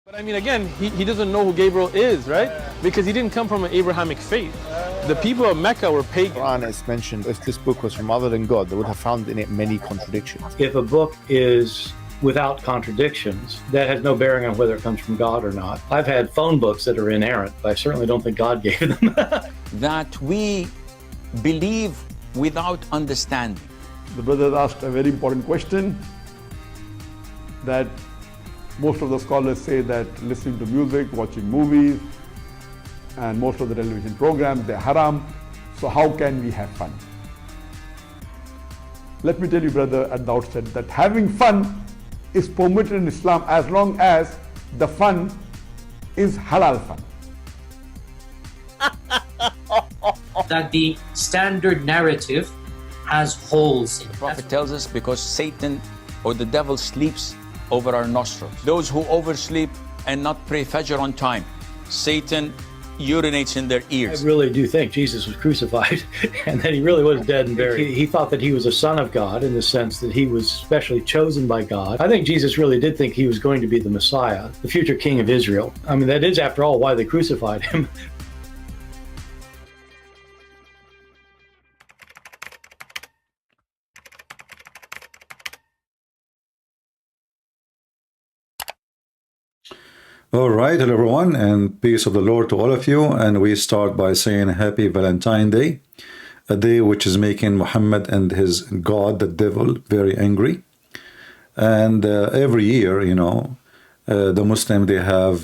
But I mean, again, he doesn't know who Gabriel is, right? Because he didn't come from an Abrahamic faith. The people of Mecca were pagan. The Quran is mentioned, if this book was from other than God, they would have found in it many contradictions. If a book is without contradictions, that has no bearing on whether it comes from God or not. I've had phone books that are inerrant, but I certainly don't think God gave them. That we believe without understanding. The brother asked a very important question, that most of the scholars say that listening to music, watching movies, and most of the television programs, they're haram. So how can we have fun? Let me tell you, brother, at the outset, that having fun is permitted in Islam as long as the fun is halal fun. That the standard narrative has holes in it. The Prophet tells us because Satan or the devil sleeps over our nostrils. Those who oversleep and not pray Fajr on time, Satan urinates in their ears. I really do think Jesus was crucified and that he really was dead and buried. He thought that he was a son of God in the sense that he was specially chosen by God. I think Jesus really did think he was going to be the Messiah, the future king of Israel. I mean, that is, after all, why they crucified him. All right, hello everyone, and peace of the Lord to all of you. And we start by saying Happy Valentine Day, a day which is making Muhammad and his God, the devil, very angry. And every year, you know, the Muslim, they have,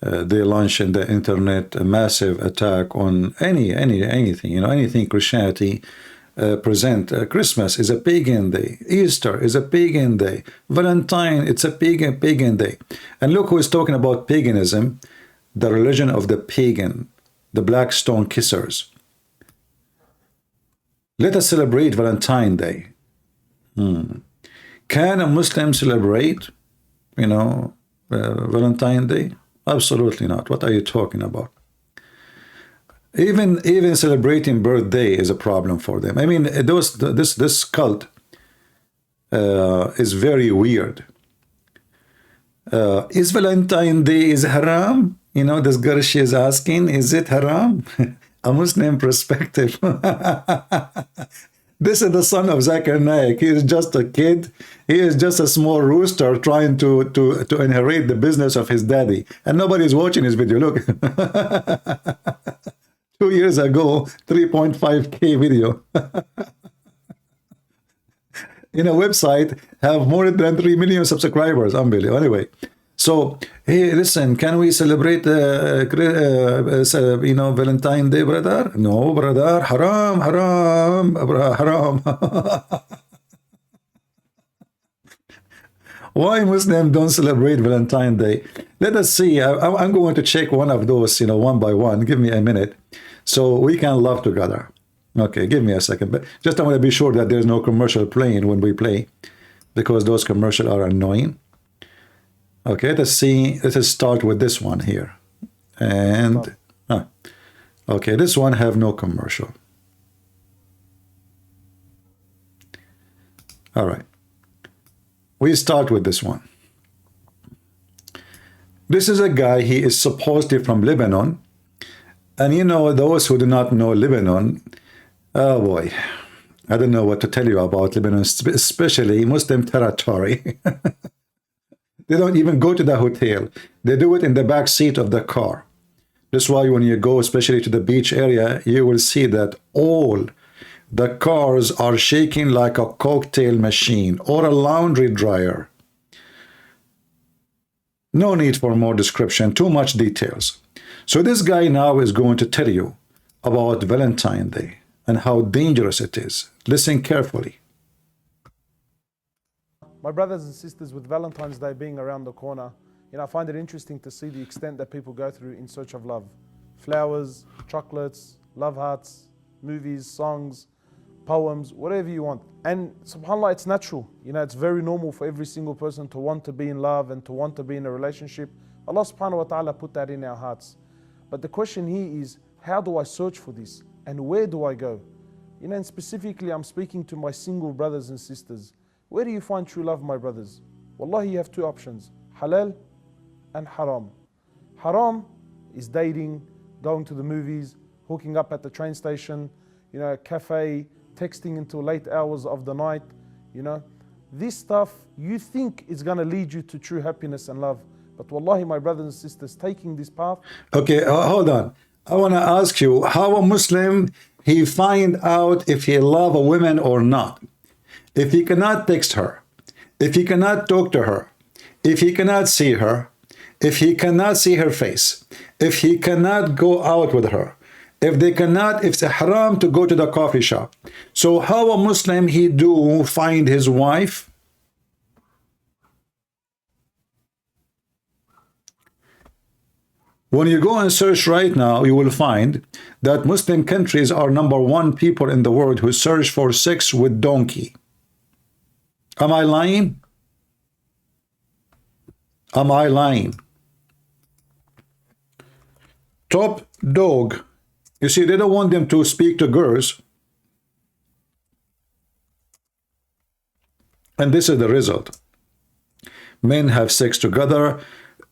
they launch in the internet a massive attack on anything, you know, anything Christianity present. Christmas is a pagan day. Easter is a pagan day. Valentine, it's a pagan day. And look who is talking about paganism, the religion of the pagan, the black stone kissers. Let us celebrate Valentine Day. Can a Muslim celebrate, you know, Valentine Day? Absolutely not. What are you talking about? Even celebrating birthday is a problem for them. I mean, this cult is very weird. Is Valentine Day is haram? You know, this girl, she is asking, is it haram? A Muslim perspective. This is the son of Zakir Naik. He is just a kid. He is just a small rooster trying to inherit the business of his daddy. And nobody is watching his video. Look. 2 years ago, 3.5K video. In a website, have more than 3 million subscribers. Unbelievable. Anyway, so, hey, listen, can we celebrate, you know, Valentine Day, brother? No, brother. Haram, haram, haram. Why Muslims don't celebrate Valentine Day? Let us see. I'm going to check one of those, you know, one by one. Give me a minute so we can love together. Okay, give me a second. But just I want to be sure that there's no commercial playing when we play, because those commercials are annoying. Okay, let's see. Let us start with this one here. And, okay, this one have no commercial. All right. We start with this one. This is a guy, he is supposedly from Lebanon. And you know, those who do not know Lebanon, oh boy, I don't know what to tell you about Lebanon, especially Muslim territory. They don't even go to the hotel. They do it in the back seat of the car. That's why when you go, especially to the beach area, you will see that all the cars are shaking like a cocktail machine or a laundry dryer. No need for more description, too much details. So this guy now is going to tell you about Valentine Day and how dangerous it is. Listen carefully. My brothers and sisters, with Valentine's Day being around the corner, you know, I find it interesting to see the extent that people go through in search of love. Flowers, chocolates, love hearts, movies, songs, poems, whatever you want. And subhanAllah, it's natural. You know, it's very normal for every single person to want to be in love and to want to be in a relationship. Allah subhanahu wa ta'ala put that in our hearts. But the question here is, how do I search for this? And where do I go? You know, and specifically, I'm speaking to my single brothers and sisters. Where do you find true love, my brothers? Wallahi, you have two options, halal and haram. Haram is dating, going to the movies, hooking up at the train station, you know, cafe, texting until late hours of the night, you know. This stuff you think is going to lead you to true happiness and love. But wallahi, my brothers and sisters, taking this path. Okay, hold on. I want to ask you, how a Muslim, he find out if he love a woman or not? If he cannot text her, if he cannot talk to her, if he cannot see her, if he cannot see her face, if he cannot go out with her, if they cannot, if it's haram to go to the coffee shop. So how a Muslim he do find his wife? When you go and search right now, you will find that Muslim countries are #1 people in the world who search for sex with donkey. Am I lying? Am I lying? Top dog. You see, they don't want them to speak to girls. And this is the result. Men have sex together,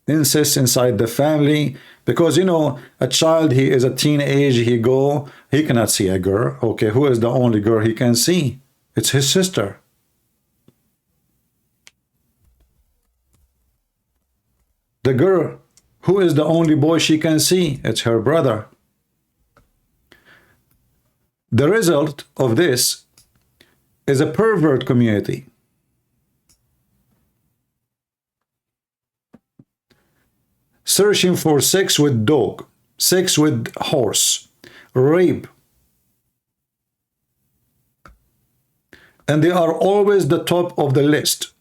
incest inside the family, because, you know, a child, he is a teenage, he cannot see a girl. Okay, who is the only girl he can see? It's his sister. The girl, who is the only boy she can see? It's her brother. The result of this is a pervert community. Searching for sex with dog, sex with horse, rape. And they are always the top of the list.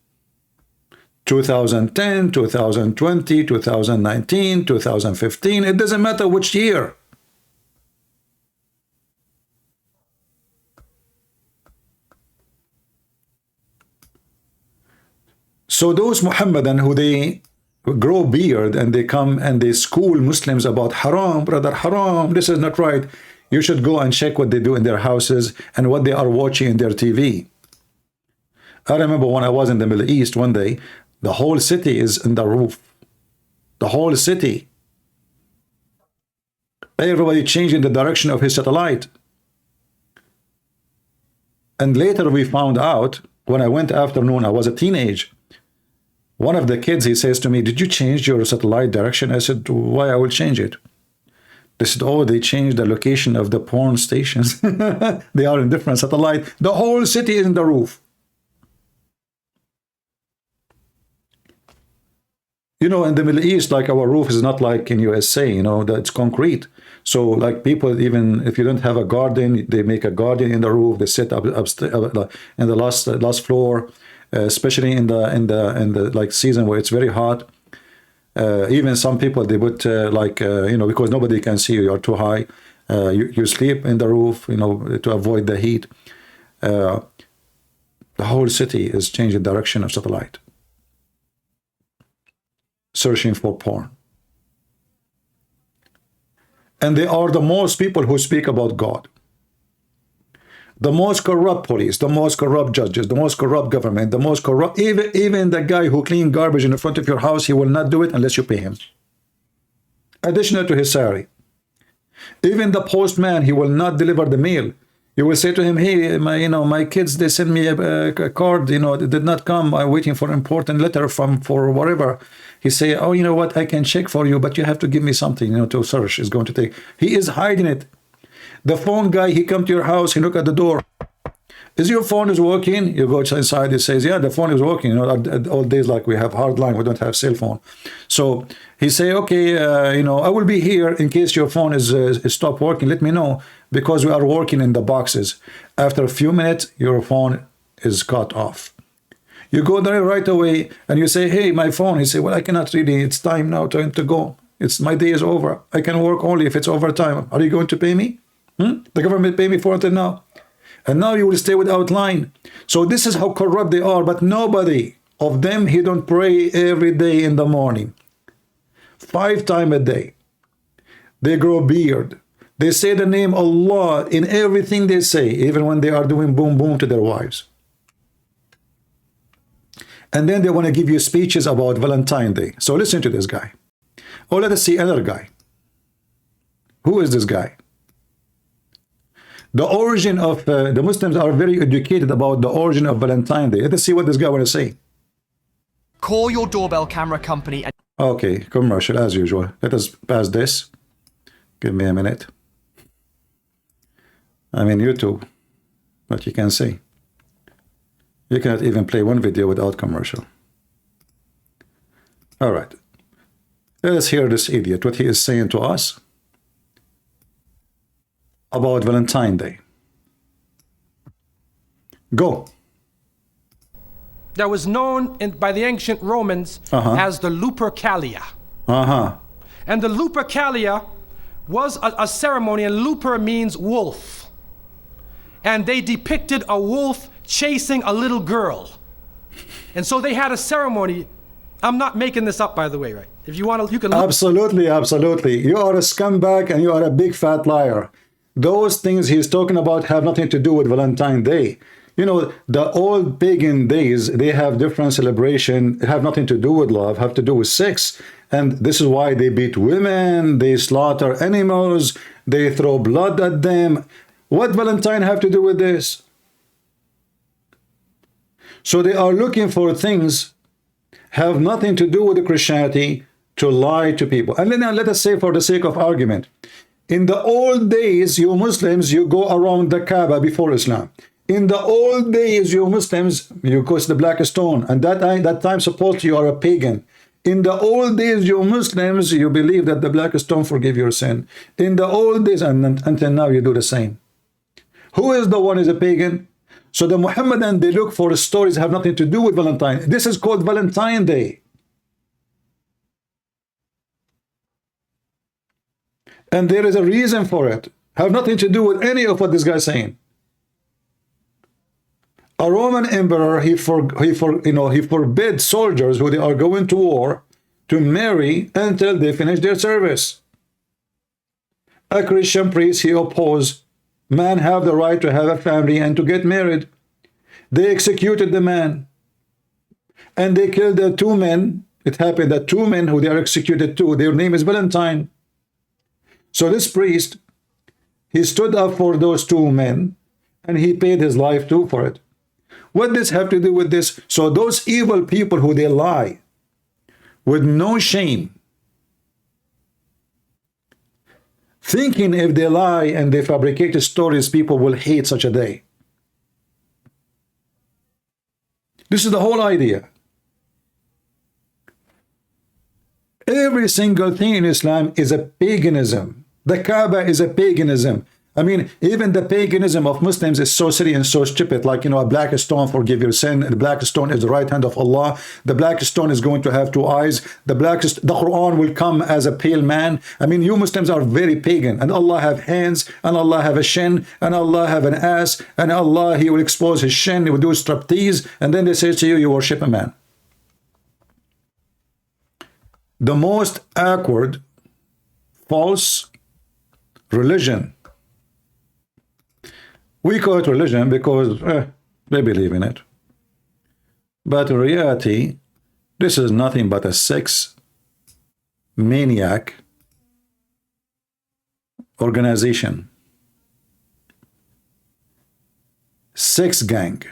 2010, 2020, 2019, 2015, it doesn't matter which year. So those Muhammadan who they grow beard and they come and they school Muslims about haram, brother, haram, this is not right. You should go and check what they do in their houses and what they are watching in their TV. I remember when I was in the Middle East one day, the whole city is in the roof. The whole city. Everybody changed in the direction of his satellite. And later we found out, when I went afternoon, I was a teenage. One of the kids, he says to me, did you change your satellite direction? I said, why I will change it? They said, oh, they changed the location of the porn stations. They are in different satellite. The whole city is in the roof. You know, in the Middle East, like our roof is not like in USA, you know, that's concrete. So like people, even if you don't have a garden, they make a garden in the roof. They sit up in the last floor. Especially in the like season where it's very hot, even some people they put you know, because nobody can see you, you're too high. You sleep in the roof, you know, to avoid the heat. The whole city is changing direction of satellite, searching for porn, and they are the most people who speak about God. The most corrupt police, the most corrupt judges, the most corrupt government, the most corrupt, even the guy who cleans garbage in front of your house, he will not do it unless you pay him. Additional to his salary. Even the postman, he will not deliver the mail. You will say to him, hey, my kids, they sent me a card, you know, it did not come. I'm waiting for an important letter for whatever. He say, oh, you know what, I can check for you, but you have to give me something, you know, to search. It's going to take. He is hiding it. The phone guy, he come to your house, he look at the door. Is your phone is working? You go inside, he says, yeah, the phone is working. You know, all days like we have hard line, we don't have cell phone. So he say, okay, you know, I will be here in case your phone is stop working. Let me know, because we are working in the boxes. After a few minutes, your phone is cut off. You go there right away and you say, hey, my phone. He say, well, I cannot really, it's time now to go. My day is over. I can work only if it's overtime. Are you going to pay me? The government pay me for it now. And now you will stay without line. So this is how corrupt they are. But nobody of them, he don't pray every day in the morning. 5 times a day. They grow beard. They say the name Allah in everything they say, even when they are doing boom boom to their wives. And then they want to give you speeches about Valentine's Day. So listen to this guy. Or let us see another guy. Who is this guy? The origin of the Muslims are very educated about the origin of Valentine's Day. Let us see what this guy want to say. Call your doorbell camera company and... Okay, commercial as usual. Let us pass this. Give me a minute. I'm in YouTube. What you can see. You cannot even play one video without commercial. All right. Let us hear this idiot, what he is saying to us about Valentine's Day. Go. That was known by the ancient Romans as the Lupercalia. And the Lupercalia was a ceremony, and Luper means wolf. And they depicted a wolf chasing a little girl. And so they had a ceremony. I'm not making this up, by the way, right? If you want to, you can look. Absolutely, absolutely. You are a scumbag and you are a big fat liar. Those things he's talking about have nothing to do with Valentine's Day. You know, the old pagan days, they have different celebration, have nothing to do with love, have to do with sex. And this is why they beat women, they slaughter animals, they throw blood at them. What Valentine have to do with this? So they are looking for things have nothing to do with the Christianity to lie to people. And then let us say, for the sake of argument, in the old days, you Muslims, you go around the Kaaba before Islam. In the old days, you Muslims, you go to the Black Stone, and that time supposedly you are a pagan. In the old days, you Muslims, you believe that the Black Stone forgive your sin. In the old days, and until now, you do the same. Who is the one who is a pagan? So the Muhammadan, they look for stories have nothing to do with Valentine. This is called Valentine's Day. And there is a reason for it. Have nothing to do with any of what this guy is saying. A Roman emperor, he forbid soldiers who they are going to war to marry until they finish their service. A Christian priest, he opposed man have the right to have a family and to get married. They executed the man. And they killed the two men. It happened that two men who they are executed to, their name is Valentine. So this priest, he stood up for those two men and he paid his life too for it. What does have to do with this? So those evil people who they lie with no shame, thinking if they lie and they fabricate stories, people will hate such a day. This is the whole idea. Every single thing in Islam is a paganism. The Kaaba is a paganism. I mean, even the paganism of Muslims is so silly and so stupid, like, a black stone forgive your sin. The black stone is the right hand of Allah. The black stone is going to have two eyes. The Quran will come as a pale man. I mean, you Muslims are very pagan, and Allah have hands, and Allah have a shin, and Allah have an ass, and Allah, he will expose his shin, he will do striptease, and then they say to you, you worship a man. The most awkward, false religion. We call it religion because they believe in it. But in reality, this is nothing but a sex maniac organization. Sex gang.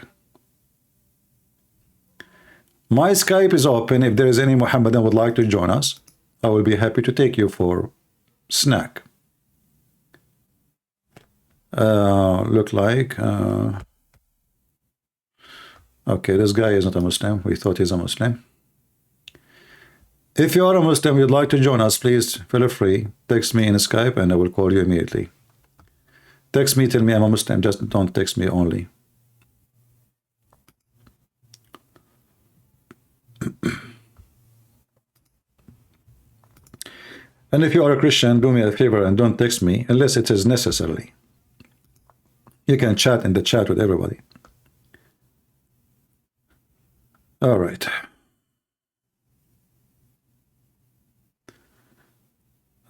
My Skype is open. If there is any Muhammadan would like to join us, I will be happy to take you for snack. Look like okay, this guy is not a Muslim. We thought he's a Muslim. If you are a Muslim, you'd like to join us, please feel free. Text me in Skype and I will call you immediately. Text me, tell me I'm a Muslim. Just don't text me only. And if you are a Christian, do me a favor and don't text me unless it is necessary. You can chat in the chat with everybody. All right.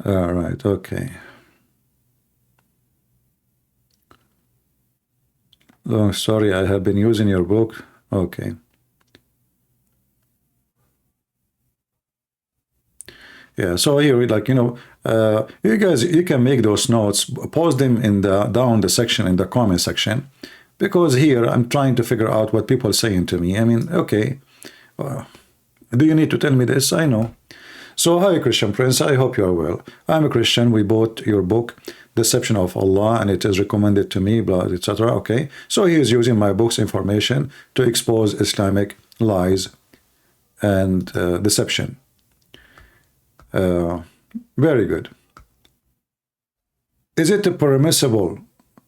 All right, okay. Long story, I have been using your book. Okay. Yeah, so here, like, you know, you guys, you can make those notes, post them in the down the section, in the comment section, because here I'm trying to figure out what people are saying to me. I mean, okay, do you need to tell me this? I know. So, hi, Christian Prince. I hope you are well. I'm a Christian. We bought your book, Deception of Allah, and it is recommended to me, blah, etc. Okay, so he is using my book's information to expose Islamic lies and deception. Very good. Is it permissible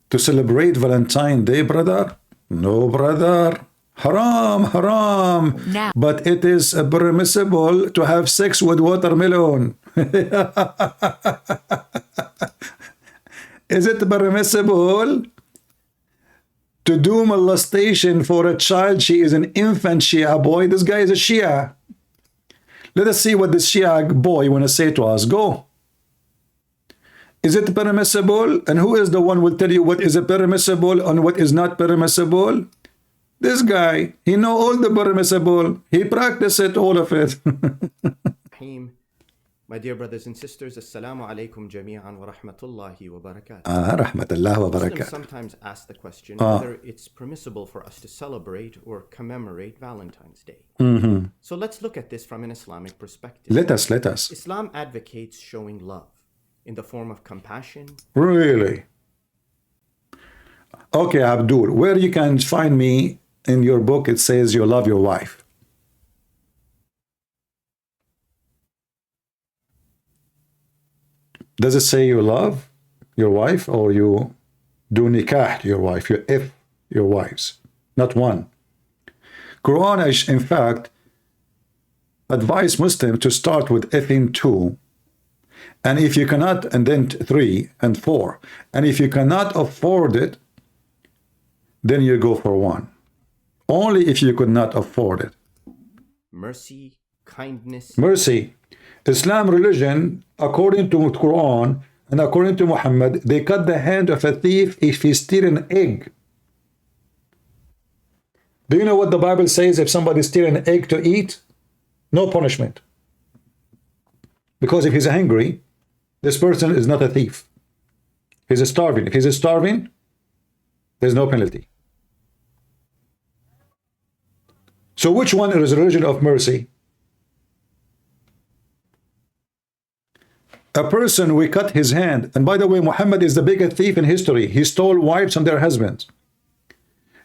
to celebrate Valentine's Day, brother? No, brother. Haram, haram. No. But it is permissible to have sex with watermelon. Is it permissible to do molestation for a child? She is an infant Shia boy. This guy is a Shia. Let us see what this Shia boy want to say to us. Go. Is it permissible? And who is the one who will tell you what is permissible and what is not permissible? This guy. He know all the permissible. He practice it, all of it. My dear brothers and sisters, Assalamu alaikum jami'an wa rahmatullahi wa barakatuh. Rahmatullah wa barakatuh. Muslims sometimes ask the question whether it's permissible for us to celebrate or commemorate Valentine's Day. So let's look at this from an Islamic perspective. Let us. Islam advocates showing love in the form of compassion. Really? Okay, Abdul, where you can find me in your book, it says you love your wife. Does it say you love your wife or you do nikah to your wife, you if your wives? Not one. Quran is, in fact, advise Muslims to start with ifing 2. And if you cannot, and then 3 and 4. And if you cannot afford it, then you go for 1. Only if you could not afford it. Mercy, kindness. Mercy. Islam religion, according to Quran and according to Muhammad, they cut the hand of a thief if he steals an egg. Do you know what the Bible says if somebody steals an egg to eat? No punishment. Because if he's hungry, this person is not a thief. He's starving. If he's starving, there's no penalty. So which one is a religion of mercy? A person, we cut his hand. And by the way, Muhammad is the biggest thief in history. He stole wives from their husbands.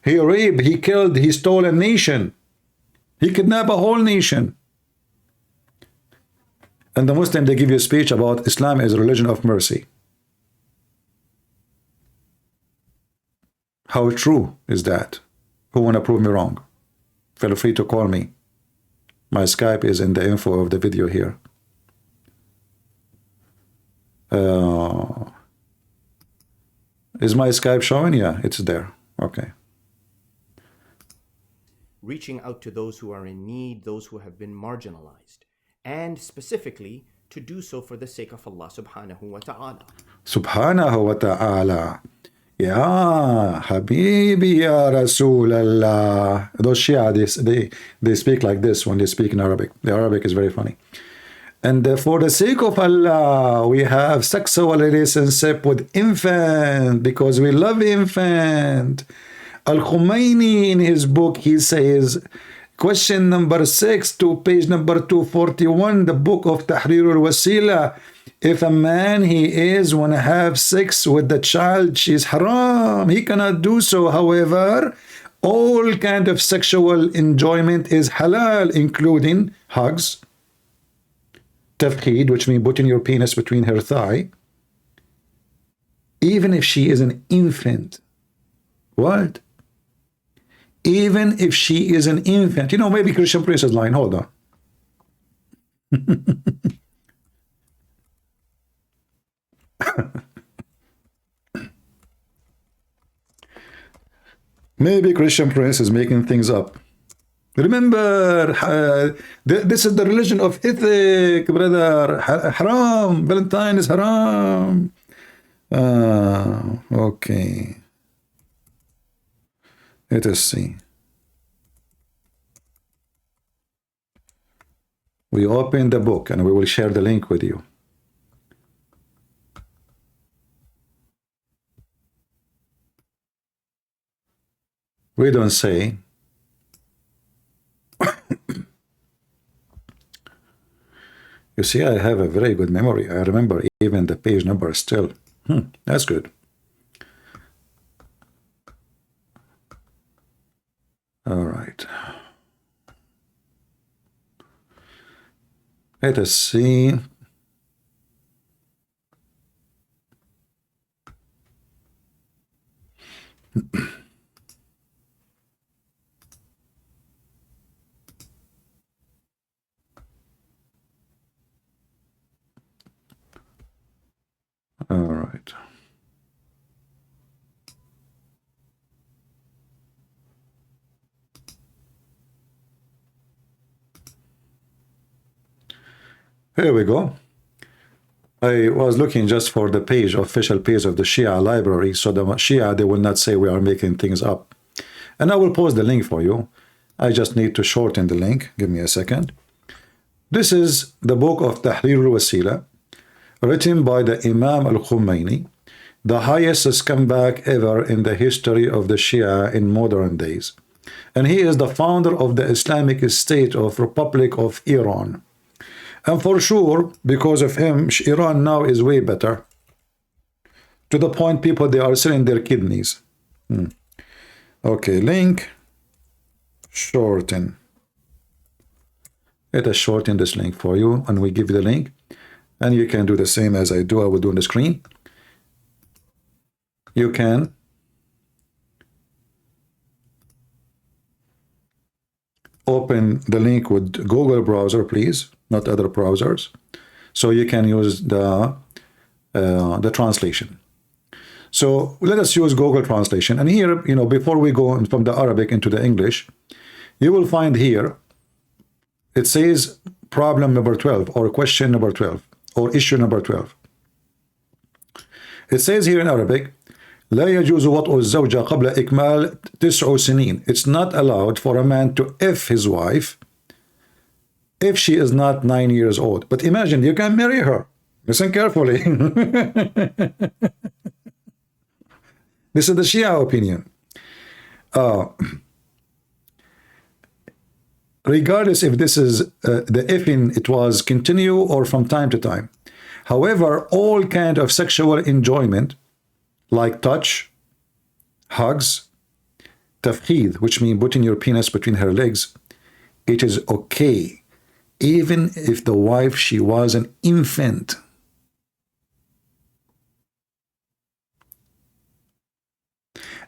He raped, he killed, he stole a nation. He kidnapped a whole nation. And the Muslim, they give you a speech about Islam as a religion of mercy. How true is that? Who want to prove me wrong? Feel free to call me. My Skype is in the info of the video here. Is my Skype showing? Yeah, it's there. Okay. Reaching out to those who are in need, those who have been marginalized, and specifically to do so for the sake of Allah subhanahu wa ta'ala. Subhanahu wa ta'ala. Ya Habibi Ya Rasulallah. Those Shia, they speak like this when they speak in Arabic. The Arabic is very funny. And for the sake of Allah, we have sexual relationship with infant because we love infant. Al-Khumaini in his book, he says, question number 6 to page number 241, the book of Tahrir al-Wasila. If a man want to have sex with the child, she's haram. He cannot do so. However, all kind of sexual enjoyment is halal, including hugs, tafkhid, which means putting your penis between her thigh, even if she is an infant. What? Even if she is an infant. You know, maybe Christian Prince is lying. Hold on. Maybe Christian Prince is making things up. Remember, this is the religion of ethic, brother. Haram. Valentine is haram. Okay. Let us see. We open the book and we will share the link with you. We don't say you see, I have a very good memory. I remember even the page number still. That's good. All right. Let us see. All right. Here we go. I was looking just for the page, official page of the Shia library, so the Shia, they will not say we are making things up. And I will post the link for you. I just need to shorten the link. Give me a second. This is the book of Tahrir al-Wasila, written by the Imam al-Khomeini, the highest scumbag ever in the history of the Shia in modern days. And he is the founder of the Islamic State of Republic of Iran. And for sure, because of him, Iran now is way better. To the point people, they are selling their kidneys. Okay, link, shorten. Let us shorten this link for you, and we give you the link. And you can do the same as I do. I will do on the screen. You can open the link with Google browser, please, not other browsers. So you can use the translation. So let us use Google translation. And here, you know, before we go from the Arabic into the English, you will find here, it says problem number 12 or question number 12 or issue number 12. It says here in Arabic, لا يجوز وطء الزوجة قبل إكمال 9 سنين. It's not allowed for a man to F his wife if she is not 9 years old. But imagine, you can marry her. Listen carefully. This is the Shia opinion. Regardless if this is the effing, it was continue or from time to time. However, all kind of sexual enjoyment, like touch, hugs, tafkhid, which means putting your penis between her legs, it is okay, even if the wife, she was an infant.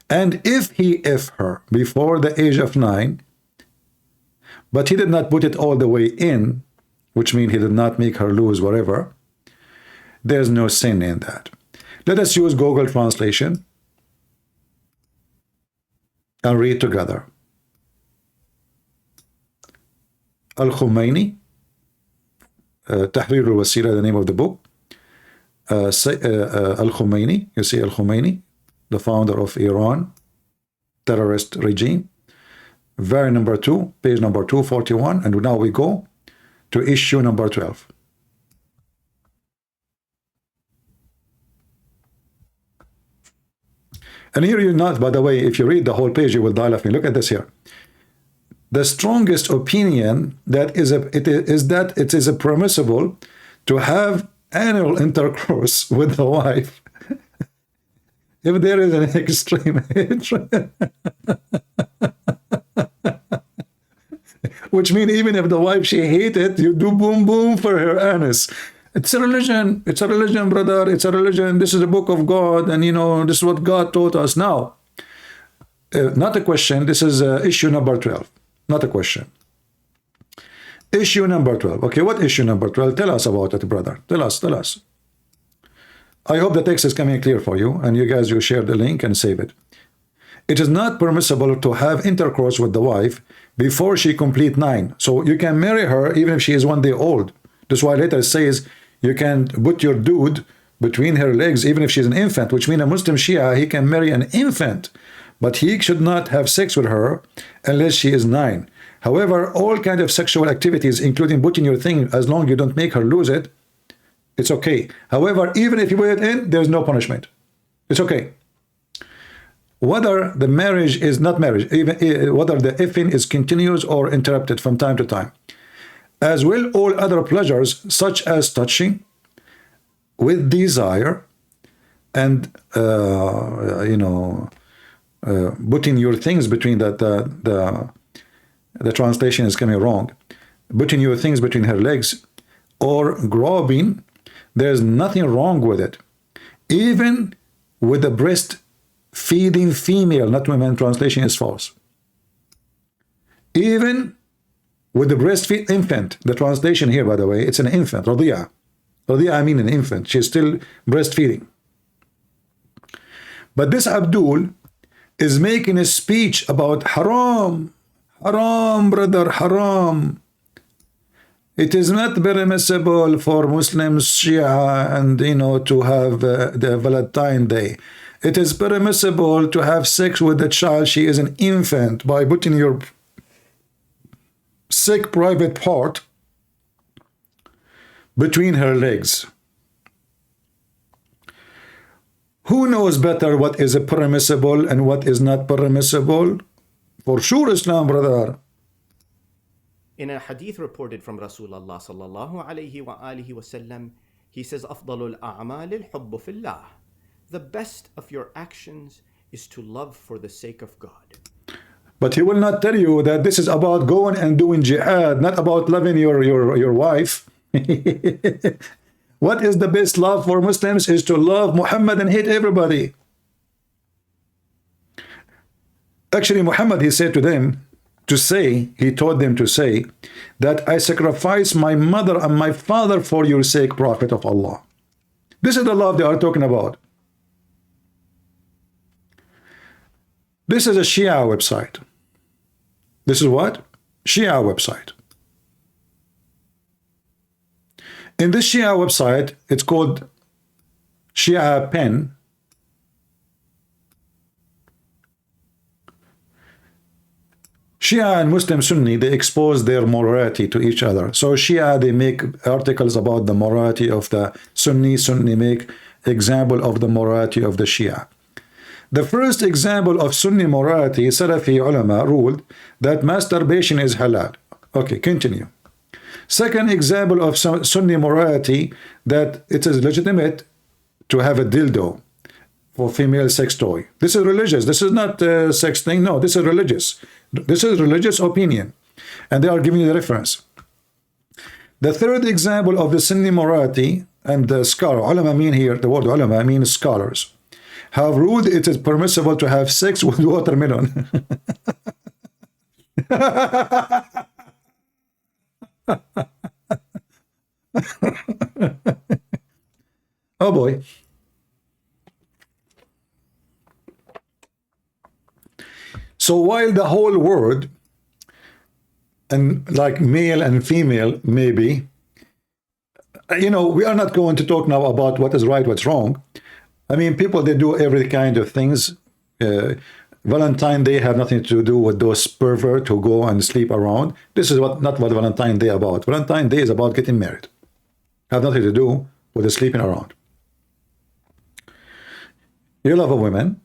And if he F her before the age of 9, but he did not put it all the way in, which means he did not make her lose whatever, there's no sin in that. Let us use Google translation and read together. Al-Khomeini, Tahrir al-Wasila, the name of the book. Al-Khomeini, you see Al-Khomeini, the founder of Iran, terrorist regime. Very number 2, page number 241, and now we go to issue number 12. And here you're not, by the way, if you read the whole page, you will die laughing. Look at this here. The strongest opinion that is that it is permissible to have anal intercourse with the wife if there is an extreme hatred. Which means even if the wife, she hates it, you do boom boom for her anus. It's a religion. It's a religion, brother. It's a religion. This is the book of God. And, you know, this is what God taught us. Now, not a question. This is issue number 12. Not a question. Issue number 12. Okay, what issue number 12? Tell us about it, brother. Tell us. Tell us. I hope the text is coming clear for you. And you guys, you share the link and save it. It is not permissible to have intercourse with the wife before she complete 9. So you can marry her even if she is 1 day old. That's why later it says you can put your dude between her legs even if she's an infant, which means a Muslim Shia, he can marry an infant, but he should not have sex with her unless she is 9. However, all kind of sexual activities, including putting your thing, as long as you don't make her lose it, it's okay. However, even if you put it in, there's no punishment. It's okay. Whether the marriage is not marriage, even whether the effing is continuous or interrupted from time to time. As will all other pleasures, such as touching with desire and, you know, putting your things between the translation is coming wrong, putting your things between her legs or grabbing, there's nothing wrong with it. Even with the breast feeding female, not women, translation is false. Even with the breastfeed infant, the translation here, by the way, it's an infant, رضيعة. رضيعة, I mean an infant. She's still breastfeeding. But this Abdul is making a speech about haram. Haram, brother, haram. It is not permissible for Muslims, Shia, and, you know, to have the Valentine Day. It is permissible to have sex with the child. She is an infant by putting your sick private part between her legs. Who knows better what is permissible and what is not permissible? For sure, Islam, brother. In a hadith reported from Rasulullah sallallahu alayhi wa alihi wasallam, he says, "Afdalul a'mal al-hubbu fillah." The best of your actions is to love for the sake of God. But he will not tell you that this is about going and doing jihad, not about loving your wife. What is the best love for Muslims is to love Muhammad and hate everybody. Actually, Muhammad, he said to them to say, he told them to say that I sacrifice my mother and my father for your sake, Prophet of Allah. This is the love they are talking about. This is a Shia website. This is what? Shia website. In this Shia website, it's called Shia Pen. Shia and Muslim Sunni, they expose their morality to each other. So Shia, they make articles about the morality of the Sunni. Sunni make example of the morality of the Shia. The first example of Sunni morality, Salafi ulama ruled that masturbation is halal. Okay, continue. Second example of Sunni morality, that it is legitimate to have a dildo for female sex toy. This is religious. This is not a sex thing. No, this is religious. This is religious opinion. And they are giving you the reference. The third example of the Sunni morality, and the scholar, ulama mean here, the word ulama means scholars, have ruled it is permissible to have sex with watermelon. Oh boy. So while the whole world, and like male and female, maybe, you know, we are not going to talk now about what is right, what's wrong. I mean, people, they do every kind of things. Valentine Day have nothing to do with those perverts who go and sleep around. This is not what Valentine Day about. Valentine Day is about getting married. Have nothing to do with the sleeping around. You love a woman.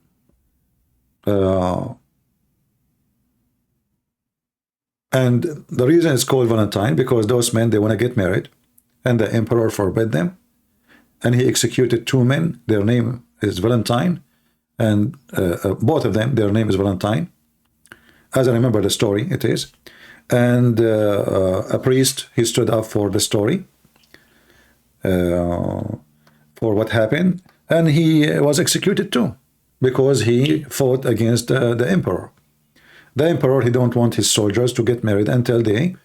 And the reason it's called Valentine, because those men, they want to get married. And the emperor forbid them. And he executed 2 men. Their name is Valentine. And both of them, their name is Valentine. As I remember the story, it is. And a priest, he stood up for the story, for what happened. And he was executed too, because he fought against the emperor. The emperor, he don't want his soldiers to get married until they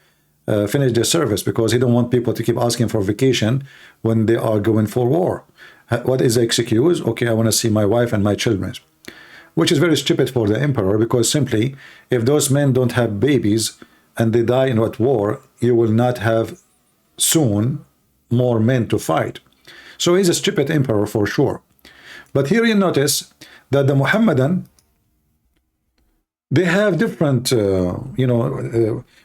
finish their service, because he don't want people to keep asking for vacation when they are going for war. What is the excuse? Okay, I want to see my wife and my children. Which is very stupid for the emperor, because simply, if those men don't have babies and they die in what war, you will not have soon more men to fight. So he's a stupid emperor for sure. But here you notice that the Muhammadan, They have different,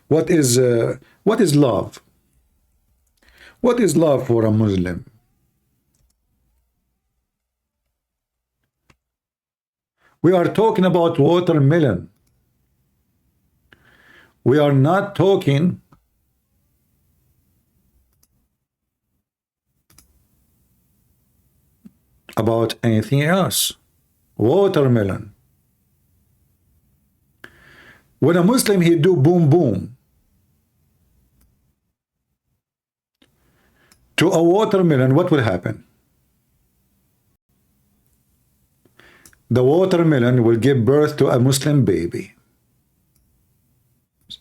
what is love? What is love for a Muslim? We are talking about watermelon. We are not talking about anything else. Watermelon. When a Muslim, he do boom boom to a watermelon, what will happen? The watermelon will give birth to a Muslim baby.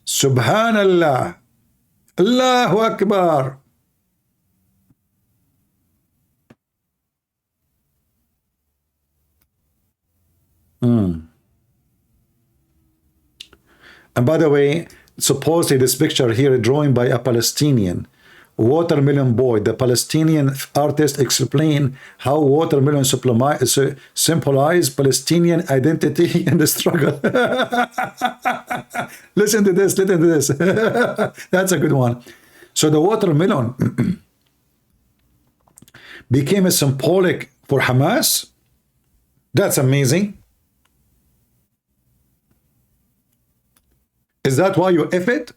Subhanallah. Allahu Akbar. And by the way, supposedly this picture here drawn by a Palestinian watermelon boy. The Palestinian artist explained how watermelon symbolize Palestinian identity in the struggle. Listen to this, listen to this. That's a good one. So the watermelon became a symbolic for Hamas. That's amazing. Is that why you F it?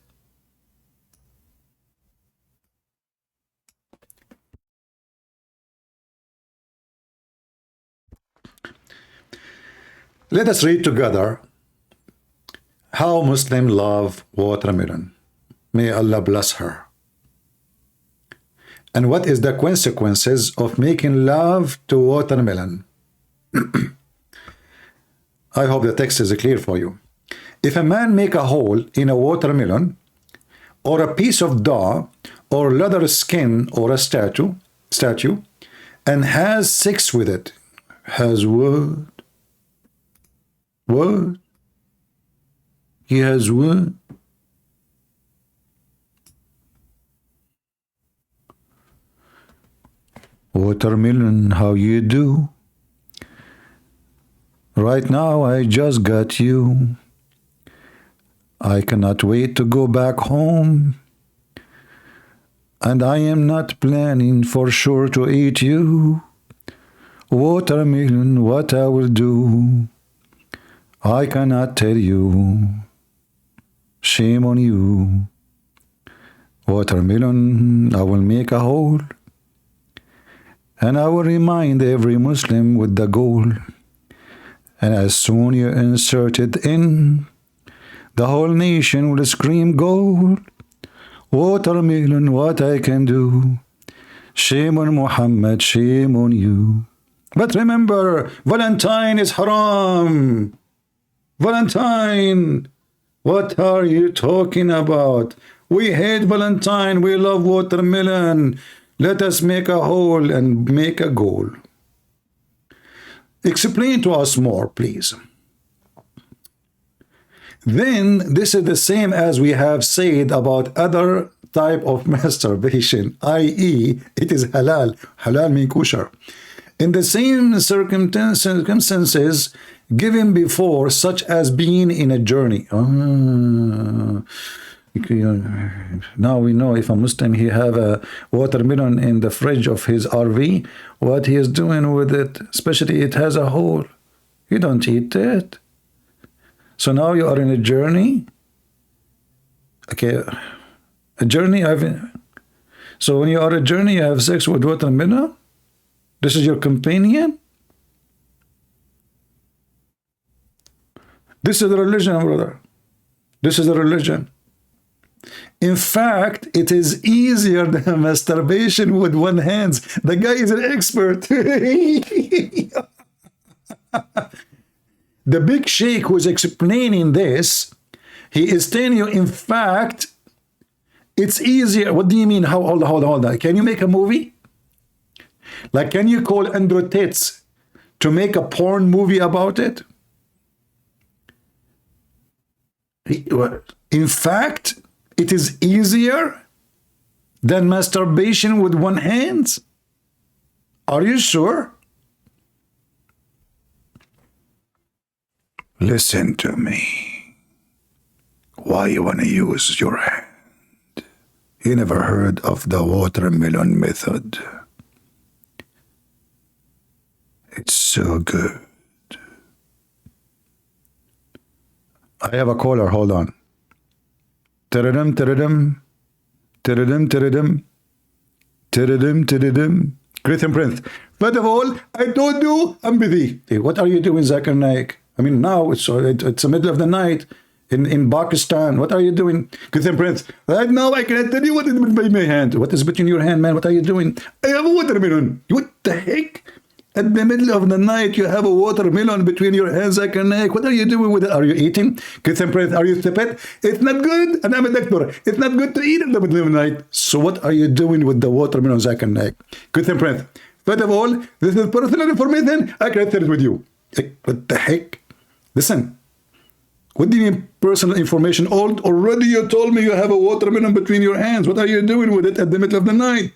Let us read together how Muslims love watermelon. May Allah bless her. And what is the consequences of making love to watermelon? I hope the text is clear for you. If a man make a hole in a watermelon, or a piece of dough, or leather skin, or a statue, and has sex with it, has what? What? He has what? Watermelon, how you do? Right now I just got you. I cannot wait to go back home. And I am not planning for sure to eat you. Watermelon, what I will do, I cannot tell you. Shame on you. Watermelon, I will make a hole, and I will remind every Muslim with the goal. And as soon you insert it in, the whole nation will scream gold. Watermelon, what I can do. Shame on Muhammad, shame on you. But remember, Valentine is haram. Valentine, what are you talking about? We hate Valentine, we love watermelon. Let us make a hole and make a goal. Explain to us more, please. Then this is the same as we have said about other type of masturbation, i.e. it is halal. Halal means kosher. In the same circumstances given before, such as being in a journey. Now we know if a Muslim, he have a watermelon in the fridge of his RV, what he is doing with it, especially it has a hole. You don't eat it. So now you are in a journey. Okay, a journey. So when you are a journey, you have sex with watermelon. This is your companion. This is the religion, brother. This is the religion. In fact, it is easier than masturbation with one hand. The guy is an expert. The big sheikh who is explaining this, he is telling you, in fact, it's easier. What do you mean? How? Hold on. Can you make a movie? Like, can you call Andrew Tate to make a porn movie about it? In fact, it is easier than masturbation with one hand? Are you sure? Listen to me. Why you want to use your hand? You never heard of the watermelon method. It's so good. I have a caller, hold on. Tiridim, tiridim. Tiridim, tiridim. Tiridim, tiridim. Christian Prince. First of all, I told you I'm busy. Hey, what are you doing, Zakir Naik? I mean, now it's the middle of the night in Pakistan. What are you doing, Christian Prince? Right now, I cannot tell you what is between my hand. What is between your hand, man? What are you doing? I have a watermelon. What the heck? At the middle of the night, you have a watermelon between your hands, Zakir Naik. What are you doing with it? Are you eating? Christian Prince, are you stupid? It's not good. And I'm a doctor. It's not good to eat in the middle of the night. So what are you doing with the watermelon, Zakir Naik? Christian Prince, first of all, this is personal information. I can't share it with you. What the heck? Listen. What do you mean personal information? Already you told me you have a watermelon between your hands. What are you doing with it at the middle of the night?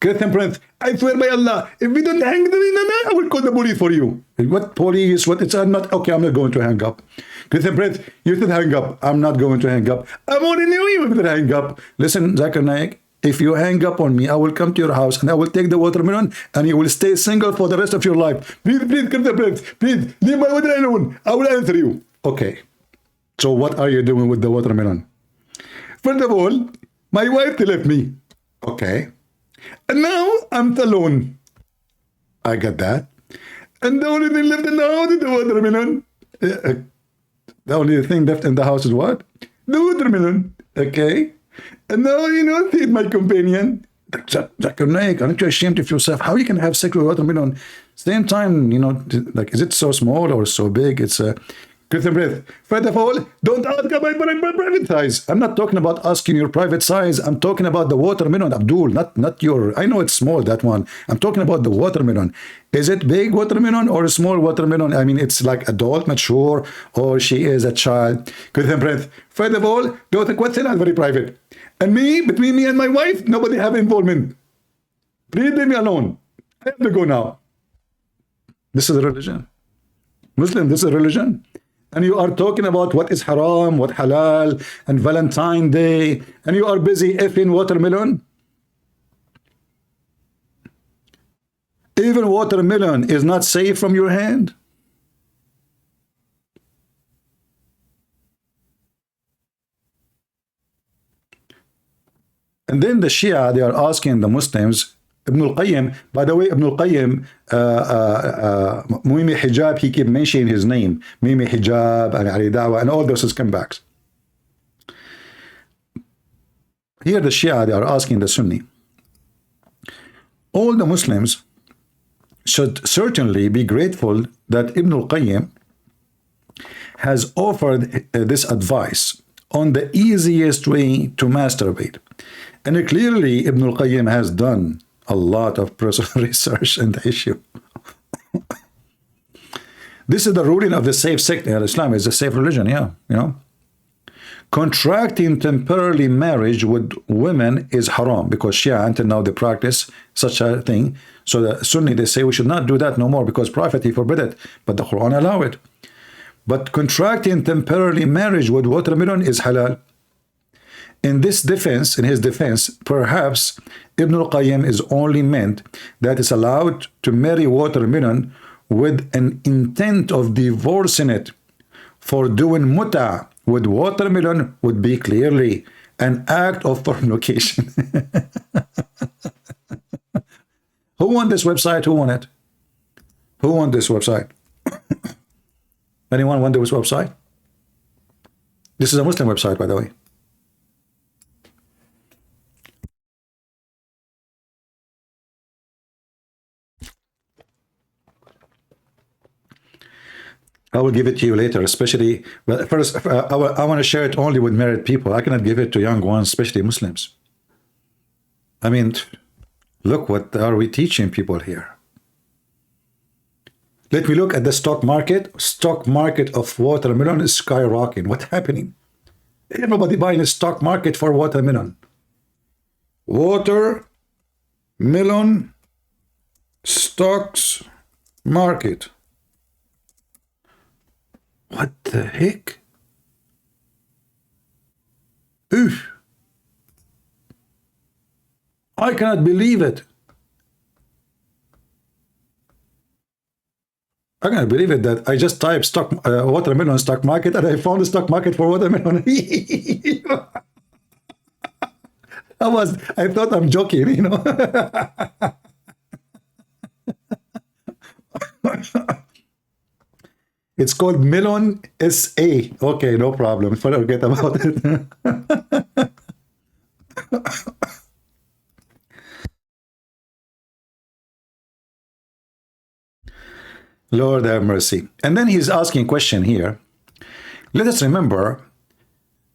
Christian Prince, I swear by Allah, if we don't hang them in the night, I will call the police for you. What police? What? It's not okay. I'm not going to hang up. Christian Prince, you should hang up. I'm not going to hang up. I'm only knew you would hang up. Listen, Zakir Naik, if you hang up on me, I will come to your house and I will take the watermelon and you will stay single for the rest of your life. Please, Christian Prince, please leave my watermelon alone. I will answer you. Okay. So what are you doing with the watermelon? First of all, my wife left me. Okay. And now I'm alone. I got that. And the only thing left in the house is the watermelon. The only thing left in the house is what? The watermelon. Okay. And now, you know, she's my companion. Zakir Naik, aren't you ashamed of yourself? How you can have sex with watermelon? Same time, you know, like, is it so small or so big? It's a... Christian Prince, first of all, don't ask about my private size. I'm not talking about asking your private size. I'm talking about the watermelon, Abdul, not your... I know it's small, that one. I'm talking about the watermelon. Is it big watermelon or a small watermelon? I mean, it's like adult, mature, or she is a child. Christian Prince, first of all, those questions are very private. And me, between me and my wife, nobody have involvement. Please leave me alone. I have to go now. This is a religion. Muslim, this is a religion. And you are talking about what is haram, what halal, and Valentine Day, and you are busy effing watermelon. Even watermelon is not safe from your hand. And then the Shia, they are asking the Muslims, Ibn al-Qayyim, by the way, Ibn al-Qayyim, Muimi Hijab, he keep mentioning his name, Muimi Hijab, and Ali Dawah, and all those comebacks. Here the Shia, they are asking the Sunni, all the Muslims should certainly be grateful that Ibn al-Qayyim has offered this advice on the easiest way to masturbate. And clearly Ibn al-Qayyim has done a lot of personal research in the issue. This is the ruling of the safe sect. Islam is a safe religion, yeah, you know. Contracting temporarily marriage with women is haram, because Shia until now they practice such a thing. So the Sunni, they say we should not do that no more, because Prophet, he forbid it, but the Quran allow it. But contracting temporarily marriage with watermelon is halal. In his defense, perhaps Ibn al-Qayyim is only meant that it's allowed to marry watermelon with an intent of divorcing it. For doing muta with watermelon would be clearly an act of fornication. Who won this website? Who won it? Who won this website? Anyone won this website? This is a Muslim website, by the way. I will give it to you later, especially, but first, I want to share it only with married people. I cannot give it to young ones, especially Muslims. I mean, look, what are we teaching people here? Let me look at the stock market. Stock market of watermelon is skyrocketing. What's happening? Everybody buying a stock market for watermelon. Watermelon stocks market. What the heck? Oof. I cannot believe it. I cannot believe it that I just typed stock watermelon stock market and I found the stock market for watermelon. I thought I'm joking, you know. It's called Melon SA. Okay, no problem. Forget about it. Lord have mercy. And then he's asking a question here. Let us remember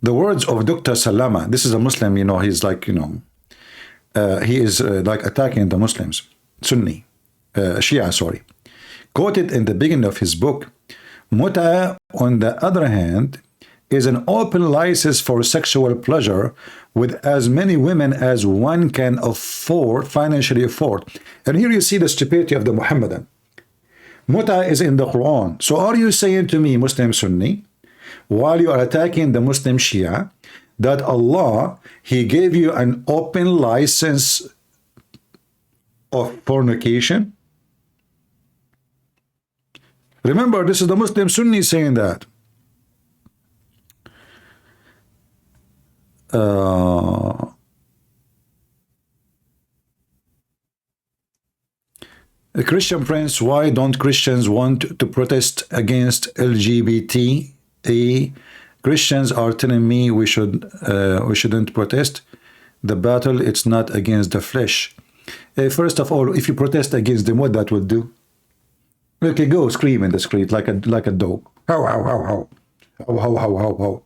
the words of Dr. Salama. This is a Muslim, you know, he's like, you know, he is like attacking the Muslims, Sunni, Shia, sorry. Quoted in the beginning of his book, Muta, on the other hand, is an open license for sexual pleasure with as many women as one can afford, financially afford. And here you see the stupidity of the Muhammadan. Muta is in the Quran. So are you saying to me, Muslim Sunni, while you are attacking the Muslim Shia, that Allah, He gave you an open license of fornication? Remember, this is the Muslim Sunni saying that. A Christian prince, why don't Christians want to protest against LGBT? Christians are telling me we shouldn't protest. The battle, it's not against the flesh. First of all, if you protest against them, what that would do? Okay, go scream in the street like a dog. How, how, how, how. How, how, how, how, how.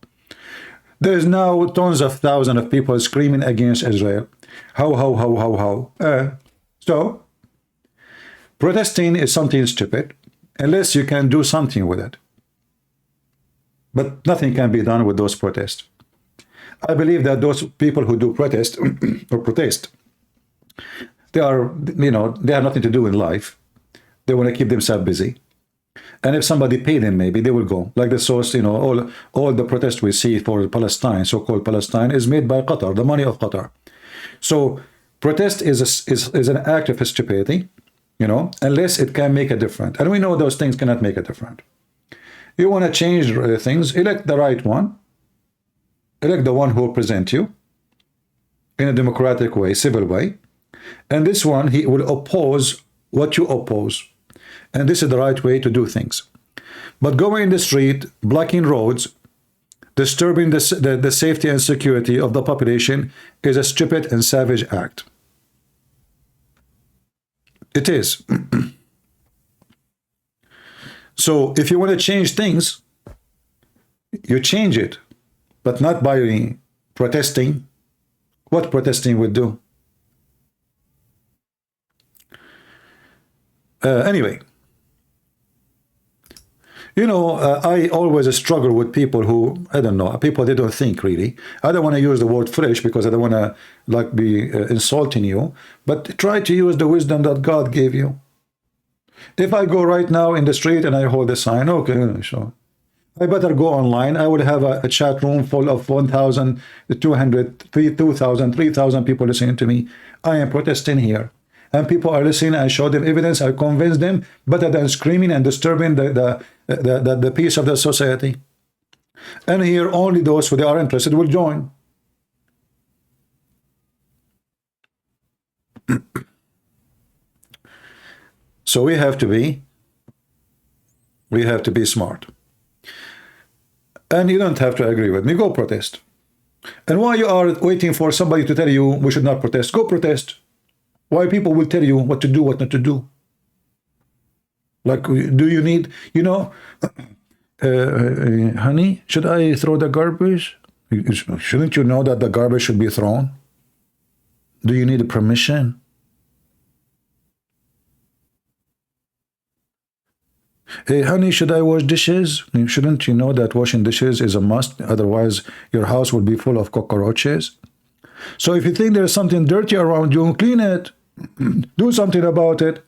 There's now tons of thousands of people screaming against Israel. How, how, how, how, how. So, protesting is something stupid, unless you can do something with it. But nothing can be done with those protests. I believe that those people who do protest, or protest, they are, you know, they have nothing to do in life. They want to keep themselves busy. And if somebody pay them, maybe they will go. Like the source, you know, all the protests we see for Palestine, so-called Palestine, is made by Qatar, the money of Qatar. So protest is an act of stupidity, you know, unless it can make a difference. And we know those things cannot make a difference. You want to change things, elect the right one. Elect the one who will present you in a democratic way, civil way. And this one, he will oppose what you oppose. And this is the right way to do things. But going in the street, blocking roads, disturbing the safety and security of the population is a stupid and savage act. It is. So if you want to change things, you change it, but not by protesting. What protesting would do? Anyway, you know, I always struggle with people who, I don't know, people they don't think really. I don't want to use the word foolish because I don't want to like be insulting you, but try to use the wisdom that God gave you. If I go right now in the street and I hold a sign, okay, sure. I better go online. I would have a chat room full of 1,200, 2,000, 3,000 people listening to me. I am protesting here. And people are listening. I show them evidence. I convince them better than screaming and disturbing the peace of the society. And here only those who they are interested will join. So we have to be smart. And you don't have to agree with me. Go protest. And while you are waiting for somebody to tell you we should not protest, go protest. Why people will tell you what to do, what not to do. Like, do you need, you know, honey, should I throw the garbage? Shouldn't you know that the garbage should be thrown? Do you need permission? Hey, honey, should I wash dishes? Shouldn't you know that washing dishes is a must? Otherwise, your house will be full of cockroaches. So if you think there's something dirty around you, clean it. Do something about it.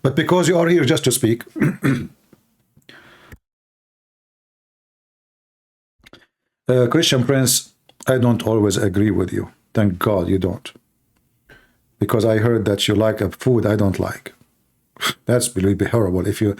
But because you are here just to speak, Christian Prince, I don't always agree with you. Thank God you don't. Because I heard that you like a food I don't like. That's really horrible. If you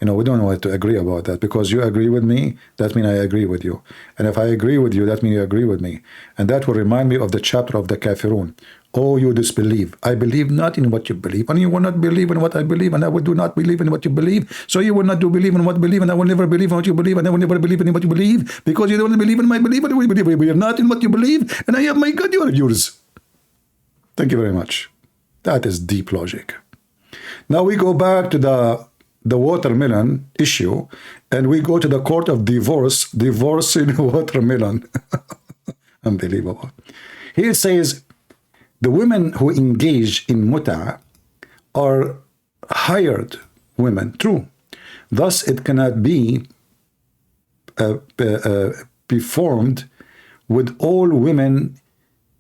know, we don't want to agree about that. Because you agree with me, that means I agree with you. And if I agree with you, that means you agree with me. And that will remind me of the chapter of the Kafirun. Oh, you disbelieve. I believe not in what you believe. And you will not believe in what I believe. And I will do not believe in what you believe. So you will not do believe in what you believe. And I will never believe in what you believe. And I will never believe in what you believe. Because you don't believe in my belief. And we are not in what you believe. And I have my God, you are yours. Thank you very much. That is deep logic. Now we go back to the watermelon issue. And we go to the court of divorce. Divorcing watermelon. Unbelievable. Here it says, the women who engage in muta are hired women. True. Thus, it cannot be performed with all women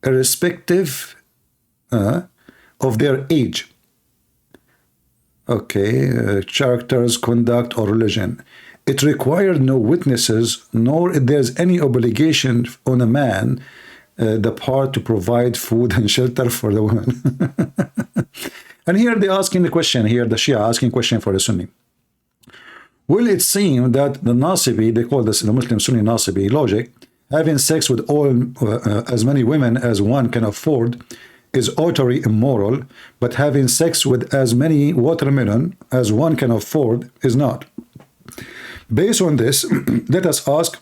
irrespective of their age. Okay, characters, conduct, or religion. It required no witnesses, nor there's any obligation on a man the part to provide food and shelter for the woman. And here they're asking the question, here the Shia asking question for the Sunni. Will it seem that the Nasibi, they call this the Muslim Sunni Nasibi logic, having sex with all as many women as one can afford is utterly immoral, but having sex with as many watermelon as one can afford is not? Based on this, let us ask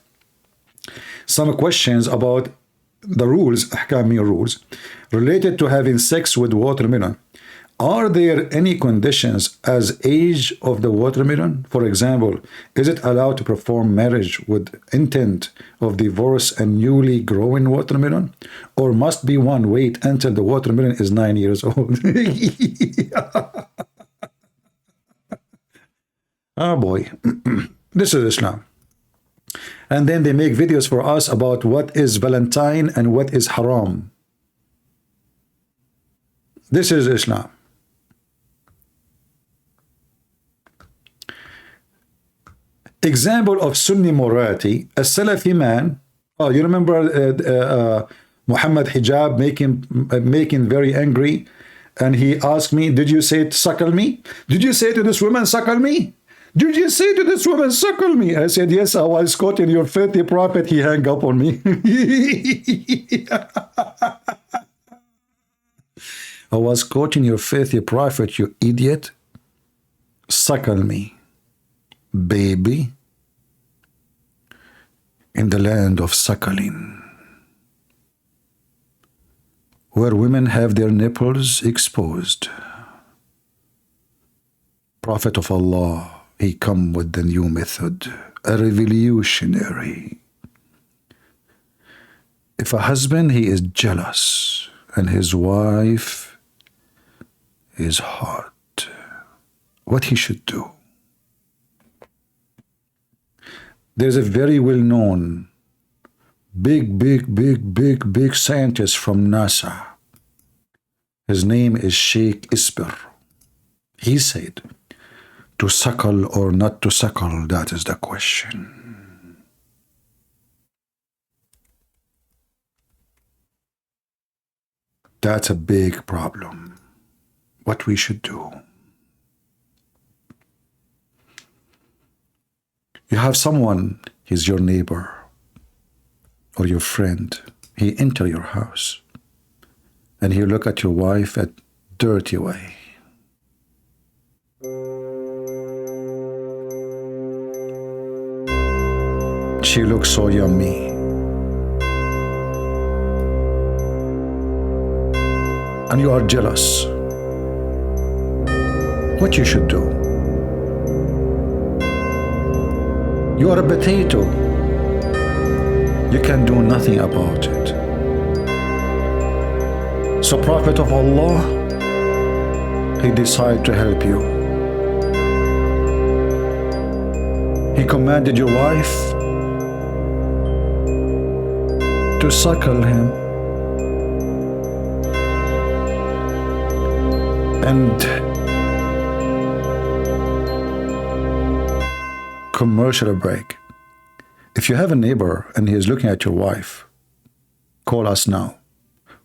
some questions about the rules, ahkami rules, related to having sex with watermelon. Are there any conditions as age of the watermelon? For example, is it allowed to perform marriage with intent of divorce and newly growing watermelon? Or must be one wait until the watermelon is 9 years old? Oh boy, this is Islam. And then they make videos for us about what is Valentine and what is haram. This is Islam. Example of Sunni morality, a Salafi man. Oh, you remember Muhammad Hijab making very angry, and he asked me, did you say suckle me? Did you say to this woman, suckle me? Did you say to this woman, suckle me? I said, yes, I was quoting your filthy prophet. He hung up on me. I was quoting your filthy prophet, you idiot. Suckle me, baby, in the land of suckling, where women have their nipples exposed. Prophet of Allah, he come with the new method, a revolutionary. If a husband, he is jealous, and his wife is hot, what he should do? There's a very well-known, big scientist from NASA. His name is Sheikh Isper. He said, to suckle or not to suckle, that is the question. That's a big problem. What we should do. You have someone, he's your neighbor or your friend. He enter your house and he look at your wife at dirty way. She looks so yummy. And you are jealous. What you should do? You are a potato. You can do nothing about it. So Prophet of Allah, he decided to help you. He commanded your wife to suckle him. And commercial break. If you have a neighbor and he is looking at your wife call us now.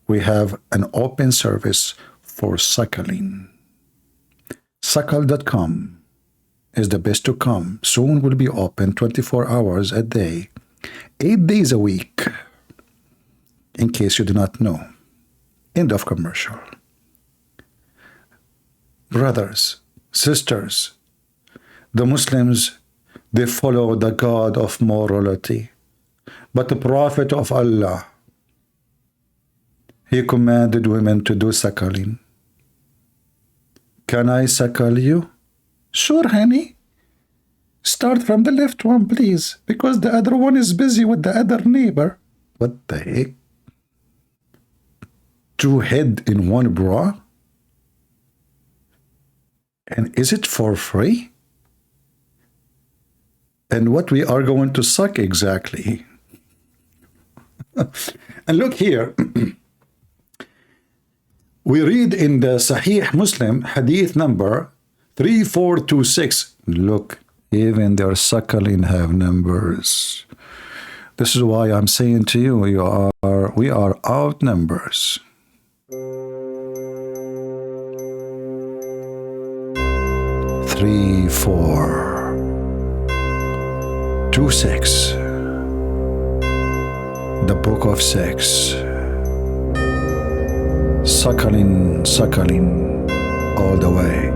We have an open service for suckling. Suckle.com is the best to come. Soon will be open 24 hours a day, 8 days a week, in case you do not know. End of commercial. Brothers, sisters, the Muslims, they follow the God of morality. But the Prophet of Allah, he commanded women to do suckling. Can I suckle you? Sure, honey. Start from the left one, please, because the other one is busy with the other neighbor. What the heck? 2 heads in one bra? And is it for free? And what we are going to suck exactly? And look here. We read in the Sahih Muslim, hadith number 3426. Look, even their suckling have numbers. This is why I'm saying to you, we are outnumbered. 3426. The book of sex. Suckling, suckling all the way.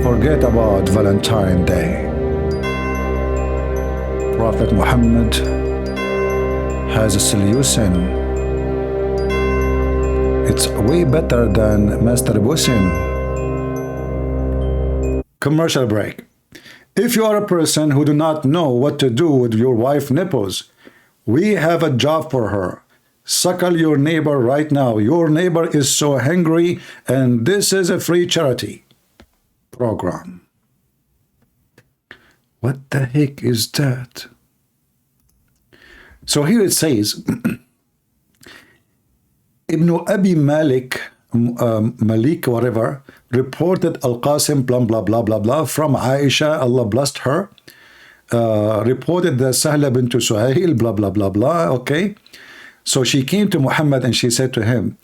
Forget about Valentine's Day. Prophet Muhammad has a solution. It's way better than masturbation. Commercial break. If you are a person who do not know what to do with your wife's nipples, we have a job for her. Suckle your neighbor right now. Your neighbor is so hungry, and this is a free charity program. What the heck is that? So here it says, Ibn Abi Malik, whatever, reported Al-Qasim, blah, blah, blah, blah, blah, from Aisha, Allah blessed her, reported the Sahla bint Suhail, blah, blah, blah, blah, okay? So she came to Muhammad and she said to him,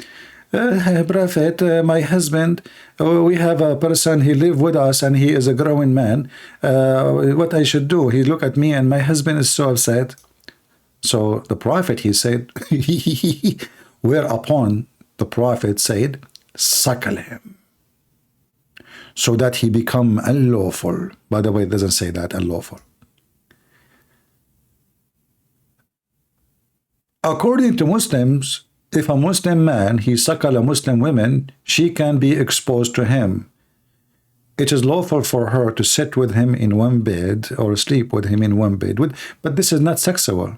Prophet, my husband, we have a person, he live with us and he is a growing man. What I should do? He looked at me and my husband is so upset. So the Prophet, he said, whereupon the Prophet said, suckle him, so that he become unlawful. By the way, it doesn't say that, unlawful. According to Muslims, if a Muslim man, he suckle a Muslim woman, she can be exposed to him. It is lawful for her to sit with him in one bed or sleep with him in one bed. But this is not sexual.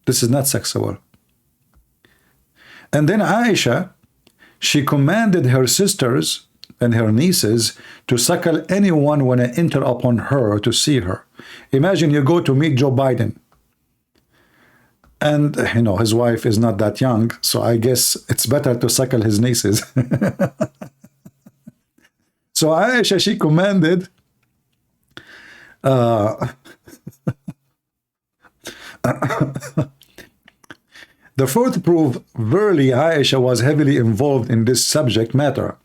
This is not sexual. And then Aisha, she commanded her sisters and her nieces to suckle anyone when I enter upon her to see her. Imagine you go to meet Joe Biden. And, you know, his wife is not that young, so I guess it's better to suckle his nieces. So Aisha, she commanded the fourth proof, verily Aisha was heavily involved in this subject matter.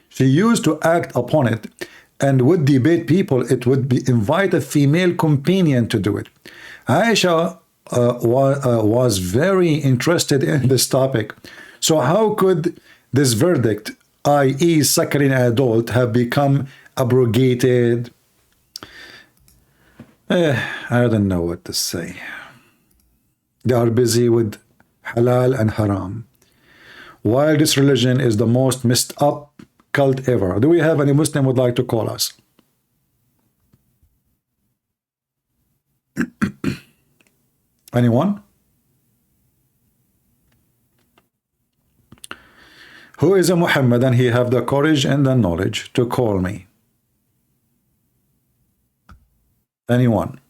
She used to act upon it and would debate people. It would be invite a female companion to do it. Aisha was very interested in this topic. So how could this verdict, i.e. suckling an adult, have become abrogated? I don't know what to say. They are busy with halal and haram, while this religion is the most messed up cult ever. Do we have any Muslim would like to call us? Anyone? Who is a Muhammad and he have the courage and the knowledge to call me? Anyone?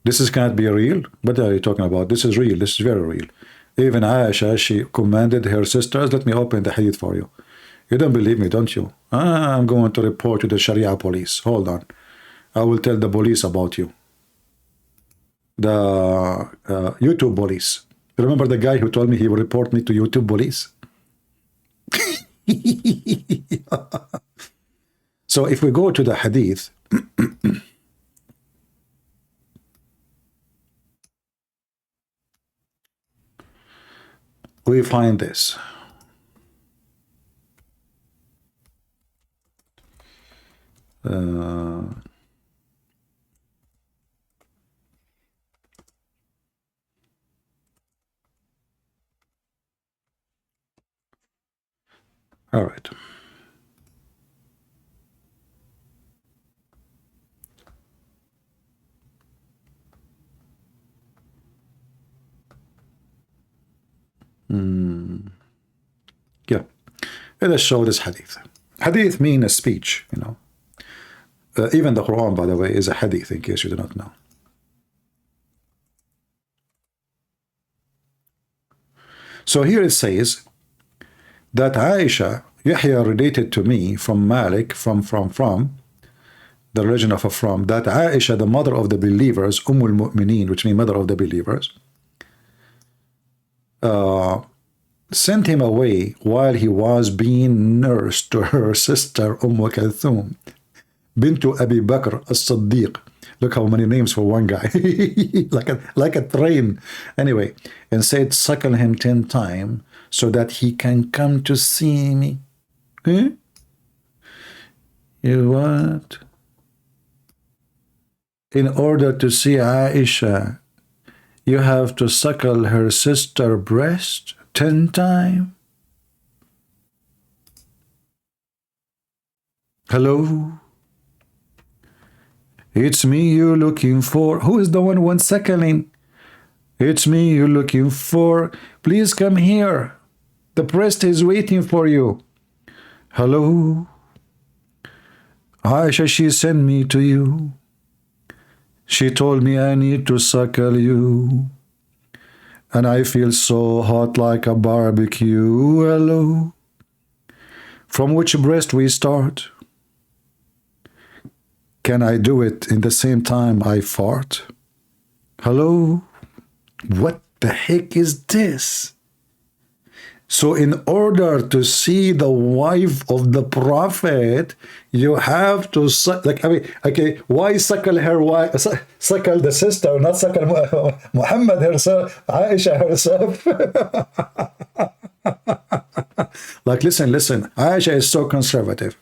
This cannot be real. What are you talking about? This is real. This is very real. Even Aisha, she commanded her sisters, let me open the hadith for you. You don't believe me, don't you? I'm going to report to the Sharia police. Hold on. I will tell the police about you. the YouTube police. Remember the guy who told me he will report me to YouTube police? So if we go to the hadith, we find this. All right. Yeah, let us show this hadith. Hadith means a speech, you know. Even the Quran, by the way, is a hadith, in case you do not know. So here it says that Aisha, Yahya related to me from Malik, from the religion of from, that Aisha, the mother of the believers, Ummul Mu'mineen, which means mother of the believers, sent him away while he was being nursed to her sister Kulthum, bintu Abi Bakr as-Siddiq. Look how many names for one guy. like a train. Anyway, and said, suckle him 10 times so that he can come to see me. Huh? You what? In order to see Aisha, you have to suckle her sister breast 10 times? Hello? It's me you're looking for. Who is the one suckling? It's me you're looking for. Please come here. The priest is waiting for you. Hello? Aisha, she sent me to you. She told me I need to suckle you. And I feel so hot like a barbecue. Hello? From which breast we start? Can I do it in the same time I fart? Hello? What the heck is this? So in order to see the wife of the prophet, you have to okay, why suckle her wife, suckle the sister, not suckle Muhammad herself, Aisha herself? Like, listen, Aisha is so conservative.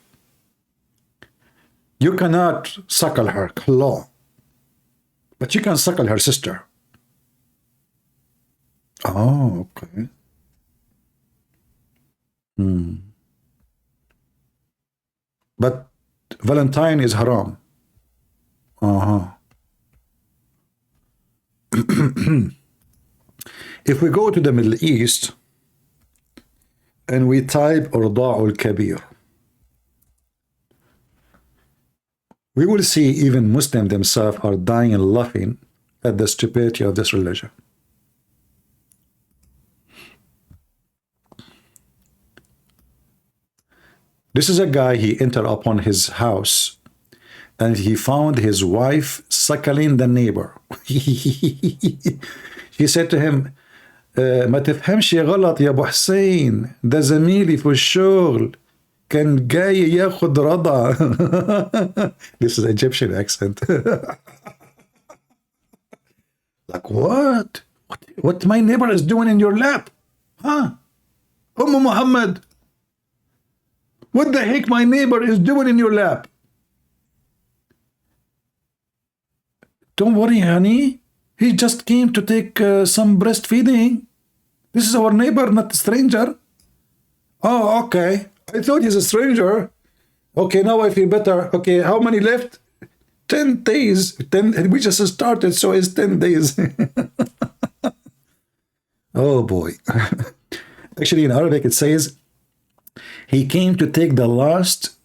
You cannot suckle her claw, but you can suckle her sister. Oh, okay. But Valentine is haram. If we go to the Middle East and we type Urda'ul Kabir, we will see even Muslims themselves are dying and laughing at the stupidity of this religion. This is a guy, he entered upon his house and he found his wife suckling the neighbor. He said to him, ما تفهمش غلط يا أبو حسين، ده زميلي في الشغل كان جاي ياخد رضا. This is Egyptian accent. Like, what? What my neighbor is doing in your lap? Huh? Muhammad, what the heck my neighbor is doing in your lap? Don't worry, honey. He just came to take some breastfeeding. This is our neighbor, not a stranger. Oh, okay. I thought he's a stranger. Okay, now I feel better. Okay, how many left? 10 days. 10. We just started, so it's 10 days. Oh, boy. Actually, in Arabic, it says, he came to take the last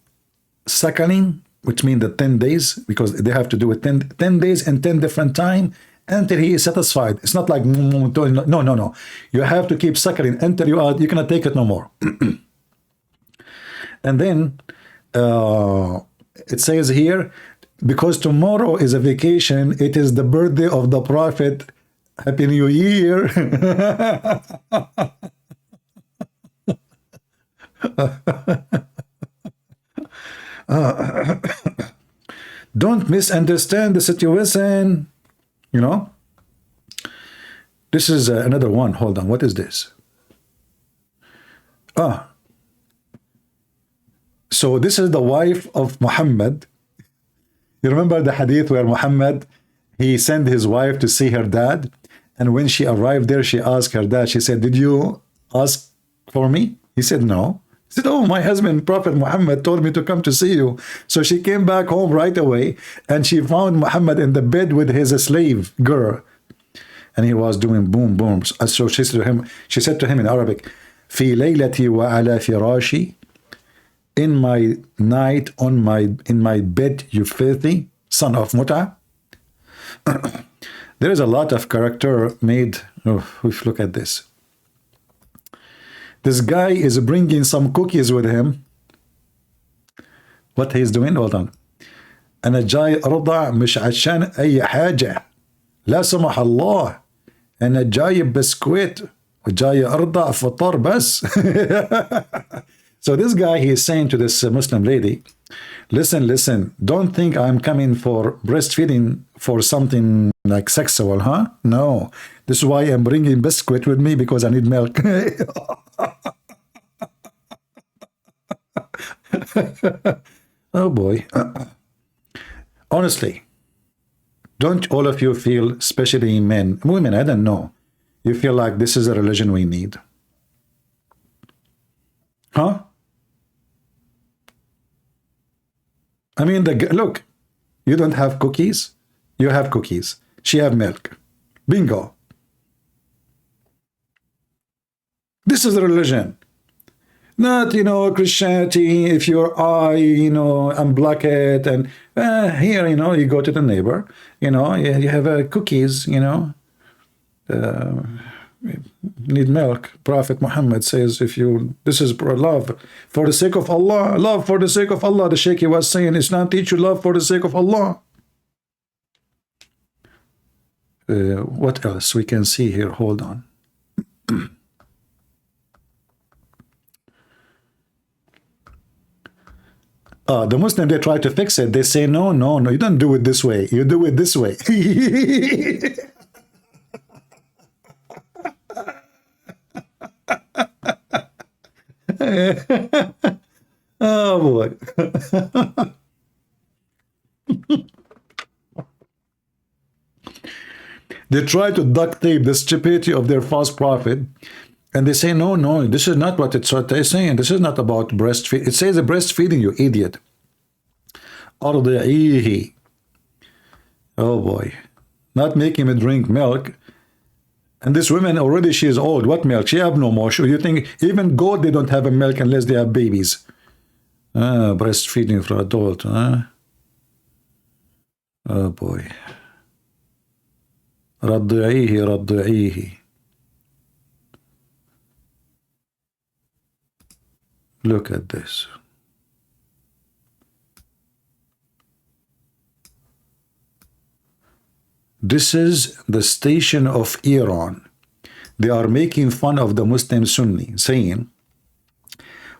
suckling, which means the 10 days, because they have to do it 10 days and 10 different times until he is satisfied. It's not like, no. You have to keep suckling until you cannot take it no more. And then it says here, because tomorrow is a vacation. It is the birthday of the Prophet. Happy New Year. Don't misunderstand the situation. You know, this is another one. Hold on. What is this? So this is the wife of Muhammad. You remember the hadith where Muhammad, he sent his wife to see her dad, and when she arrived there, she asked her dad, she said, did you ask for me? He said, no. He said, oh, my husband, Prophet Muhammad, told me to come to see you. So she came back home right away, and she found Muhammad in the bed with his slave girl. And he was doing boom, booms. So she said to him in Arabic, في ليلتي وعلى فراشي, in my night, in my bed, you filthy son of Muta. There is a lot of character made. Oh, look at this. This guy is bringing some cookies with him. What he's doing? Hold on. أنا جاي أرضع مش عشان أي حاجة. لا سمح الله. أنا جاي بسكويت وجاي أرضع فطار بس. So this guy, he is saying to this Muslim lady, listen, don't think I'm coming for breastfeeding for something like sexual, huh? No, this is why I'm bringing biscuit with me, because I need milk. Oh boy. Honestly, don't all of you feel, especially men, women, I don't know, you feel like this is a religion we need? Huh? I mean, look, you don't have cookies, you have cookies. She have milk. Bingo. This is religion. Not, you know, Christianity, if your eye, you know, unblock it, and here, you know, you go to the neighbor, you know, you have cookies, you know, need milk. Prophet Muhammad says, if you, this is love for the sake of Allah, love for the sake of Allah. The Sheikh was saying, Islam teach you love for the sake of Allah. What else we can see here? Hold on. The Muslim, they try to fix it. They say, no, you don't do it this way. You do it this way. Oh boy. They try to duct tape the stupidity of their false prophet, and they say, no, this is not what they're saying. This is not about breastfeeding. It says breastfeeding, you idiot. أرضعيه. Oh boy. Not making him drink milk. And this woman already, she is old. What milk? She have no more. You think even goat, they don't have a milk unless they have babies. Breastfeeding for adult, huh? Oh boy. رضعيه. Look at this. This is the station of Iran. They are making fun of the Muslim Sunni, saying,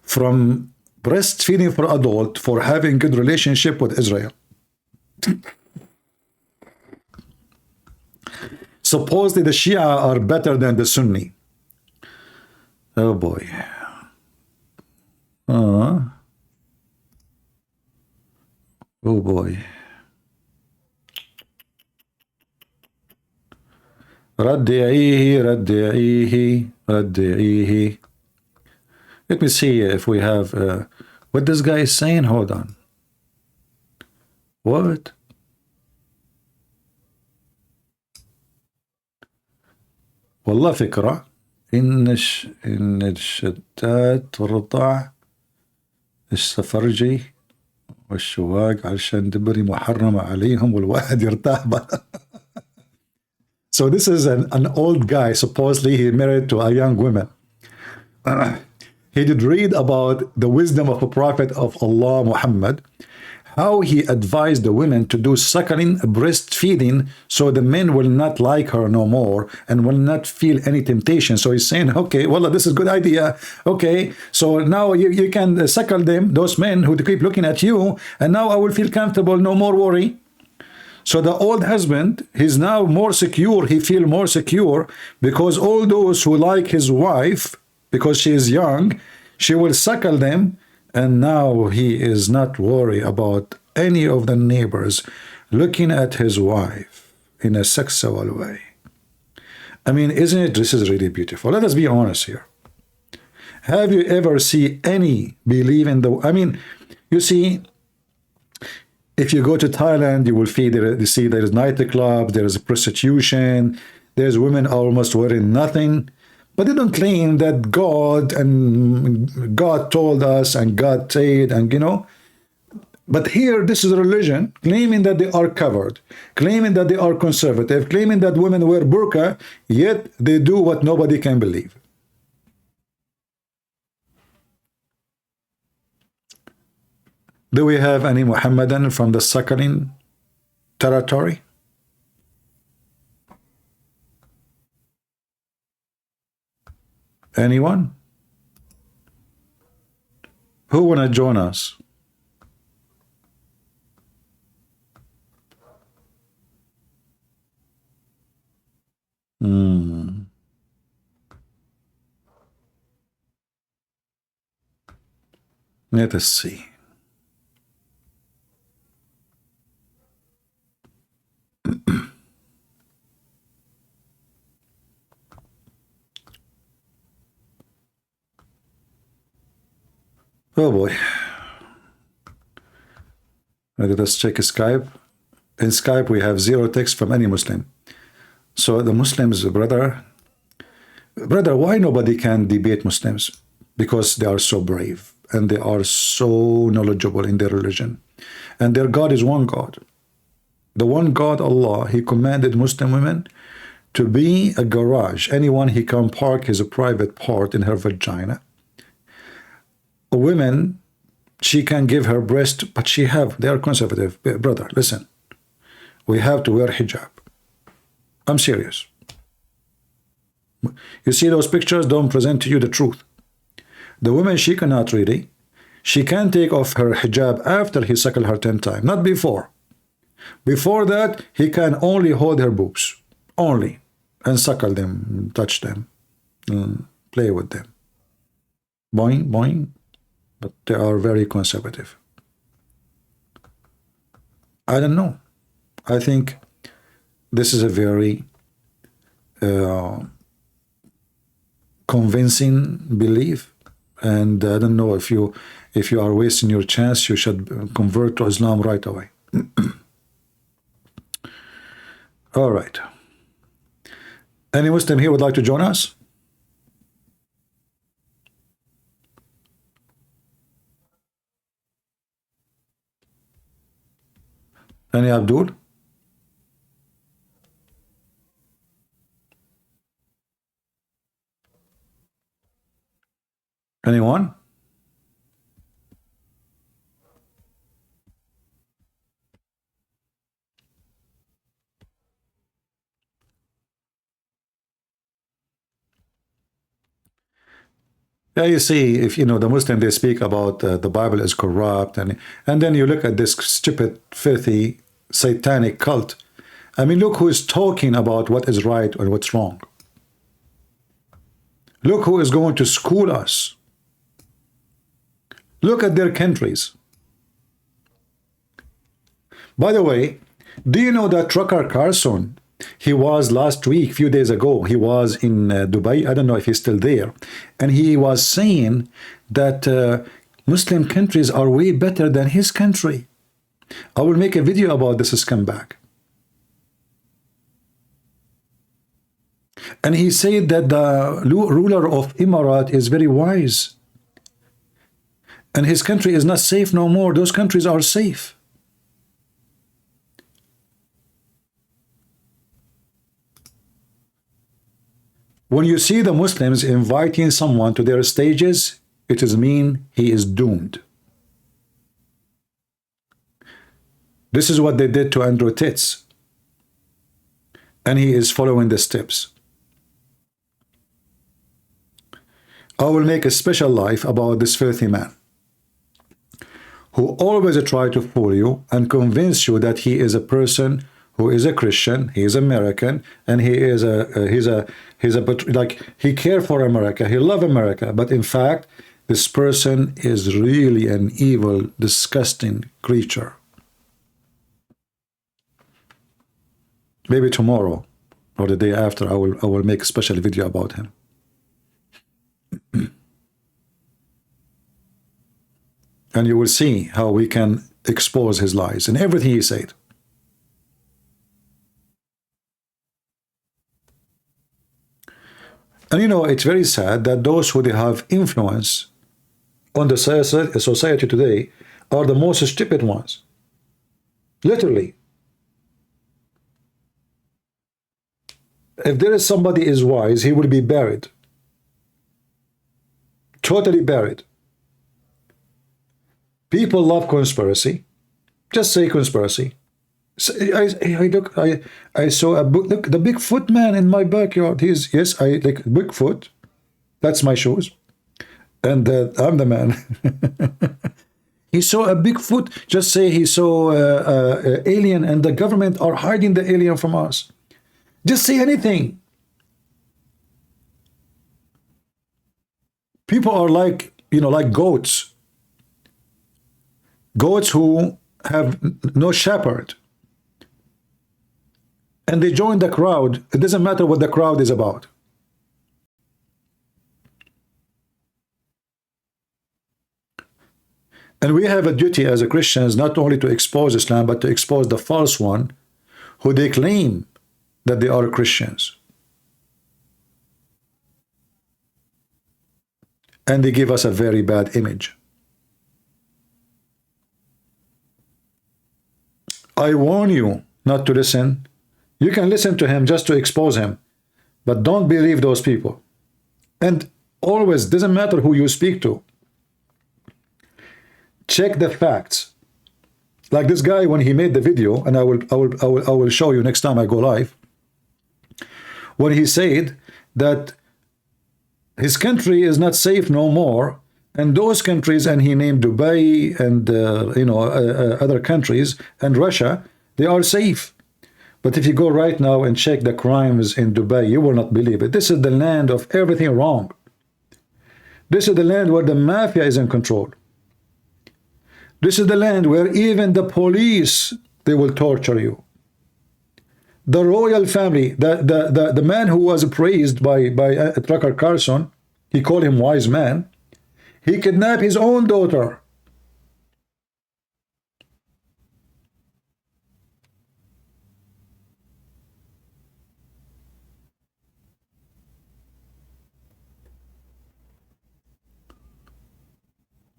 from breastfeeding for adult for having good relationship with Israel. Supposedly the Shia are better than the Sunni. Oh boy. Oh boy. رضعيه. Let me see if we have what this guy is saying. Hold on. What? والله فكرة إن الشتات ترضع السفرجي والشواق علشان دبري محرمة عليهم والواحد يرتاح. So this is an old guy, supposedly he married to a young woman. He did read about the wisdom of a prophet of Allah, Muhammad, how he advised the women to do suckling, breastfeeding, so the men will not like her no more and will not feel any temptation. So he's saying, okay, well, this is a good idea. Okay, so now you can suckle them, those men who keep looking at you, and now I will feel comfortable, no more worry. So the old husband, he's now more secure, he feel more secure, because all those who like his wife, because she is young, she will suckle them, and now he is not worried about any of the neighbors looking at his wife in a sexual way. I mean, isn't it? This is really beautiful. Let us be honest here. Have you ever seen any believe in the... I mean, you see, if you go to Thailand, you will see there is nightclubs, there is prostitution, there's women almost wearing nothing. But they don't claim that God told us and God said, and you know. But here, this is a religion claiming that they are covered, claiming that they are conservative, claiming that women wear burqa, yet they do what nobody can believe. Do we have any Muhammadan from the suckling territory? Anyone? Who wanna join us? Let us see. Oh boy. Let us check Skype. In Skype, we have 0 text from any Muslim. So the Muslims, brother, why nobody can debate Muslims? Because they are so brave and they are so knowledgeable in their religion. And their God is one God. The one God, Allah, He commanded Muslim women to be a garage. Anyone he can park his private part in her vagina. A woman, she can give her breast, but they are conservative. Brother, listen, we have to wear hijab. I'm serious. You see those pictures don't present to you the truth. The woman, she cannot really. She can take off her hijab after he suckled her 10 times, not before. Before that, he can only hold her boobs, only, and suckle them, touch them, play with them. Boing, boing. But they are very conservative. I don't know. I think this is a very convincing belief, and I don't know if you are wasting your chance, you should convert to Islam right away. All right. Any Muslim here would like to join us? Any Abdul? Anyone? Yeah, you see, if you know the Muslim, they speak about the Bible is corrupt, and then you look at this stupid, filthy, satanic cult. I mean, look who is talking about what is right and what's wrong. Look who is going to school us. Look at their countries. By the way, do you know that Tucker Carlson, he was last week, few days ago, he was in Dubai. I don't know if he's still there. And he was saying that Muslim countries are way better than his country. I will make a video about this scumbag. And he said that the ruler of Emirat is very wise. And his country is not safe no more. Those countries are safe. When you see the Muslims inviting someone to their stages, it is mean he is doomed. This is what they did to Andrew Titz. And he is following the steps. I will make a special life about this filthy man who always try to fool you and convince you that he is a person who is a Christian, he is American, and he is like he cares for America, he loves America, but in fact, this person is really an evil, disgusting creature. Maybe tomorrow or the day after, I will make a special video about him. And you will see how we can expose his lies and everything he said. And you know, it's very sad that those who they have influence on the society today are the most stupid ones. Literally. If there is somebody is wise, he will be buried. Totally buried. People love conspiracy. Just say conspiracy. I saw a book. Look, the Bigfoot man in my backyard. Yes, I like Bigfoot. That's my shoes. And I'm the man. He saw a Bigfoot. Just say he saw alien and the government are hiding the alien from us. Just say anything. People are like, you know, like goats. Goats who have no shepherd. And they join the crowd. It doesn't matter what the crowd is about. And we have a duty as a Christians not only to expose Islam, but to expose the false one who they claim that they are Christians. And they give us a very bad image. I warn you not to listen. You can listen to him just to expose him, but don't believe those people. And always, doesn't matter who you speak to. Check the facts. Like this guy, when he made the video, and I will show you next time I go live, when he said that his country is not safe no more, and those countries, and he named Dubai and other countries and Russia, they are safe. But if you go right now and check the crimes in Dubai, you will not believe it. This is the land of everything wrong. This is the land where the mafia is in control. This is the land where even the police, they will torture you. The royal family, the man who was praised by Tucker Carlson, he called him wise man. He kidnapped his own daughter.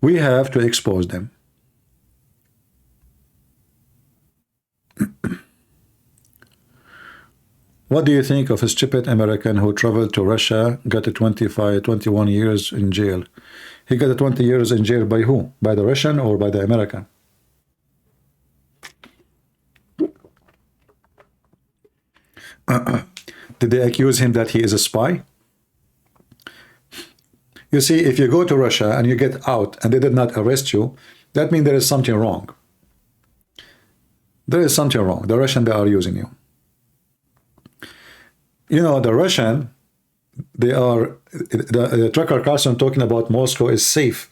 We have to expose them. What do you think of a stupid American who traveled to Russia, got 21 years in jail? He got 20 years in jail by who? By the Russian or by the American? Did they accuse him that he is a spy? You see, if you go to Russia and you get out and they did not arrest you, that means there is something wrong. There is something wrong. The Russian, they are using you. You know, the Russian, they are, the Tucker Carlson talking about Moscow is safe.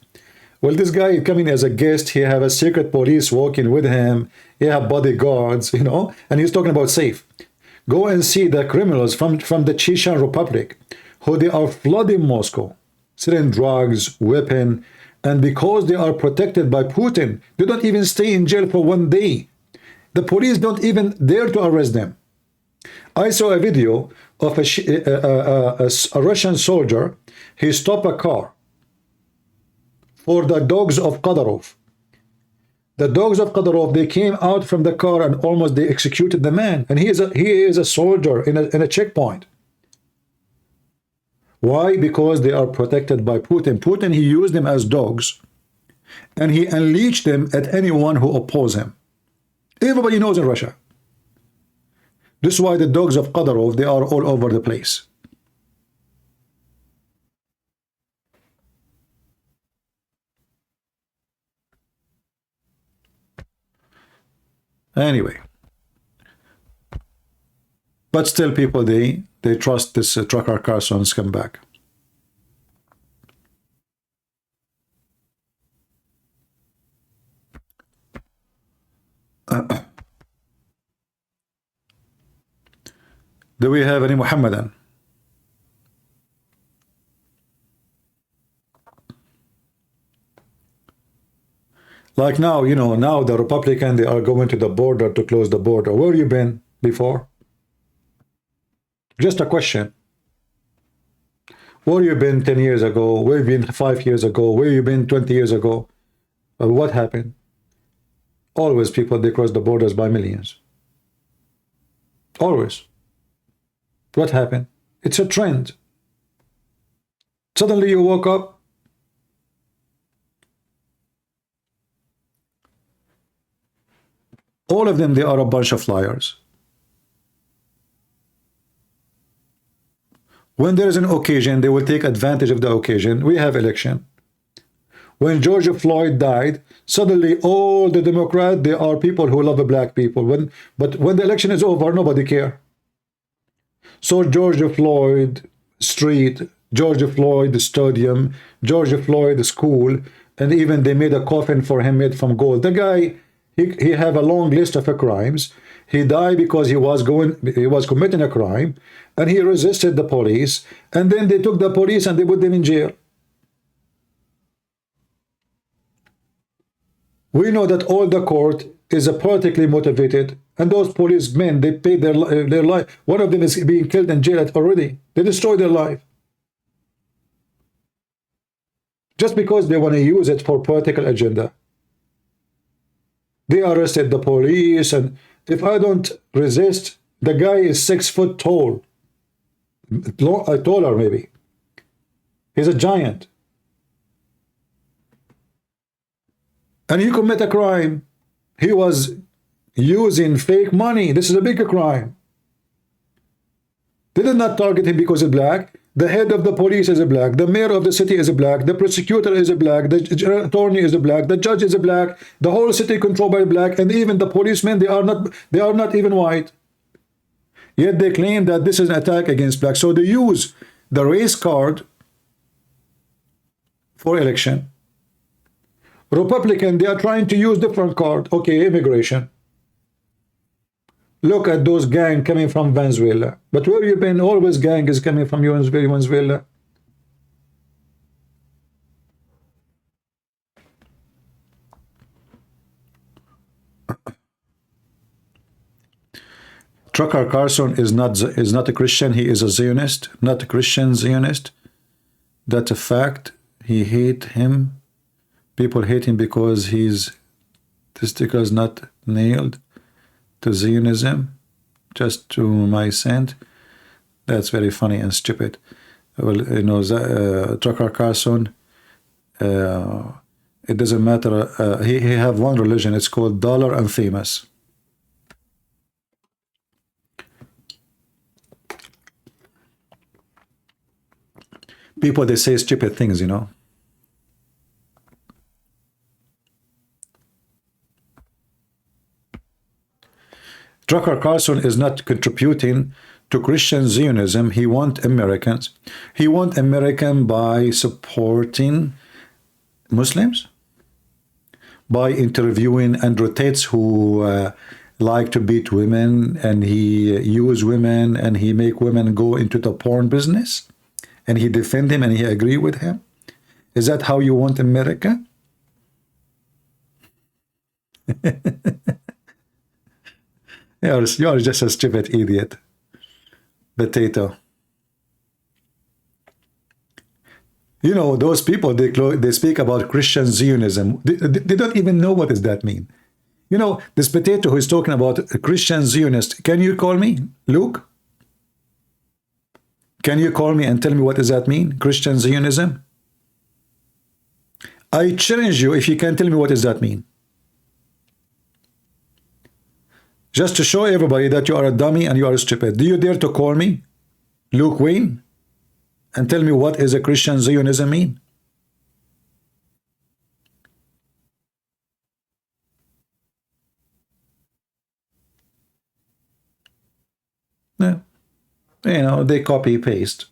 Well, this guy coming as a guest, he have a secret police walking with him, he have bodyguards, you know, and he's talking about safe. Go and see the criminals from the Chechen Republic, who they are flooding Moscow, selling drugs, weapon, and because they are protected by Putin, they don't even stay in jail for 1 day. The police don't even dare to arrest them. I saw a video of a Russian soldier. He stopped a car for the dogs of Kadyrov. The dogs of Kadyrov, they came out from the car and almost they executed the man. And he is a soldier in a checkpoint. Why? Because they are protected by Putin. Putin, he used them as dogs, and he unleashed them at anyone who oppose him. Everybody knows in Russia. This is why the dogs of Qadarov, they are all over the place. Anyway, but still people, they trust this Tucker Carlson's comeback. Do we have any Muhammadan? Like now, you know, now the Republican, they are going to the border to close the border. Where you been before? Just a question. Where you been 10 years ago? Where you been 5 years ago? Where you been 20 years ago? What happened? Always people, they cross the borders by millions. Always. What happened? It's a trend. Suddenly you woke up. All of them, they are a bunch of liars. When there is an occasion, they will take advantage of the occasion. We have election. When George Floyd died, suddenly all the Democrats, they are people who love the black people. But when the election is over, nobody care. So George Floyd Street, George Floyd Stadium, George Floyd School, and even they made a coffin for him made from gold. The guy, he have a long list of crimes. He died because he was committing a crime, and he resisted the police, and then they took the police and they put them in jail. We know that all the court is politically motivated, and those policemen, they paid their life. One of them is being killed in jail already. They destroyed their life. Just because they want to use it for political agenda. They arrested the police, and if I don't resist, the guy is 6 foot tall. Taller maybe. He's a giant. And he commit a crime. He was using fake money. This is a bigger crime. They did not target him because he's black. The head of the police is a black. The mayor of the city is a black. The prosecutor is a black. The attorney is a black. The judge is a black. The whole city controlled by black. And even the policemen, they are not even white. Yet they claim that this is an attack against black. So they use the race card for election. Republican, they are trying to use different card. Okay, immigration. Look at those gang coming from Venezuela. But where you been? Always gang is coming from Venezuela. Tucker Carlson is not a Christian. He is a Zionist, not a Christian Zionist. That's a fact. He hate him. People hate him because his testicles not nailed to Zionism, just to my scent. That's very funny and stupid. Well, you know, Tucker Carlson, it doesn't matter. He have one religion. It's called dollar and famous. People, they say stupid things, you know. Tucker Carlson is not contributing to Christian Zionism. He wants Americans. He wants American by supporting Muslims, by interviewing Andrew Tate, who like to beat women, and he use women, and he make women go into the porn business, and he defend him, and he agree with him. Is that how you want America? You're just a stupid idiot. Potato. You know, those people, they speak about Christian Zionism. They don't even know what does that mean. You know, this potato who is talking about a Christian Zionist, can you call me, Luke? Can you call me and tell me what does that mean, Christian Zionism? I challenge you if you can tell me what does that mean. Just to show everybody that you are a dummy and you are stupid. Do you dare to call me Luke Wayne and tell me what is a Christian Zionism mean? Yeah. You know, they copy paste.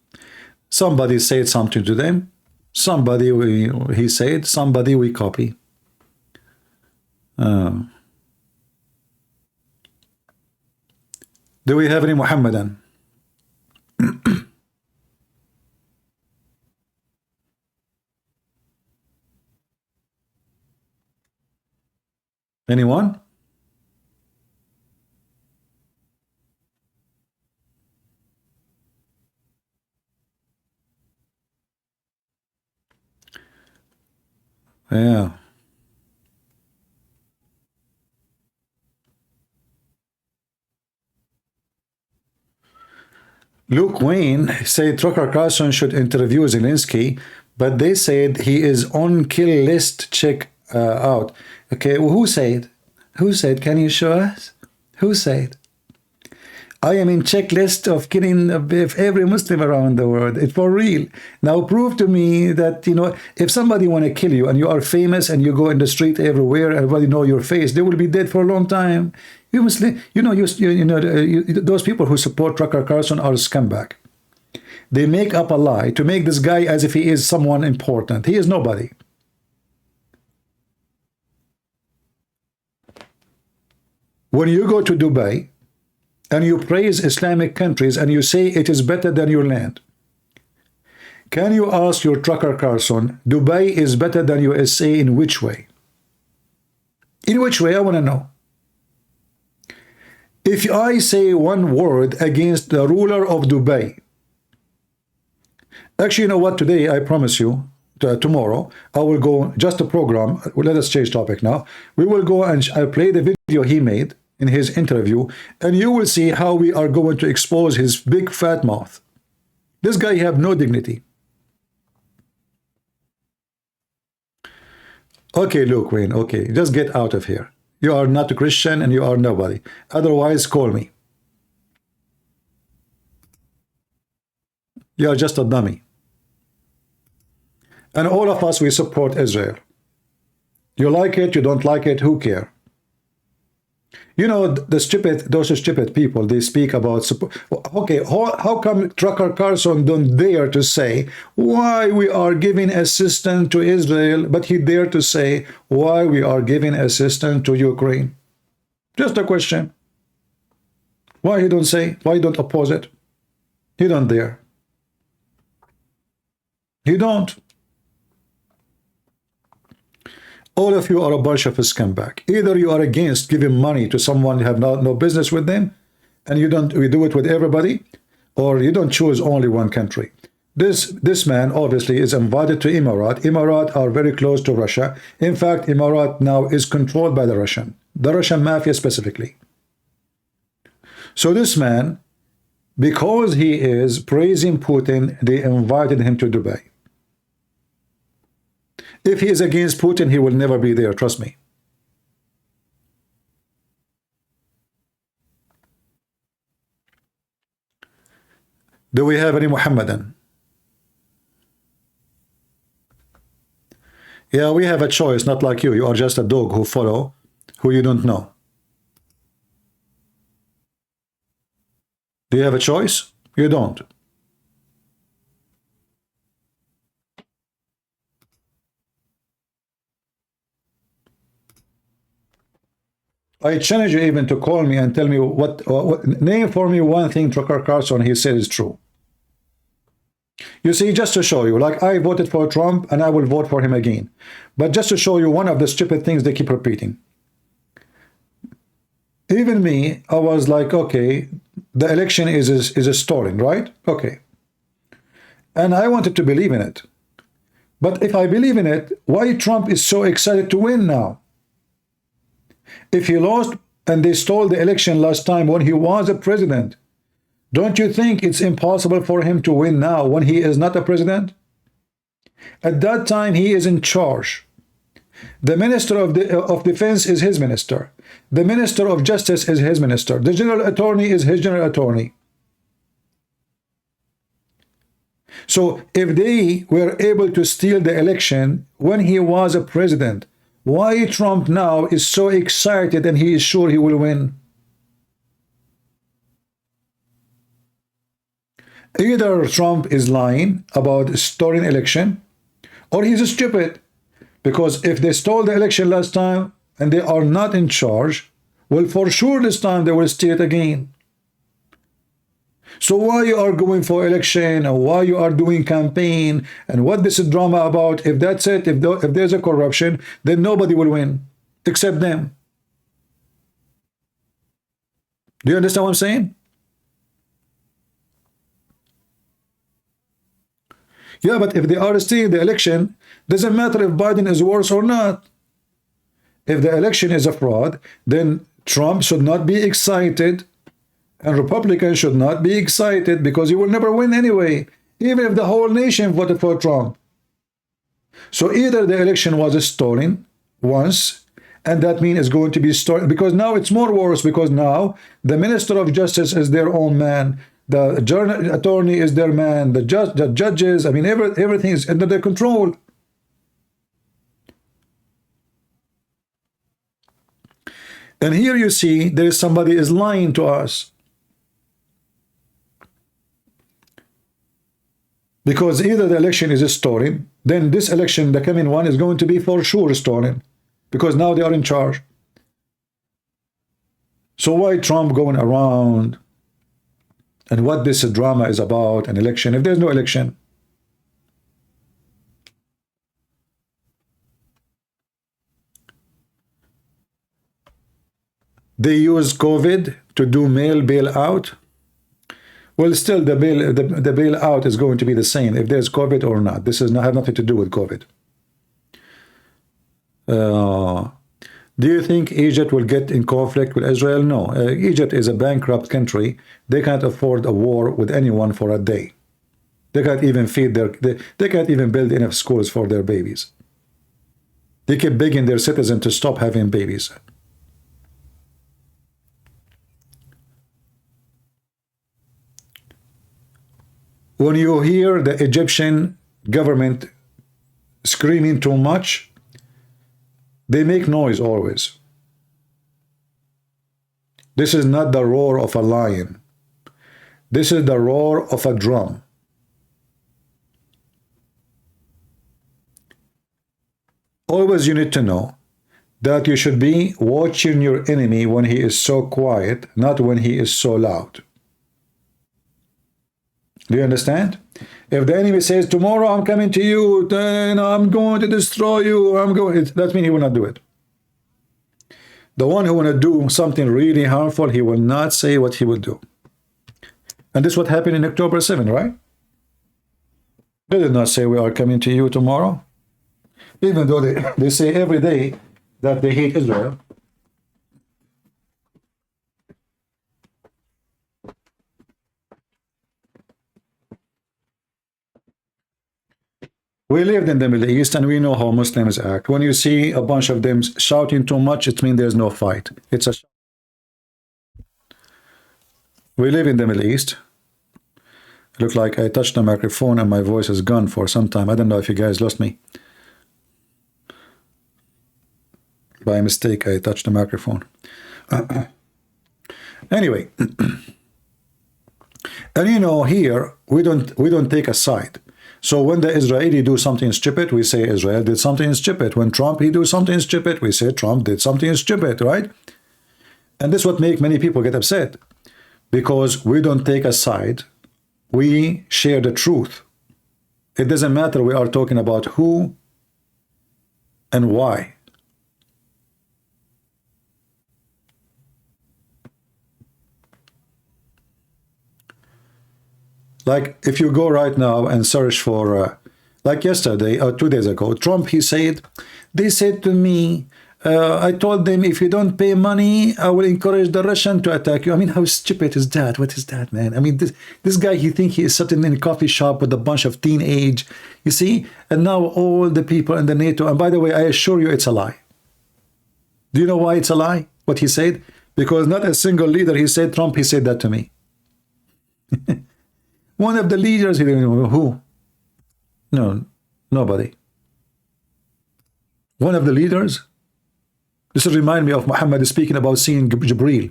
Somebody said something to them. Somebody he said. Somebody we copy. Do we have any Muhammadan? Anyone? Yeah. Luke Wayne said Tucker Carlson should interview Zelensky, but they said he is on kill list. Check out. Okay, well, who said? Who said? Can you show us? Who said? I am in checklist of killing every Muslim around the world. It's for real. Now prove to me that, you know, if somebody want to kill you and you are famous and you go in the street everywhere, everybody know your face, they will be dead for a long time. You Muslim, those people who support Tucker Carlson are scumbag. They make up a lie to make this guy as if he is someone important. He is nobody. When you go to Dubai and you praise Islamic countries and you say it is better than your land, can you ask your Tucker Carlson, Dubai is better than USA in which way? In which way? I want to know. If I say one word against the ruler of Dubai, actually, you know what, today, I promise you, tomorrow, I will go, just a program, let us change topic now. We will go and I'll play the video he made in his interview, and you will see how we are going to expose his big fat mouth. This guy have no dignity. Okay, Luke Wayne, okay, just get out of here. You are not a Christian and you are nobody. Otherwise, call me. You are just a dummy. And all of us, we support Israel. You like it, you don't like it, who cares? You know, those stupid people, they speak about support. Okay, how come Tucker Carlson don't dare to say why we are giving assistance to Israel, but he dare to say why we are giving assistance to Ukraine? Just a question. Why he don't say? Why he don't oppose it? He don't dare. He don't. All of you are a bunch of scumbag. Either you are against giving money to someone you have no business with them, and we do it with everybody, or you don't choose only one country. This man obviously is invited to Emirat. Emirat are very close to Russia. In fact, Emirat now is controlled by the Russian mafia specifically. So this man, because he is praising Putin, they invited him to Dubai. If he is against Putin, he will never be there, trust me. Do we have any Muhammadan? Yeah, we have a choice, not like you. You are just a dog who follow who you don't know. Do you have a choice? You don't. I challenge you even to call me and tell me name for me one thing Tucker Carlson he said is true. You see, just to show you, like I voted for Trump and I will vote for him again. But just to show you one of the stupid things they keep repeating. Even me, I was like, okay, the election is a stolen, right? Okay. And I wanted to believe in it. But if I believe in it, why Trump is so excited to win now? If he lost and they stole the election last time when he was a president, don't you think it's impossible for him to win now when he is not a president? At that time, he is in charge. The Minister of Defense is his minister. The Minister of Justice is his minister. The General Attorney is his General Attorney. So if they were able to steal the election when he was a president, why Trump now is so excited and he is sure he will win? Either Trump is lying about stolen election, or he's stupid. Because if they stole the election last time and they are not in charge, well, for sure this time they will steal it again. So why you are going for election, and why you are doing campaign, and what this is drama about? If that's it, if there's a corruption, then nobody will win except them. Do you understand what I'm saying? Yeah, but if they are stealing the election, doesn't matter if Biden is worse or not. If the election is a fraud, then Trump should not be excited, and Republicans should not be excited, because he will never win anyway, even if the whole nation voted for Trump. So either the election was stolen once, and that means it's going to be stolen, because now it's more worse, because now the Minister of Justice is their own man. The General Attorney is their man. The judges, I mean, everything is under their control. And here you see there is somebody is lying to us. Because either the election is stolen, then this election, the coming one, is going to be for sure stolen, because now they are in charge. So why Trump going around? And what this drama is about, an election, if there's no election? They use COVID to do mail bailout. Well, still the bailout is going to be the same if there's COVID or not. This has nothing to do with COVID. Do you think Egypt will get in conflict with Israel? No. Egypt is a bankrupt country. They can't afford a war with anyone for a day. They can't even feed they can't even build enough schools for their babies. They keep begging their citizens to stop having babies. When you hear the Egyptian government screaming too much, they make noise always. This is not the roar of a lion. This is the roar of a drum. Always you need to know that you should be watching your enemy when he is so quiet, not when he is so loud. Do you understand? If the enemy says, tomorrow I'm coming to you, then I'm going to destroy you, that means he will not do it. The one who will do something really harmful, he will not say what he will do. And this is what happened in October 7, right? They did not say we are coming to you tomorrow. Even though they say every day that they hate Israel. We lived in the Middle East and we know how Muslims act. When you see a bunch of them shouting too much, it means there's no fight. It's a. We live in the Middle East. Look like I touched the microphone and my voice is gone for some time. I don't know if you guys lost me. By mistake, I touched the microphone. Anyway, and you know, here we don't take a side. So when the Israeli do something stupid, we say Israel did something stupid. When Trump he do something stupid, we say Trump did something stupid, right? And this is what makes many people get upset, because we don't take a side. We share the truth. It doesn't matter we are talking about who and why. Like if you go right now and search for, like yesterday or 2 days ago, Trump, he said, they said to me, I told them, if you don't pay money, I will encourage the Russian to attack you. I mean, how stupid is that? What is that, man? I mean, this guy, he thinks he is sitting in a coffee shop with a bunch of teenage, you see? And now all the people in the NATO, and by the way, I assure you it's a lie. Do you know why it's a lie, what he said? Because not a single leader, he said, Trump, he said that to me. One of the leaders, he didn't know who? No, nobody. One of the leaders? This will remind me of Muhammad speaking about seeing Jibreel.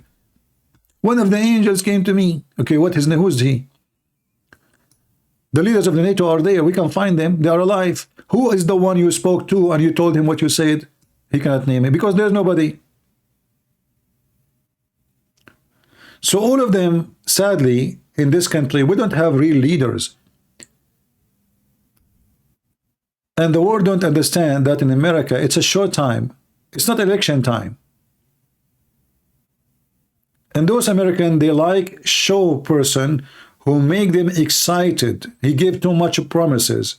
One of the angels came to me. Okay, what his name? Who's he? The leaders of the NATO are there. We can find them. They are alive. Who is the one you spoke to and you told him what you said? He cannot name it because there's nobody. So all of them, sadly, in this country, we don't have real leaders. And the world don't understand that in America, it's a short time. It's not election time. And those Americans, they like show person who make them excited. He gave too much promises.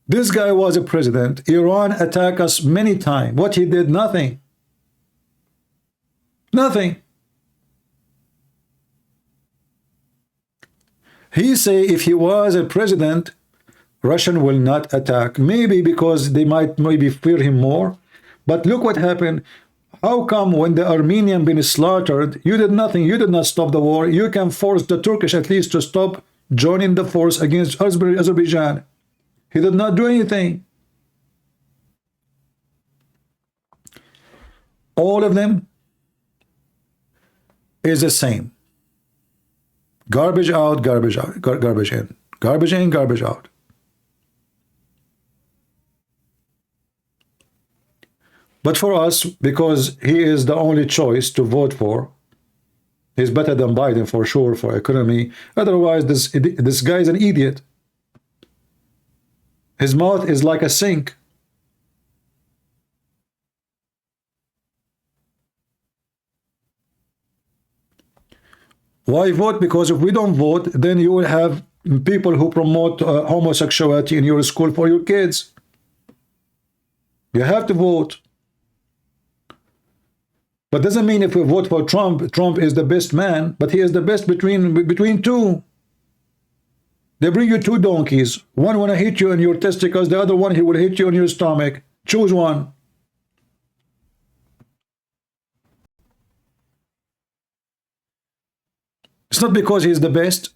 This guy was a president. Iran attacked us many times. What he did? Nothing. Nothing. He say if he was a president, Russian will not attack. Maybe because they might maybe fear him more. But look what happened. How come when the Armenian been slaughtered, you did nothing? You did not stop the war. You can force the Turkish at least to stop joining the force against Azerbaijan. He did not do anything. All of them is the same. Garbage out, garbage out, garbage in. Garbage in, garbage out. But for us, because he is the only choice to vote for, he's better than Biden for sure for economy. Otherwise, this guy is an idiot. His mouth is like a sink. Why vote? Because if we don't vote, then you will have people who promote homosexuality in your school for your kids. You have to vote. But doesn't mean if we vote for Trump, Trump is the best man, but he is the best between two. They bring you two donkeys. One want to hit you in your testicles, the other one he will hit you in your stomach. Choose one. It's not because he's the best.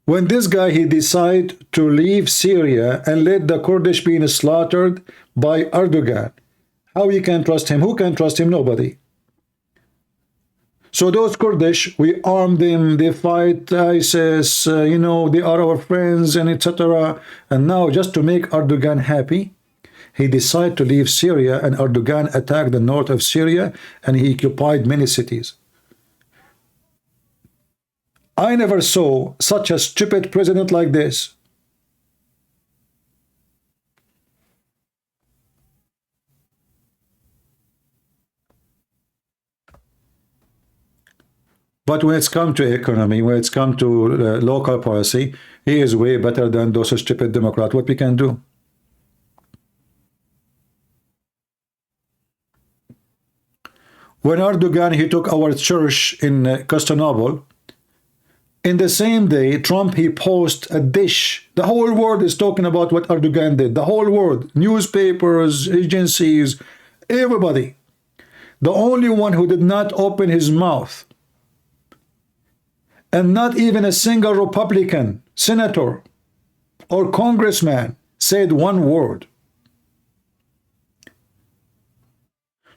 When this guy, he decide to leave Syria and let the Kurdish being slaughtered by Erdogan, how you can trust him? Who can trust him? Nobody. So those Kurdish, we arm them, they fight ISIS, you know, they are our friends and etc. And now just to make Erdogan happy, he decided to leave Syria, and Erdogan attacked the north of Syria and he occupied many cities. I never saw such a stupid president like this. But when it's come to economy, when it's come to local policy, he is way better than those stupid Democrats. What we can do? When Erdogan, he took our church in Constantinople, in the same day, Trump, he posted a dish. The whole world is talking about what Erdogan did. The whole world, newspapers, agencies, everybody. The only one who did not open his mouth, and not even a single Republican, senator, or congressman said one word.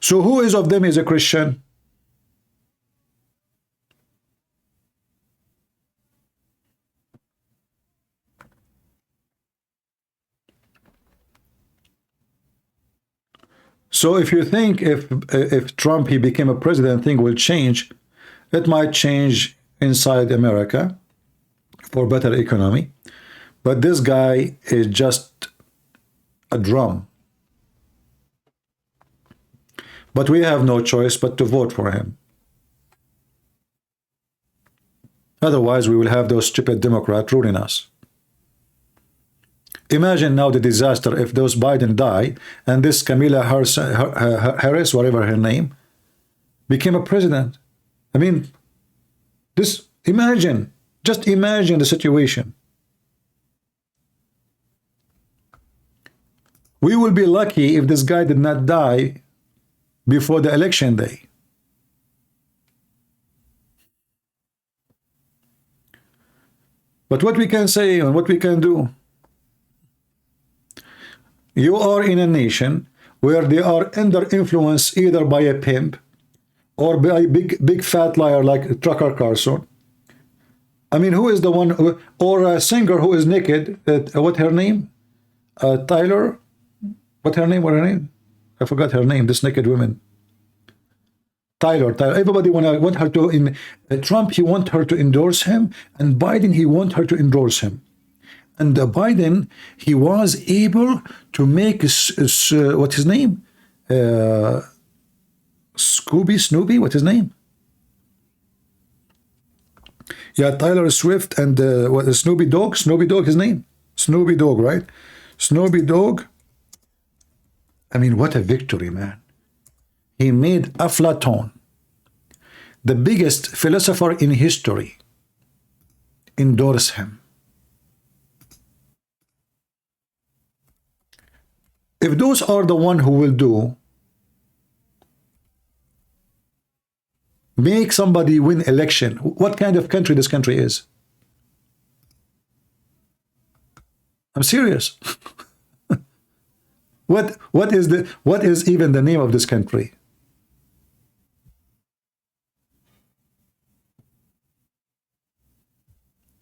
So who is of them is a Christian? So if you think if Trump, he became a president, thing will change, it might change inside America for better economy. But this guy is just a drum. But we have no choice but to vote for him. Otherwise, we will have those stupid Democrats ruling us. Imagine now the disaster if those Biden die and this Kamala Harris, whatever her name, became a president. I mean, just imagine the situation. We will be lucky if this guy did not die before the election day. But what we can say and what we can do, you are in a nation where they are under influence either by a pimp or by a big fat liar like Tucker Carlson. I mean, who is the one, or a singer who is naked, what her name? Tyler? What her name? I forgot her name, this naked woman. Tyler. Everybody want her to, Trump, he want her to endorse him, and Biden, he want her to endorse him. And Biden, he was able to make, what's his name? Snoopy, what's his name? Yeah, Tyler Swift and what is Snoopy Dogg, his name? Snoopy Dogg, right? Snoopy Dogg. I mean, what a victory, man. He made Aflaton, the biggest philosopher in history, endorse him. If those are the one who will do, make somebody win election, what kind of country this country is? I'm serious. What is even the name of this country?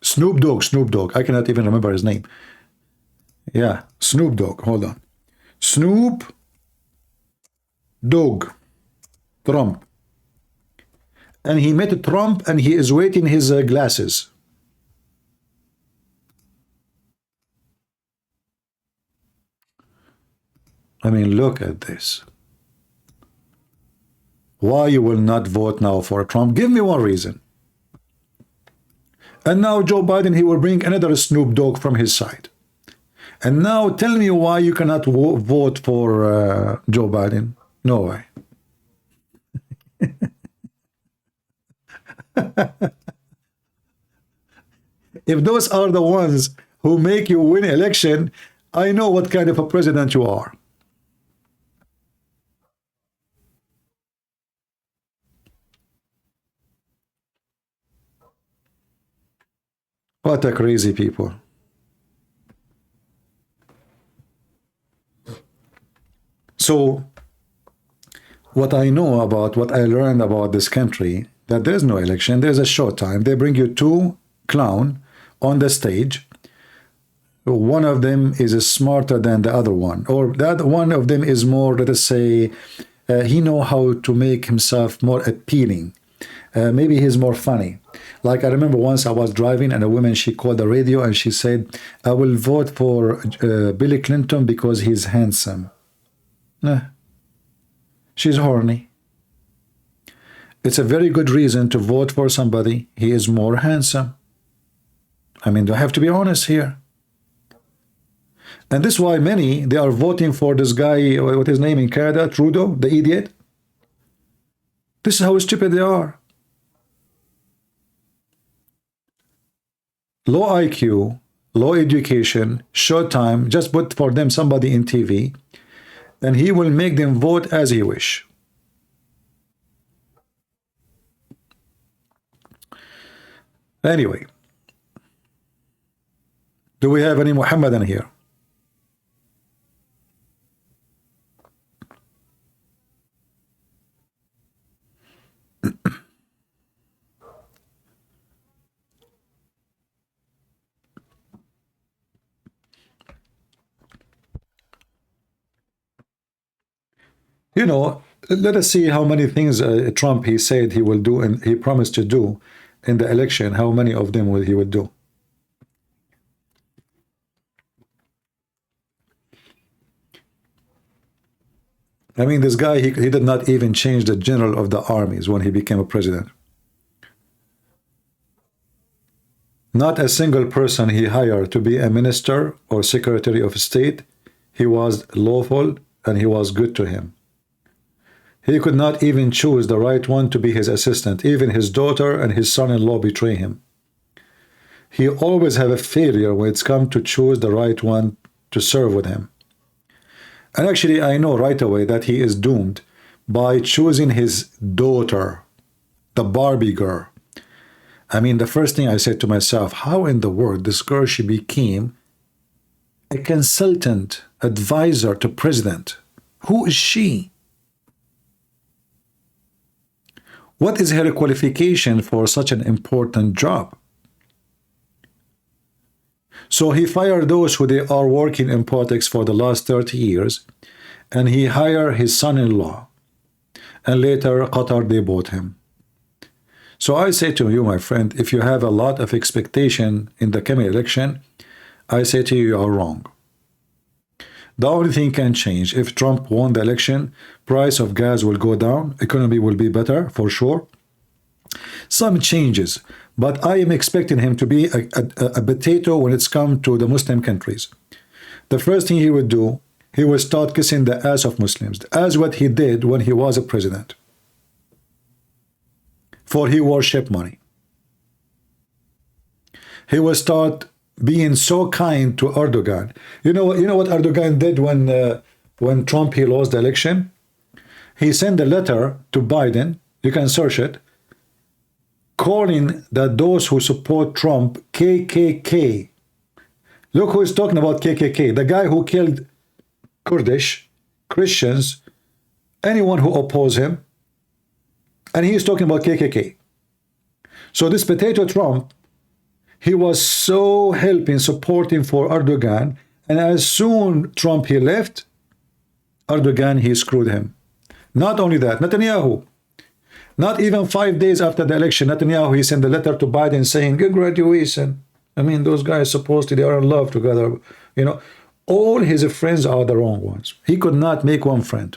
Snoop Dogg. I cannot even remember his name. Yeah, Snoop Dogg. Hold on. Snoop Dogg. Trump. And he met Trump and he is waiting his glasses. I mean, look at this. Why you will not vote now for Trump? Give me one reason. And now Joe Biden, he will bring another Snoop Dogg from his side. And now tell me why you cannot vote for Joe Biden. No way. If those are the ones who make you win election, I know what kind of a president you are. What a crazy people. So, what I know about, what I learned about this country, that there's no election, there's a short time. They bring you two clowns on the stage. One of them is smarter than the other one, or the other one of them is more, let us say, he know how to make himself more appealing. Maybe he's more funny. Like I remember once I was driving and a woman, she called the radio and she said, I will vote for Billy Clinton because he's handsome. Nah. She's horny. It's a very good reason to vote for somebody. He is more handsome. I mean, I have to be honest here. And this is why many, they are voting for this guy, what his name in Canada, Trudeau, the idiot. This is how stupid they are. Low IQ, low education, short time, just put for them somebody in TV, and he will make them vote as he wish. Anyway, do we have any Muhammadan here? You know, let us see how many things Trump, he said he will do and he promised to do in the election. How many of them he will do? I mean, this guy, he did not even change the general of the armies when he became a president. Not a single person he hired to be a minister or secretary of state. He was lawful and he was good to him. He could not even choose the right one to be his assistant. Even his daughter and his son-in-law betray him. He always have a failure when it's come to choose the right one to serve with him. And actually, I know right away that he is doomed by choosing his daughter, the Barbie girl. I mean, the first thing I said to myself, how in the world this girl, she became a consultant, advisor to president? Who is she? What is her qualification for such an important job? So he fired those who they are working in politics for the last 30 years, and he hired his son-in-law, and later Qatar, they bought him. So I say to you, my friend, if you have a lot of expectation in the coming election, I say to you, you are wrong. The only thing can change. If Trump won the election, price of gas will go down, economy will be better for sure. Some changes, but I am expecting him to be a potato when it's come to the Muslim countries. The first thing he would do, he would start kissing the ass of Muslims, as what he did when he was a president. For he worshiped money. He will start being so kind to Erdogan. You know what Erdogan did when Trump he lost the election? He sent a letter to Biden, you can search it, calling that those who support Trump KKK. Look who is talking about KKK, the guy who killed Kurdish, Christians, anyone who opposed him, and he is talking about KKK. So this potato Trump, he was so helping, supporting for Erdogan, and as soon Trump he left, Erdogan he screwed him. Not only that, Netanyahu, not even 5 days after the election, Netanyahu he sent a letter to Biden saying, good graduation. I mean, those guys supposedly they are in love together. You know, all his friends are the wrong ones. He could not make one friend.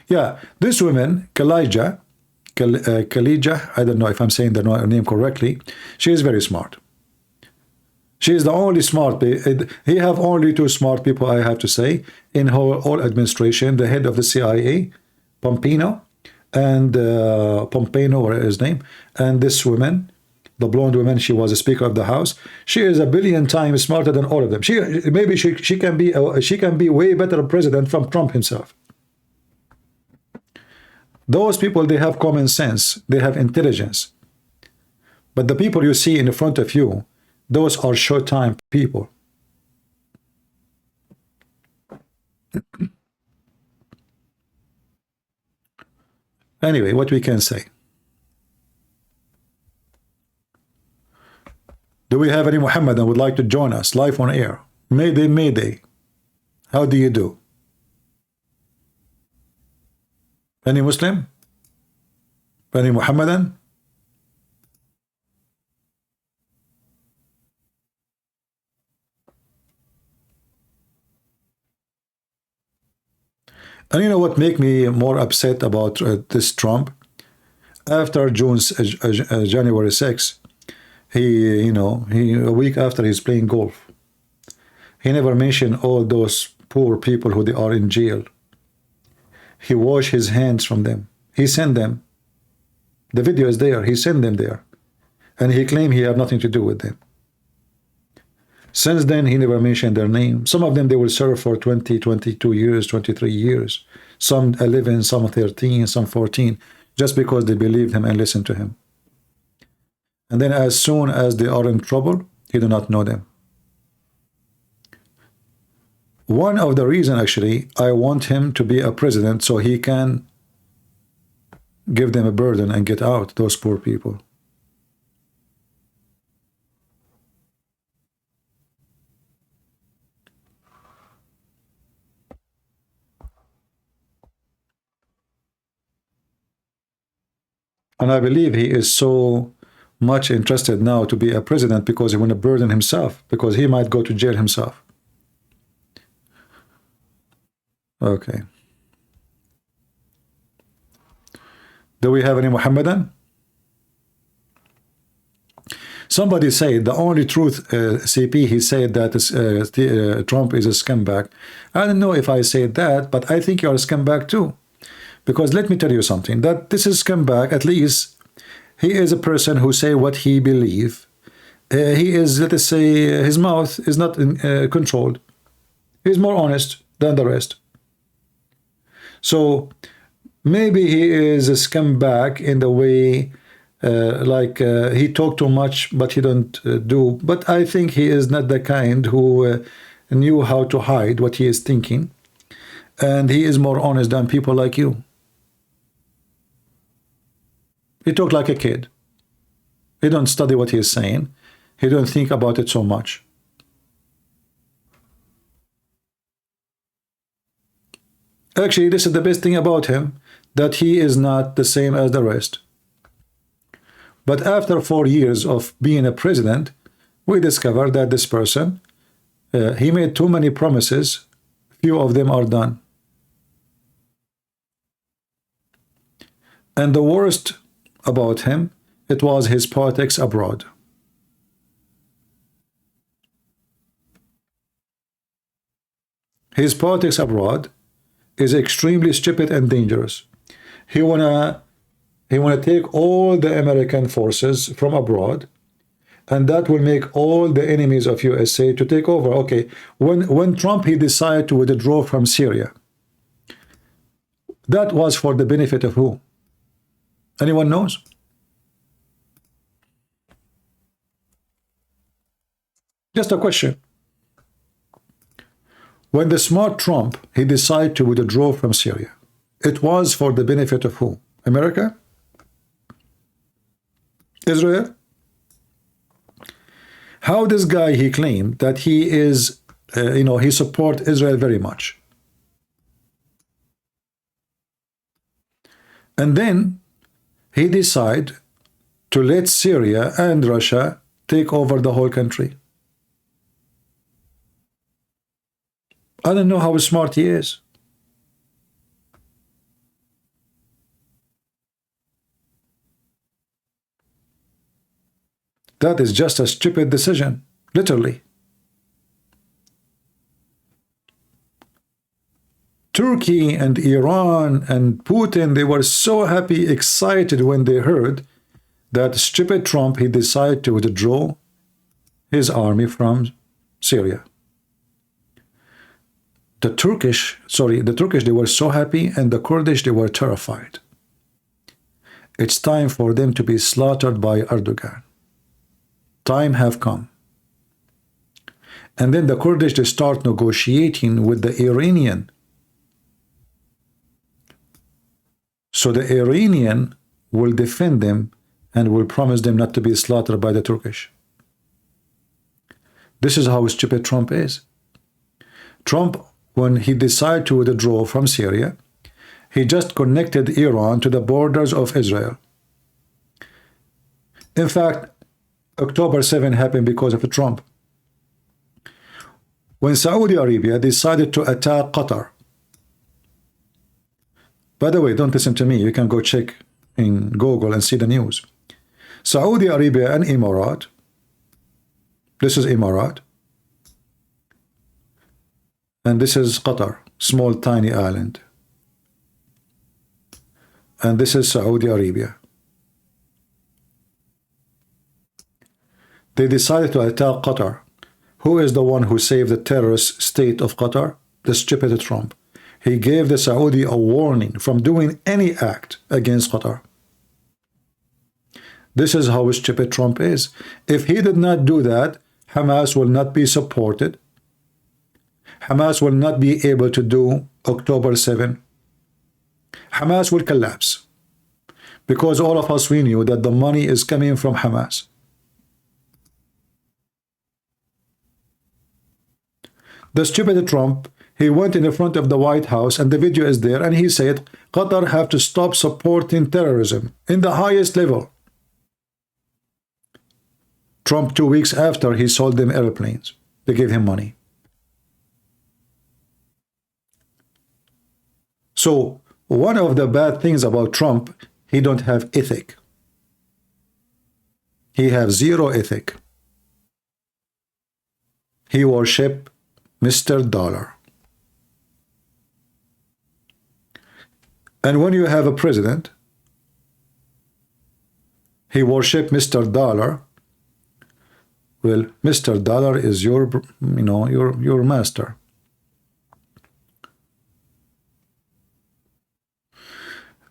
Yeah, this woman, Kalija, I don't know if I'm saying the name correctly, she is very smart. She is the only smart, he have only two smart people, I have to say, in whole administration, the head of the CIA, Pompeo, and Pompeo, or his name, and this woman, the blonde woman, she was a Speaker of the House. She is a billion times smarter than all of them. Maybe she can be way better president from Trump himself. Those people, they have common sense, they have intelligence. But the people you see in front of you, those are short-time people. Anyway, what we can say. Do we have any Muhammadan would like to join us live on air? Mayday, Mayday. How do you do? Any Muslim? Any Muhammadan? And you know what make me more upset about this Trump? After January 6th, a week after he's playing golf, he never mentioned all those poor people who they are in jail. He washed his hands from them. He sent them. The video is there. He sent them there. And he claimed he had nothing to do with them. Since then, he never mentioned their name. Some of them, they will serve for 20, 22 years, 23 years. Some 11, some 13, some 14, just because they believed him and listened to him. And then as soon as they are in trouble, he do not know them. One of the reasons, actually, I want him to be a president so he can give them a burden and get out, those poor people. And I believe he is so much interested now to be a president because he want to burden himself, because he might go to jail himself. Okay. Do we have any Muhammadan? Somebody said the only truth, CP, he said that Trump is a scumbag. I don't know if I said that, but I think you're a scumbag too. Because let me tell you something, that this is scumbag, at least he is a person who say what he believe. He is, let us say, his mouth is not controlled. He's more honest than the rest. So maybe he is a scumbag in the way he talk too much, but he don't do. But I think he is not the kind who knew how to hide what he is thinking. And he is more honest than people like you. He talk like a kid. He don't study what he is saying. He don't think about it so much. Actually, this is the best thing about him, that he is not the same as the rest. But after 4 years of being a president, we discovered that this person, he made too many promises. Few of them are done. And the worst about him, it was his politics abroad. His politics abroad is extremely stupid and dangerous. He wanna take all the American forces from abroad, and that will make all the enemies of USA to take over. Okay, when Trump, he decided to withdraw from Syria, that was for the benefit of who? Anyone knows? Just a question. When the smart Trump, he decided to withdraw from Syria, it was for the benefit of who? America? Israel? How this guy, he claimed that he is, he support Israel very much. And then he decided to let Syria and Russia take over the whole country. I don't know how smart he is. That is just a stupid decision, literally. Turkey and Iran and Putin, they were so happy, excited when they heard that stupid Trump, he decided to withdraw his army from Syria. The Turkish, they were so happy, and the Kurdish, they were terrified. It's time for them to be slaughtered by Erdogan. Time have come. And then the Kurdish, they start negotiating with the Iranian. So the Iranian will defend them and will promise them not to be slaughtered by the Turkish. This is how stupid Trump is. Trump, when he decided to withdraw from Syria, he just connected Iran to the borders of Israel. In fact, October 7 happened because of Trump. When Saudi Arabia decided to attack Qatar, by the way, don't listen to me, you can go check in Google and see the news. Saudi Arabia and Emirat, this is Emirat, and this is Qatar, small tiny island. And this is Saudi Arabia. They decided to attack Qatar. Who is the one who saved the terrorist state of Qatar? The stupid Trump. He gave the Saudi a warning from doing any act against Qatar. This is how stupid Trump is. If he did not do that, Hamas will not be supported. Hamas will not be able to do October 7. Hamas will collapse. Because all of us, we knew that the money is coming from Hamas. The stupid Trump, he went in the front of the White House, and the video is there, and he said, Qatar have to stop supporting terrorism in the highest level. Trump, 2 weeks after, he sold them airplanes. They gave him money. So, one of the bad things about Trump, he don't have ethic. He have zero ethic. He worship Mr. Dollar. And when you have a president, he worship Mr. Dollar. Well, Mr. Dollar is your, your master.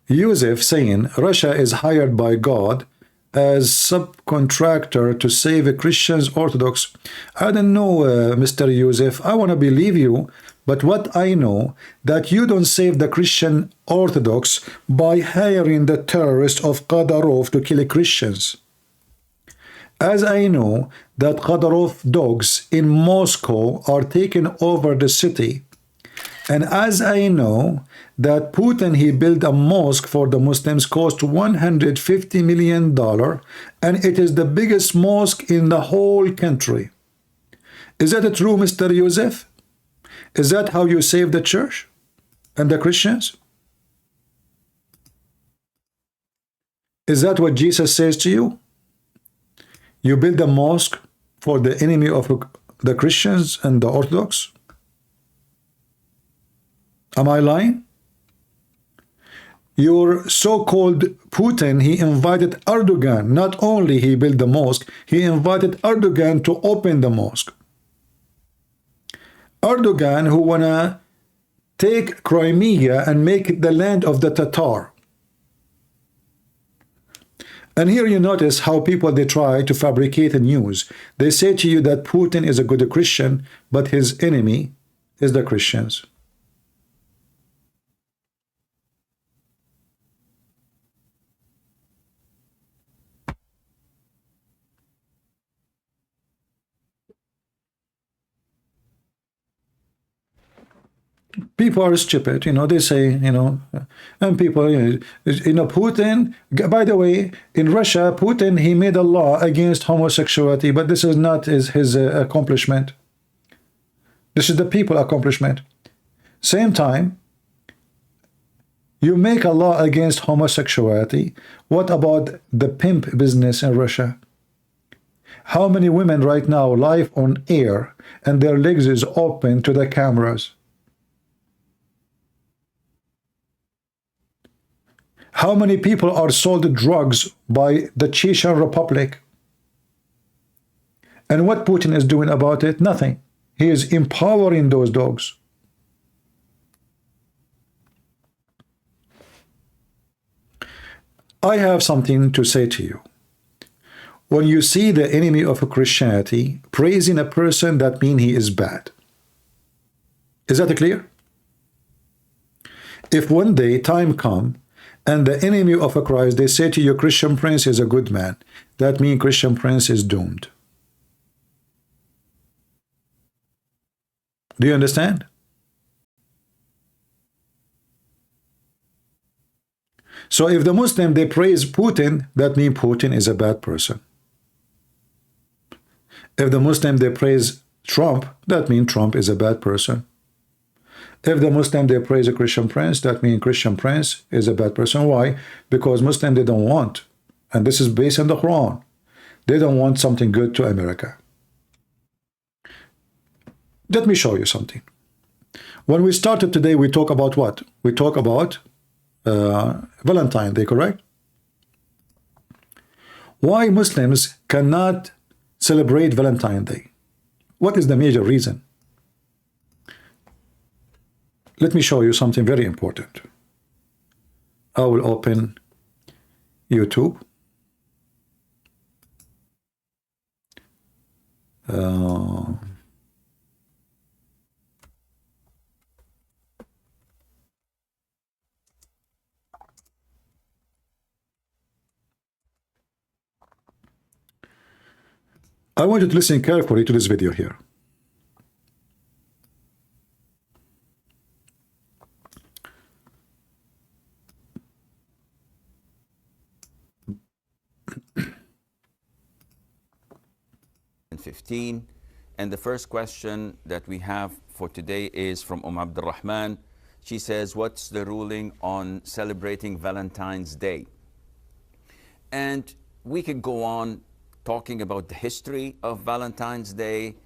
Yusuf saying Russia is hired by God as subcontractor to save Christians Orthodox. I don't know, Mr. Yusuf. I want to believe you, but what I know that you don't save the Christian Orthodox by hiring the terrorists of Qadarov to kill Christians. As I know that Qadarov dogs in Moscow are taking over the city, and as I know that Putin, he built a mosque for the Muslims, cost $150 million, and it is the biggest mosque in the whole country. Is that true, Mr. Yusuf? Is that how you save the church and the Christians? Is that what Jesus says to you? You build a mosque for the enemy of the Christians and the Orthodox? Am I lying? Your so-called Putin, he invited Erdogan. Not only he built the mosque, he invited Erdogan to open the mosque. Erdogan, who wanna take Crimea and make it the land of the Tatar. And here you notice how people, they try to fabricate the news. They say to you that Putin is a good Christian, but his enemy is the Christians. People are stupid, they say, and people, Putin, by the way, in Russia, Putin, he made a law against homosexuality, but this is not his accomplishment. This is the people's accomplishment. Same time, you make a law against homosexuality. What about the pimp business in Russia? How many women right now live on air and their legs is open to the cameras? How many people are sold drugs by the Chechen Republic? And what Putin is doing about it? Nothing. He is empowering those dogs. I have something to say to you. When you see the enemy of Christianity praising a person, that means he is bad. Is that clear? If one day time comes and the enemy of Christ, they say to you, Christian Prince is a good man, that means Christian Prince is doomed. Do you understand? So if the Muslim, they praise Putin, that means Putin is a bad person. If the Muslim, they praise Trump, that means Trump is a bad person. If the Muslim, they praise a Christian Prince, that means Christian Prince is a bad person. Why? Because Muslim, they don't want, and this is based on the Quran, they don't want something good to America. Let me show you something. When we started today, we talk about what? We talk about Valentine Day, correct? Why Muslims cannot celebrate Valentine Day? What is the major reason? Let me show you something very important. I will open YouTube. I want you to listen carefully to this video here. And the first question that we have for today is from Abdul Rahman. She says, what's the ruling on celebrating Valentine's Day? And we could go on talking about the history of Valentine's Day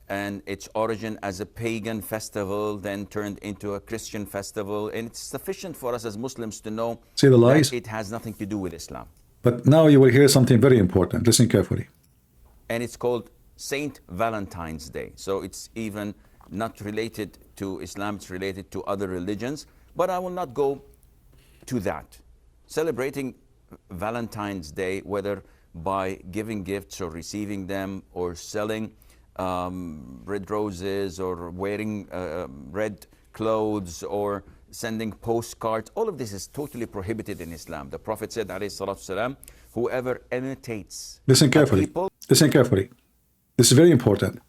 and its origin as a pagan festival, then turned into a Christian festival. And it's sufficient for us as Muslims to know See the lies? that it has nothing to do with Islam. But now you will hear something very important. Listen carefully. And it's called Saint Valentine's Day. So it's even not related to Islam, it's related to other religions. But I will not go to that. Celebrating Valentine's Day, whether by giving gifts or receiving them or selling red roses or wearing red clothes or sending postcards, all of this is totally prohibited in Islam. The Prophet said, alayhi salatu salam, whoever imitates Listen carefully. Listen carefully. This is very important.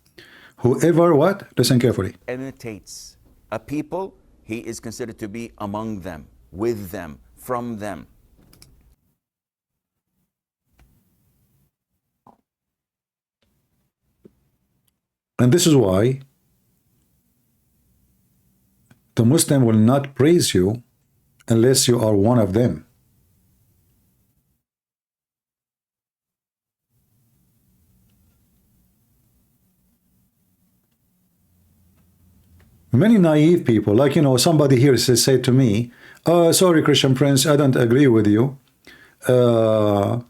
Whoever what? Listen carefully. Imitates a people, he is considered to be among them, with them, from them. And this is why the Muslim will not praise you unless you are one of them. Many naive people, like, you know, somebody here say to me, sorry, Christian Prince, I don't agree with you. I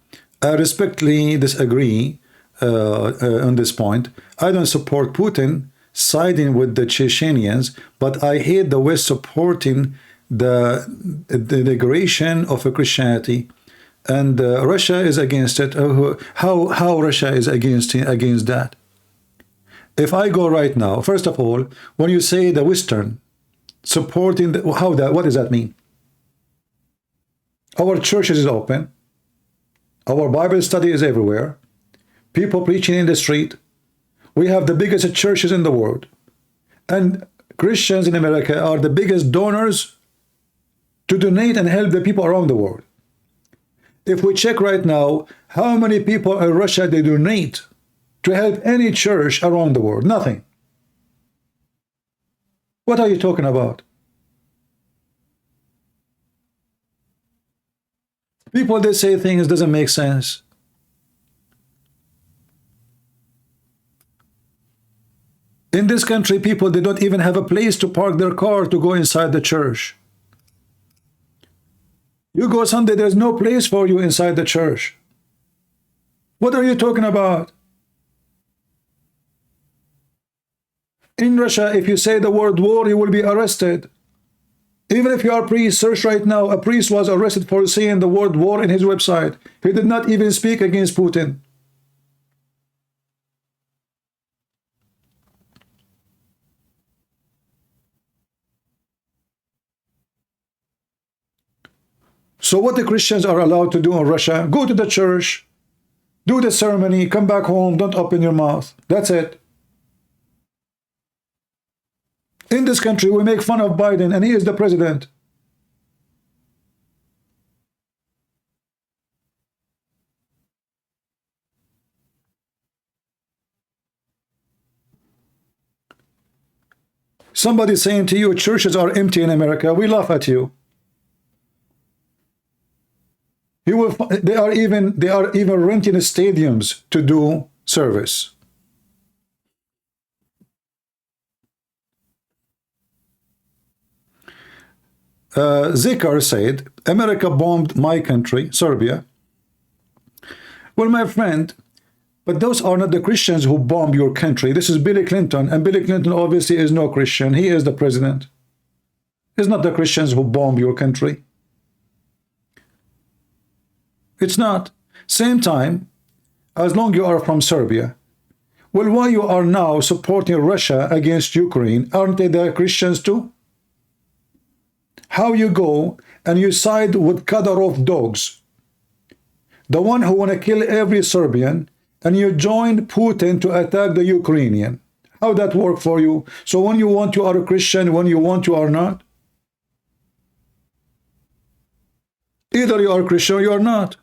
respectfully disagree on this point. I don't support Putin siding with the Chechenians, but I hate the West supporting the degradation of Christianity, and Russia is against it. How Russia is against that? If I go right now, first of all, when you say the Western supporting, what does that mean? Our churches is open. Our Bible study is everywhere. People preaching in the street. We have the biggest churches in the world. And Christians in America are the biggest donors to donate and help the people around the world. If we check right now, how many people in Russia they donate to help any church around the world? Nothing. What are you talking about? People, they say things doesn't make sense. In this country, people, they don't even have a place to park their car to go inside the church. You go Sunday, there's no place for you inside the church. What are you talking about? In Russia, if you say the word war, you will be arrested. Even if you are a priest, search right now, a priest was arrested for saying the word war in his website. He did not even speak against Putin. So what the Christians are allowed to do in Russia, go to the church, do the ceremony, come back home, don't open your mouth. That's it. In this country, we make fun of Biden, and he is the president. Somebody saying to you, churches are empty in America, we laugh at you. They are even renting stadiums to do service. Zikar said, America bombed my country, Serbia. Well, my friend, but those are not the Christians who bombed your country. This is Billy Clinton, and Billy Clinton obviously is no Christian. He is the president. It's not the Christians who bombed your country. It's not. Same time, as long you are from Serbia, well, why you are now supporting Russia against Ukraine? Aren't they the Christians too? How you go and you side with Kadyrov dogs, the one who want to kill every Serbian, and you join Putin to attack the Ukrainian. How that work for you? So when you want you are a Christian, when you want you are not? Either you are Christian or you are not.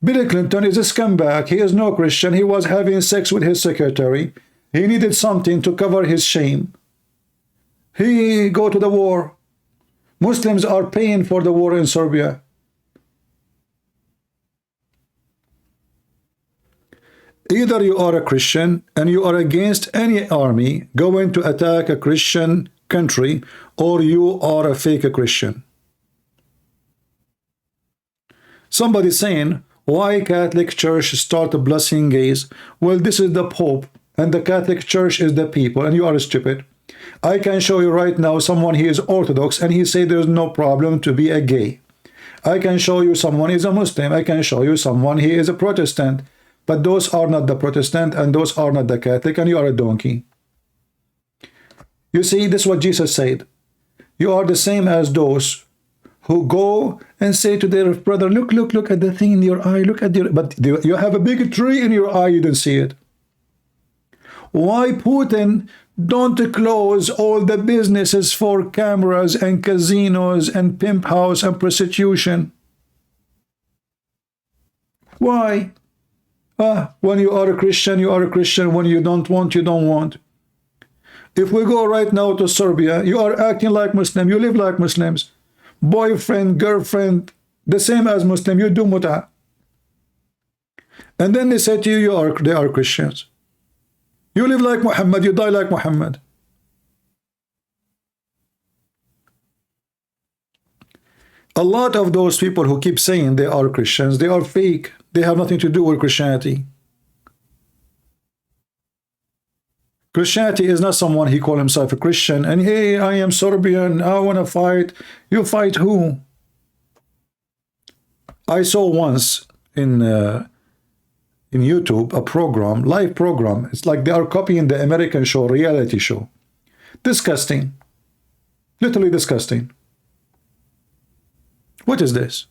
Billy Clinton is a scumbag. He is no Christian. He was having sex with his secretary. He needed something to cover his shame. He go to the war. Muslims are paying for the war in Serbia. Either you are a Christian and you are against any army going to attack a Christian country, or you are a fake Christian. Somebody saying, why Catholic Church start blessing gays? Well, this is the Pope, and the Catholic Church is the people, and you are stupid. I can show you right now someone he is Orthodox, and he say there's no problem to be a gay. I can show you someone is a Muslim. I can show you someone he is a Protestant. But those are not the Protestant, and those are not the Catholic, and you are a donkey. You see, this is what Jesus said. You are the same as those who go and say to their brother, look at the thing in your eye, look at your, but you have a big tree in your eye, you don't see it. Why Putin don't close all the businesses for cameras and casinos and pimp house and prostitution? Why? When you are a Christian, you are a Christian. When you don't want, you don't want. If we go right now to Serbia, you are acting like Muslim, you live like Muslims. Boyfriend, girlfriend, the same as Muslim, you do mut'ah. And then they say to you, they are Christians. You live like Muhammad, you die like Muhammad. A lot of those people who keep saying they are Christians, they are fake. They have nothing to do with Christianity. Christianity is not someone he call himself a Christian and hey, I am Serbian, I want to fight. You fight who? I saw once in YouTube a program, live program. It's like they are copying the American show, reality show. Disgusting. Literally disgusting. What is this?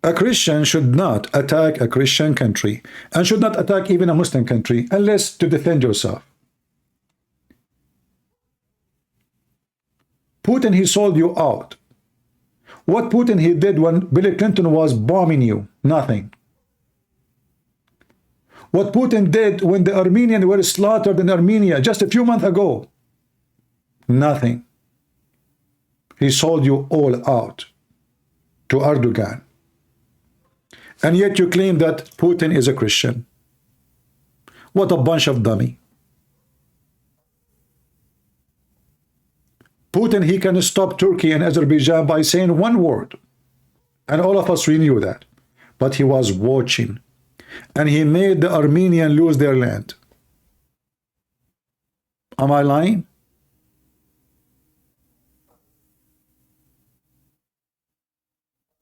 A Christian should not attack a Christian country and should not attack even a Muslim country unless to defend yourself. Putin, he sold you out. What Putin he did when Bill Clinton was bombing you? Nothing. What Putin did when the Armenians were slaughtered in Armenia just a few months ago? Nothing. He sold you all out to Erdogan. And yet you claim that Putin is a Christian. What a bunch of dummy. Putin, he can stop Turkey and Azerbaijan by saying one word. And all of us knew that. But he was watching. And he made the Armenians lose their land. Am I lying?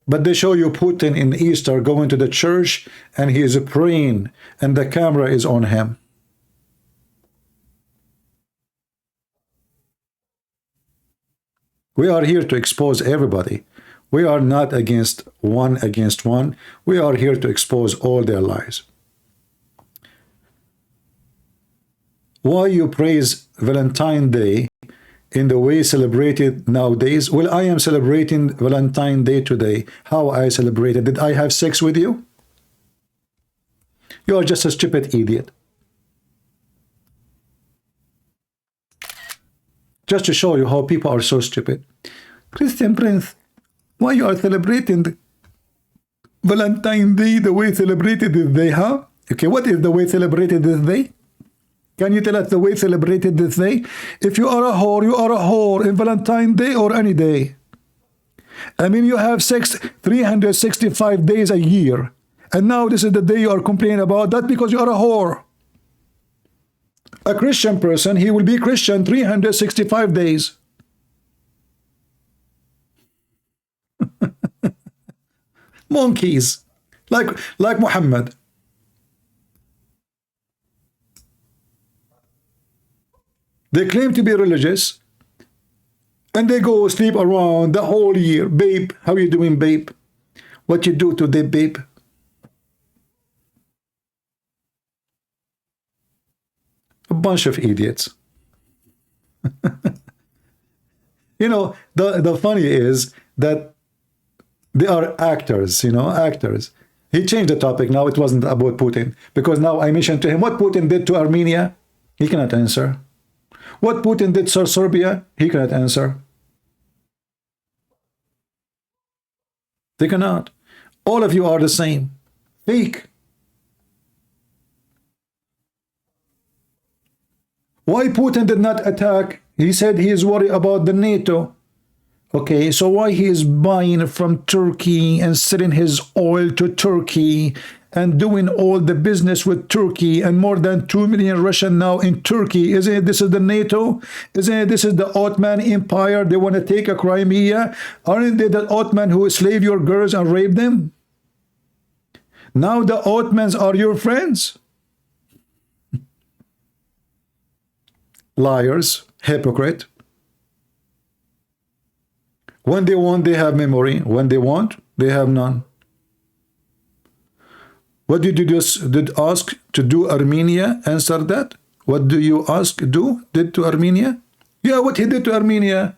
But they show you Putin in Easter going to the church and he is praying and the camera is on him. We are here to expose everybody. We are not against one. We are here to expose all their lies. Why you praise Valentine's Day in the way celebrated nowadays? Well, I am celebrating Valentine's Day today. How I celebrated? Did I have sex with you? You are just a stupid idiot. Just to show you how people are so stupid. Christian Prince, why you are celebrating Valentine's Day the way celebrated this day, huh? Okay, what is the way celebrated this day? Can you tell us the way celebrated this day? If you are a whore, you are a whore in Valentine's Day or any day. I mean, you have sex 365 days a year. And now this is the day you are complaining about that because you are a whore. A Christian person, he will be Christian 365 days. Monkeys. Like Muhammad. They claim to be religious and they go sleep around the whole year. Babe, how you doing, babe? What you do today, babe? A bunch of idiots. You know, the funny is that they are actors, you know, actors. He changed the topic. Now it wasn't about Putin, because now I mentioned to him what Putin did to Armenia. He cannot answer. What Putin did to Serbia, he cannot answer. They cannot. All of you are the same. Fake. Why Putin did not attack? He said he is worried about the NATO. Okay, so why he is buying from Turkey and selling his oil to Turkey and doing all the business with Turkey, and more than 2 million Russian now in Turkey? Isn't it this is the NATO? Isn't it this is the Ottoman Empire? They want to take a Crimea. Aren't they the Ottoman who slave your girls and rape them? Now the Ottomans are your friends. Liars, hypocrite. When they want, they have memory. When they want, they have none. What did you did ask to do Armenia? Answer that. What do you ask did to Armenia? Yeah, what he did to Armenia.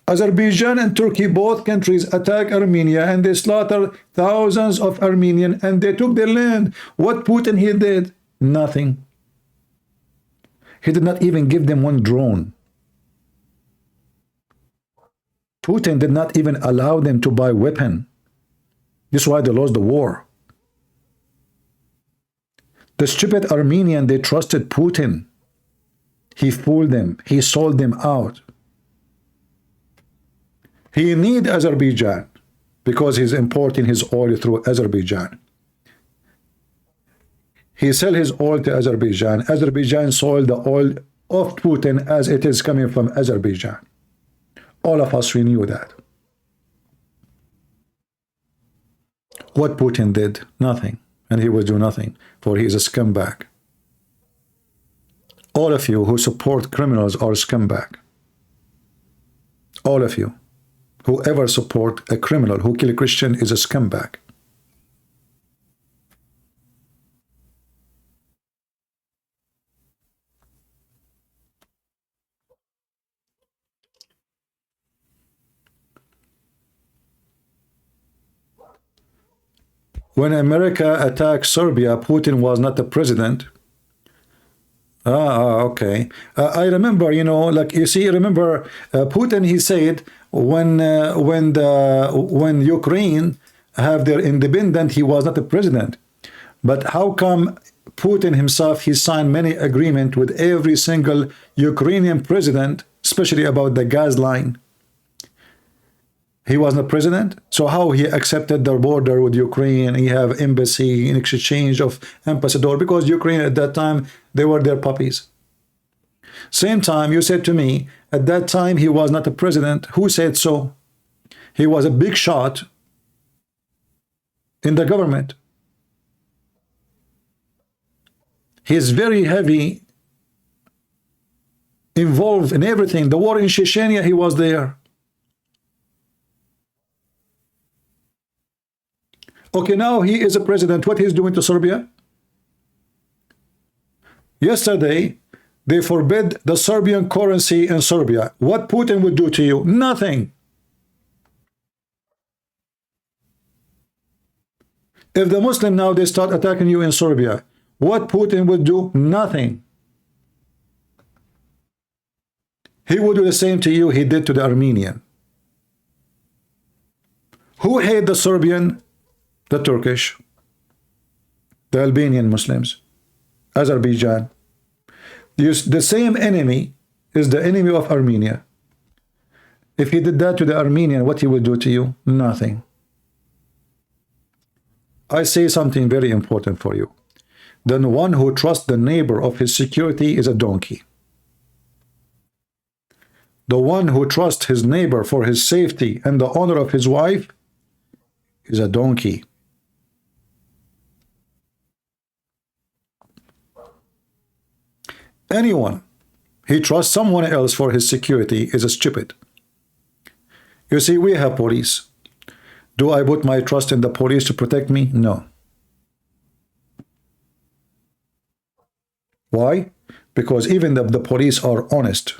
Azerbaijan and Turkey, both countries, attack Armenia and they slaughter thousands of Armenians and they took their land. What Putin he did? Nothing. He did not even give them one drone. Putin did not even allow them to buy weapon. This is why they lost the war. The stupid Armenian, they trusted Putin. He fooled them. He sold them out. He need Azerbaijan because he's importing his oil through Azerbaijan. He sell his oil to Azerbaijan. Azerbaijan sold the oil of Putin as it is coming from Azerbaijan. All of us, we knew that. What Putin did? Nothing. And he will do nothing, for he is a scumbag. All of you who support criminals are scumbag. All of you. Whoever support a criminal who kill a Christian is a scumbag. When America attacked Serbia, Putin was not the president. Okay. I remember, you know, like you see, remember Putin, he said when Ukraine have their independence, he was not the president. But how come Putin himself, he signed many agreements with every single Ukrainian president, especially about the gas line? He wasn't president, so how he accepted the border with Ukraine? He have embassy in exchange of ambassador, because Ukraine at that time, they were their puppies. Same time, you said to me, at that time he was not a president. Who said so? He was a big shot in the government. He is very heavy involved in everything. The war in Chechnya, he was there. Okay, now he is a president. What he's doing to Serbia? Yesterday, they forbid the Serbian currency in Serbia. What Putin would do to you? Nothing. If the Muslim now, they start attacking you in Serbia, what Putin would do? Nothing. He would do the same to you he did to the Armenian. Who hate the Serbian? The Turkish, the Albanian Muslims, Azerbaijan. The same enemy is the enemy of Armenia. If he did that to the Armenian, what he would do to you? Nothing. I say something very important for you. The one who trusts the neighbor of his security is a donkey. The one who trusts his neighbor for his safety and the honor of his wife is a donkey. Anyone he trusts someone else for his security is a stupid. You see, we have police. Do I put my trust in the police to protect me? No. Why? Because even the police are honest.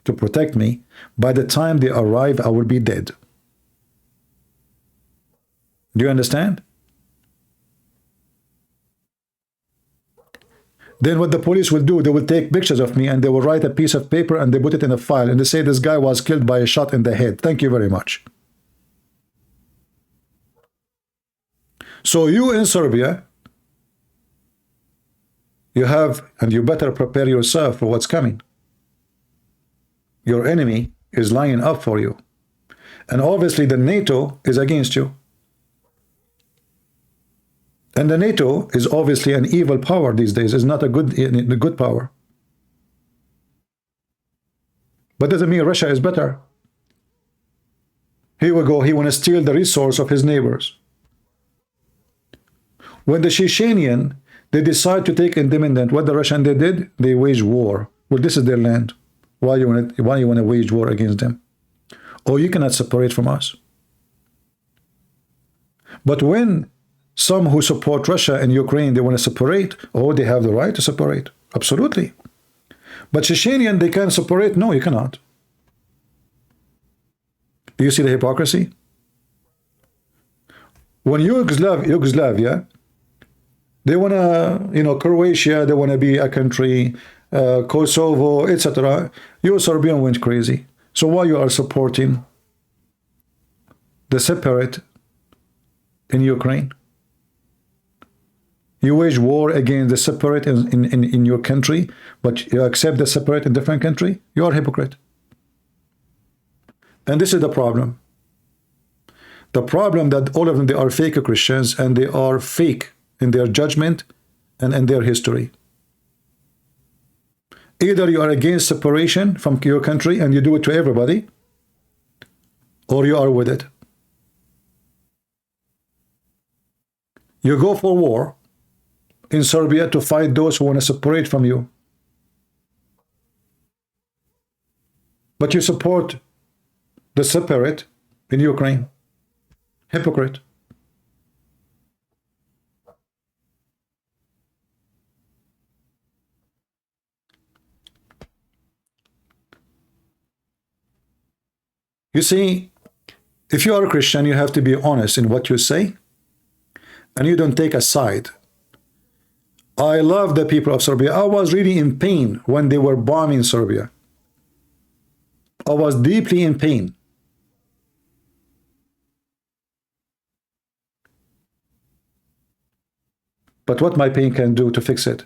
to protect me. By the time they arrive, I will be dead. Do you understand? Then what the police will do, they will take pictures of me and they will write a piece of paper and they put it in a file and they say this guy was killed by a shot in the head. Thank you very much. So you in Serbia, you have, and you better prepare yourself for what's coming. Your enemy is lining up for you. And obviously the NATO is against you. And the NATO is obviously an evil power these days. It's not a good power. But doesn't mean Russia is better. Here we go. He want to steal the resource of his neighbors. When the Chechenian, they decide to take independence, what the Russian they did? They wage war. Well, this is their land. Why you want to wage war against them? Oh, you cannot separate from us. But when some who support Russia and Ukraine, they want to separate, oh, they have the right to separate. Absolutely. But Chechenian, they can separate? No, you cannot. Do you see the hypocrisy? When Yugoslavia, they want to, Croatia, they want to be a country, Kosovo, etc. You Serbian went crazy. So why you are supporting the separate in Ukraine? You wage war against the separate in your country, but you accept the separate in different country? You are a hypocrite. And this is the problem. The problem that all of them, they are fake Christians and they are fake in their judgment and in their history. Either you are against separation from your country and you do it to everybody, or you are with it. You go for war in Serbia to fight those who want to separate from you. But you support the separate in Ukraine. Hypocrite. You see, if you are a Christian, you have to be honest in what you say, and you don't take a side. I love the people of Serbia. I was really in pain when they were bombing Serbia. I was deeply in pain. But what my pain can do to fix it?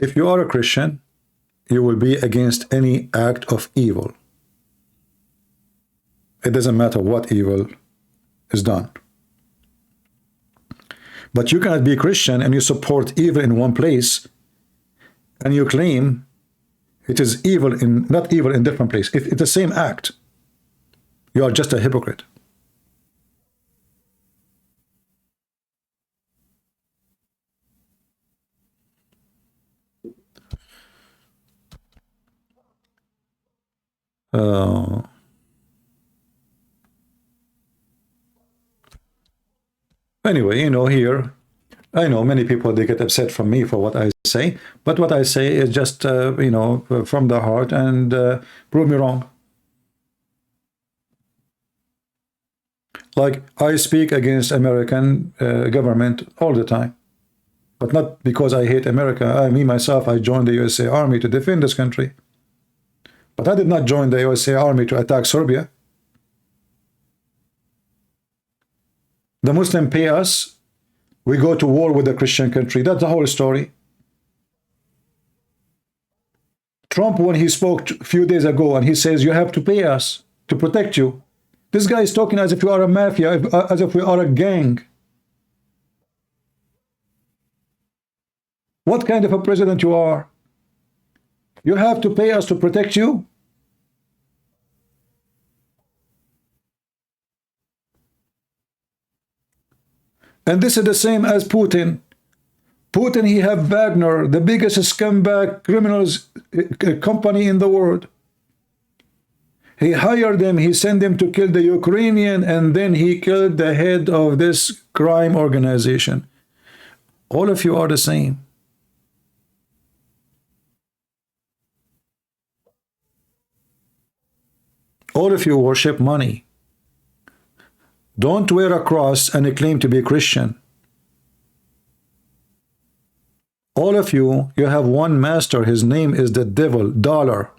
If you are a Christian, you will be against any act of evil. It doesn't matter what evil is done. But you cannot be a Christian and you support evil in one place and you claim it is evil in, not evil in different places. If it's the same act, you are just a hypocrite. Anyway, here, I know many people, they get upset from me for what I say, but what I say is just, from the heart, and prove me wrong. Like, I speak against American government all the time, but not because I hate America. Me, myself, I joined the USA Army to defend this country. But I did not join the USA Army to attack Serbia. The Muslims pay us. We go to war with a Christian country. That's the whole story. Trump, when he spoke a few days ago, and he says, you have to pay us to protect you. This guy is talking as if you are a mafia, as if we are a gang. What kind of a president you are? You have to pay us to protect you? And this is the same as Putin. Putin, he have Wagner, the biggest scumbag criminals company in the world. He hired them, he sent them to kill the Ukrainian, and then he killed the head of this crime organization. All of you are the same. All of you worship money. Don't wear a cross and claim to be Christian. All of you, you have one master. His name is the devil, dollar.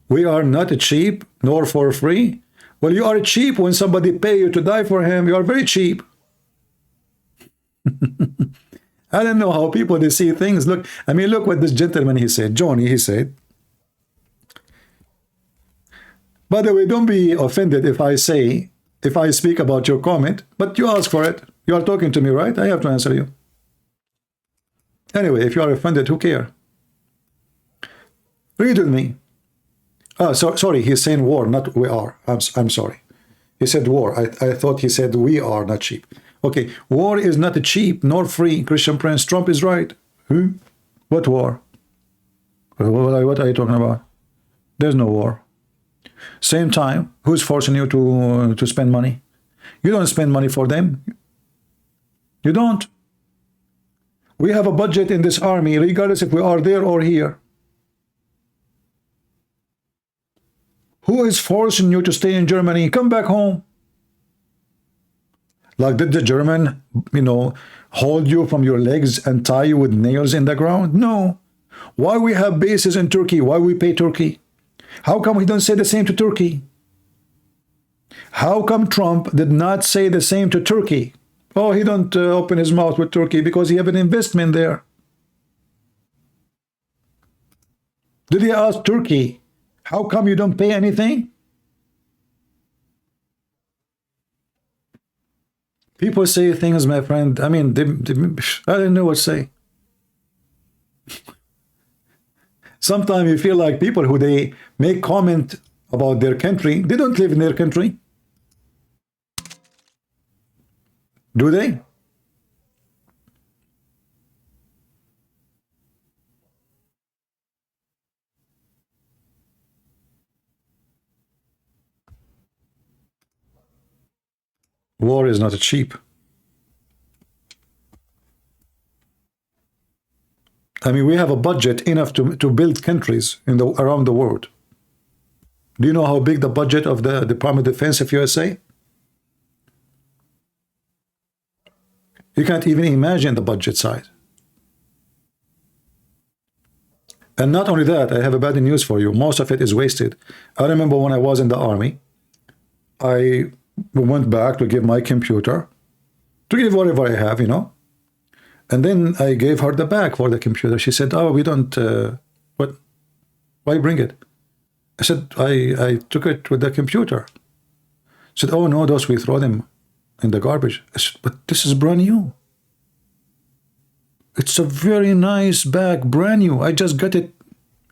We are not cheap, nor for free. Well, you are cheap when somebody pay you to die for him. You are very cheap. I don't know how people, they see things. Look, I mean, look what this gentleman, he said. Johnny, he said. By the way, don't be offended if I speak about your comment, but you ask for it. You are talking to me, right? I have to answer you. Anyway, if you are offended, who cares? Read with me. Sorry, he's saying war, not we are. I'm sorry. He said war. I thought he said we are not cheap. Okay, war is not cheap nor free. Christian Prince, Trump is right. What war? What are you talking about? There's no war. Same time, who's forcing you to spend money? You don't spend money for them. You don't. We have a budget in this army, regardless if we are there or here. Who is forcing you to stay in Germany? Come back home. Like, did the German, hold you from your legs and tie you with nails in the ground? No. Why we have bases in Turkey? Why we pay Turkey? How come we don't say the same to Turkey? How come Trump did not say the same to Turkey? Oh, he don't open his mouth with Turkey because he have an investment there. Did he ask Turkey, how come you don't pay anything? People say things, my friend. I mean, I don't know what to say. Sometimes you feel like people who they make comment about their country, they don't live in their country. Do they? War is not cheap. I mean, we have a budget enough to build countries around the world. Do you know how big the budget of the Department of Defense of USA? You can't even imagine the budget size. And not only that, I have a bad news for you. Most of it is wasted. I remember when I was in the army, I went back to give my computer, to give whatever I have, And then I gave her the bag for the computer. She said, oh, we don't, what? Why bring it? I said, I took it with the computer. She said, oh, no, those we throw them in the garbage. I said, but this is brand new. It's a very nice bag, brand new. I just got it,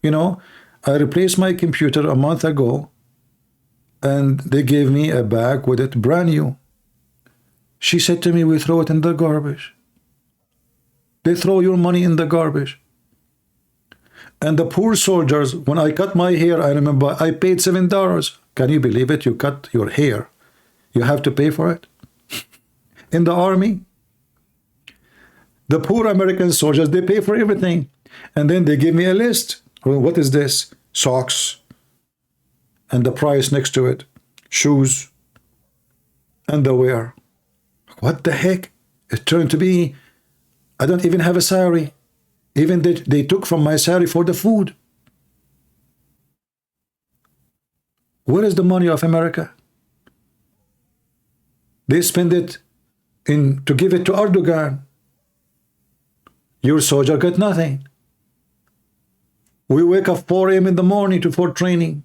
I replaced my computer a month ago, and they gave me a bag with it, brand new. She said to me, we throw it in the garbage. They throw your money in the garbage. And the poor soldiers, when I cut my hair, I remember I paid $7. Can you believe it? You cut your hair. You have to pay for it. In the army. The poor American soldiers, they pay for everything. And then they give me a list. Well, what is this? Socks. And the price next to it. Shoes. Underwear. What the heck? It turned to be, I don't even have a salary. Even they took from my salary for the food. Where is the money of America? They spend it to give it to Erdogan. Your soldier got nothing. We wake up 4 a.m. in the morning for training.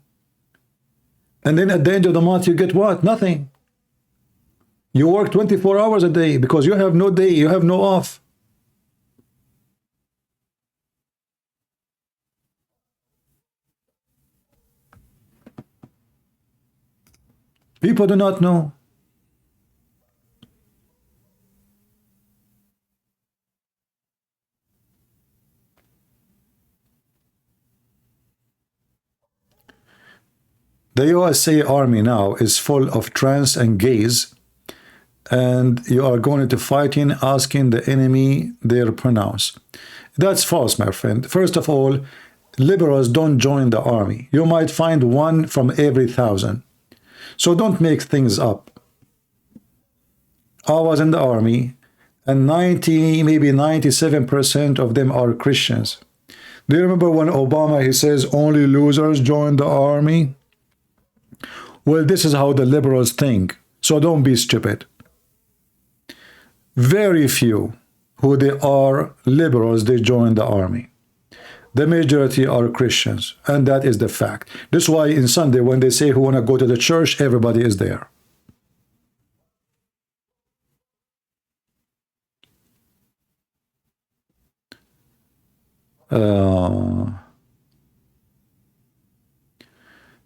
And then at the end of the month, you get what? Nothing. You work 24 hours a day because you have no day, you have no off. People do not know. The USA Army now is full of trans and gays, and you are going to fighting asking the enemy their pronouns. That's false, my friend. First of all, liberals don't join the army. You might find one from every 1,000. So don't make things up. I was in the army, and 90, maybe 97% of them are Christians. Do you remember when Obama, he says, only losers join the army? Well, this is how the liberals think. So don't be stupid. Very few who they are liberals, they join the army. The majority are Christians, and that is the fact. That's why in Sunday, when they say who want to go to the church, everybody is there.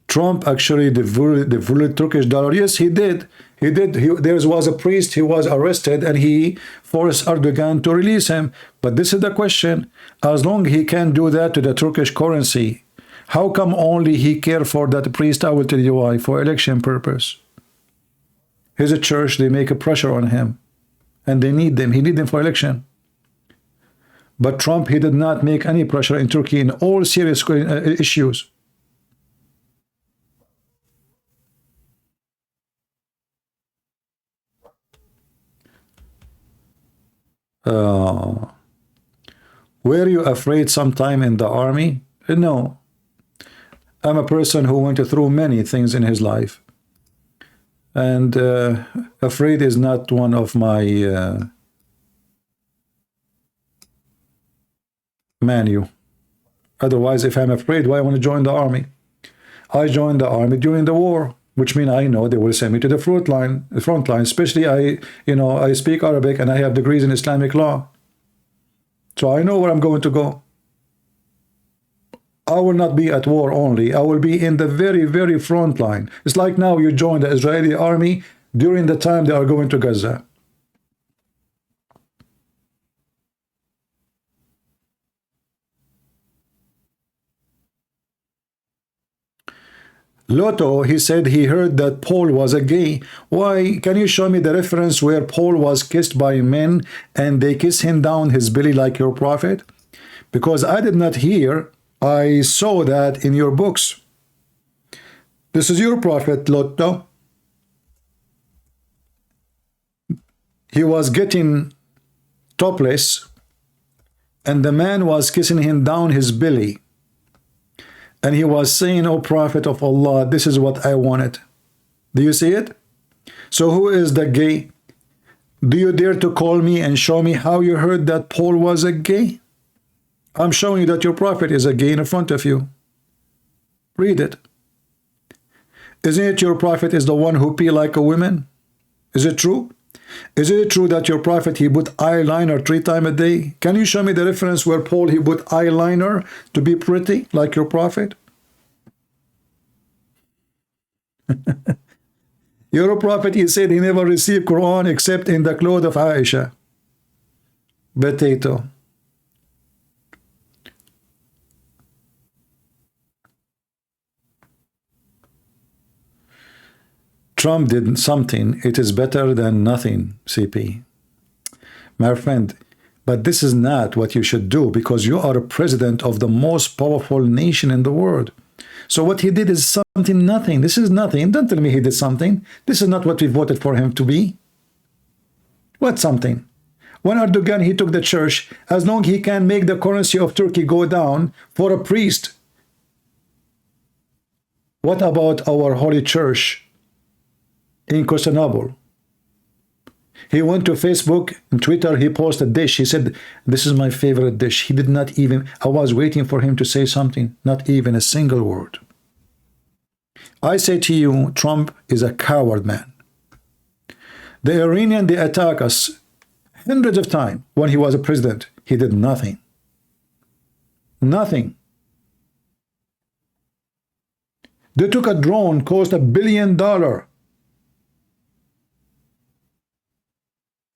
Trump actually devalued Turkish dollar. Yes, he did. There was a priest, he was arrested, and he forced Erdogan to release him. But this is the question. As long as he can do that to the Turkish currency, how come only he care for that priest? I will tell you why. For election purpose. He's a church, they make a pressure on him. And they need them. He need them for election. But Trump, he did not make any pressure in Turkey in all serious issues. Were you afraid sometime in the army? No. I'm a person who went through many things in his life. And afraid is not one of my menu. Otherwise, if I'm afraid, why I want to join the army? I joined the army during the war, which means I know they will send me to the front line, especially I speak Arabic and I have degrees in Islamic law. So I know where I'm going to go. I will not be at war only. I will be in the very, very front line. It's like now you join the Israeli army during the time they are going to Gaza. Lotto, he said he heard that Paul was a gay. Why? Can you show me the reference where Paul was kissed by men and they kiss him down his belly like your prophet? Because I did not hear. I saw that in your books. This is your prophet, Lotto. He was getting topless and the man was kissing him down his belly. And he was saying, "O Prophet of Allah, this is what I wanted." Do you see it? So who is the gay? Do you dare to call me and show me how you heard that Paul was a gay? I'm showing you that your prophet is a gay in front of you. Read it. Isn't it your prophet is the one who pee like a woman? Is it true? Is it true that your prophet, he put eyeliner 3 times a day? Can you show me the reference where Paul, he put eyeliner to be pretty like your prophet? Your prophet, he said he never received Quran except in the clothes of Aisha. Potato. Trump did something. It is better than nothing, CP. My friend, but this is not what you should do because you are a president of the most powerful nation in the world. So what he did is something nothing. This is nothing. Don't tell me he did something. This is not what we voted for him to be. What something? When Erdogan, he took the church, as long as he can make the currency of Turkey go down for a priest. What about our holy church in Constantinople? He went to Facebook and Twitter, he posted a dish. He said, "This is my favorite dish." He did not even, I was waiting for him to say something, not even a single word. I say to you, Trump is a coward man. The Iranian, they attack us hundreds of times when he was a president. He did nothing. Nothing. They took a drone, cost $1 billion.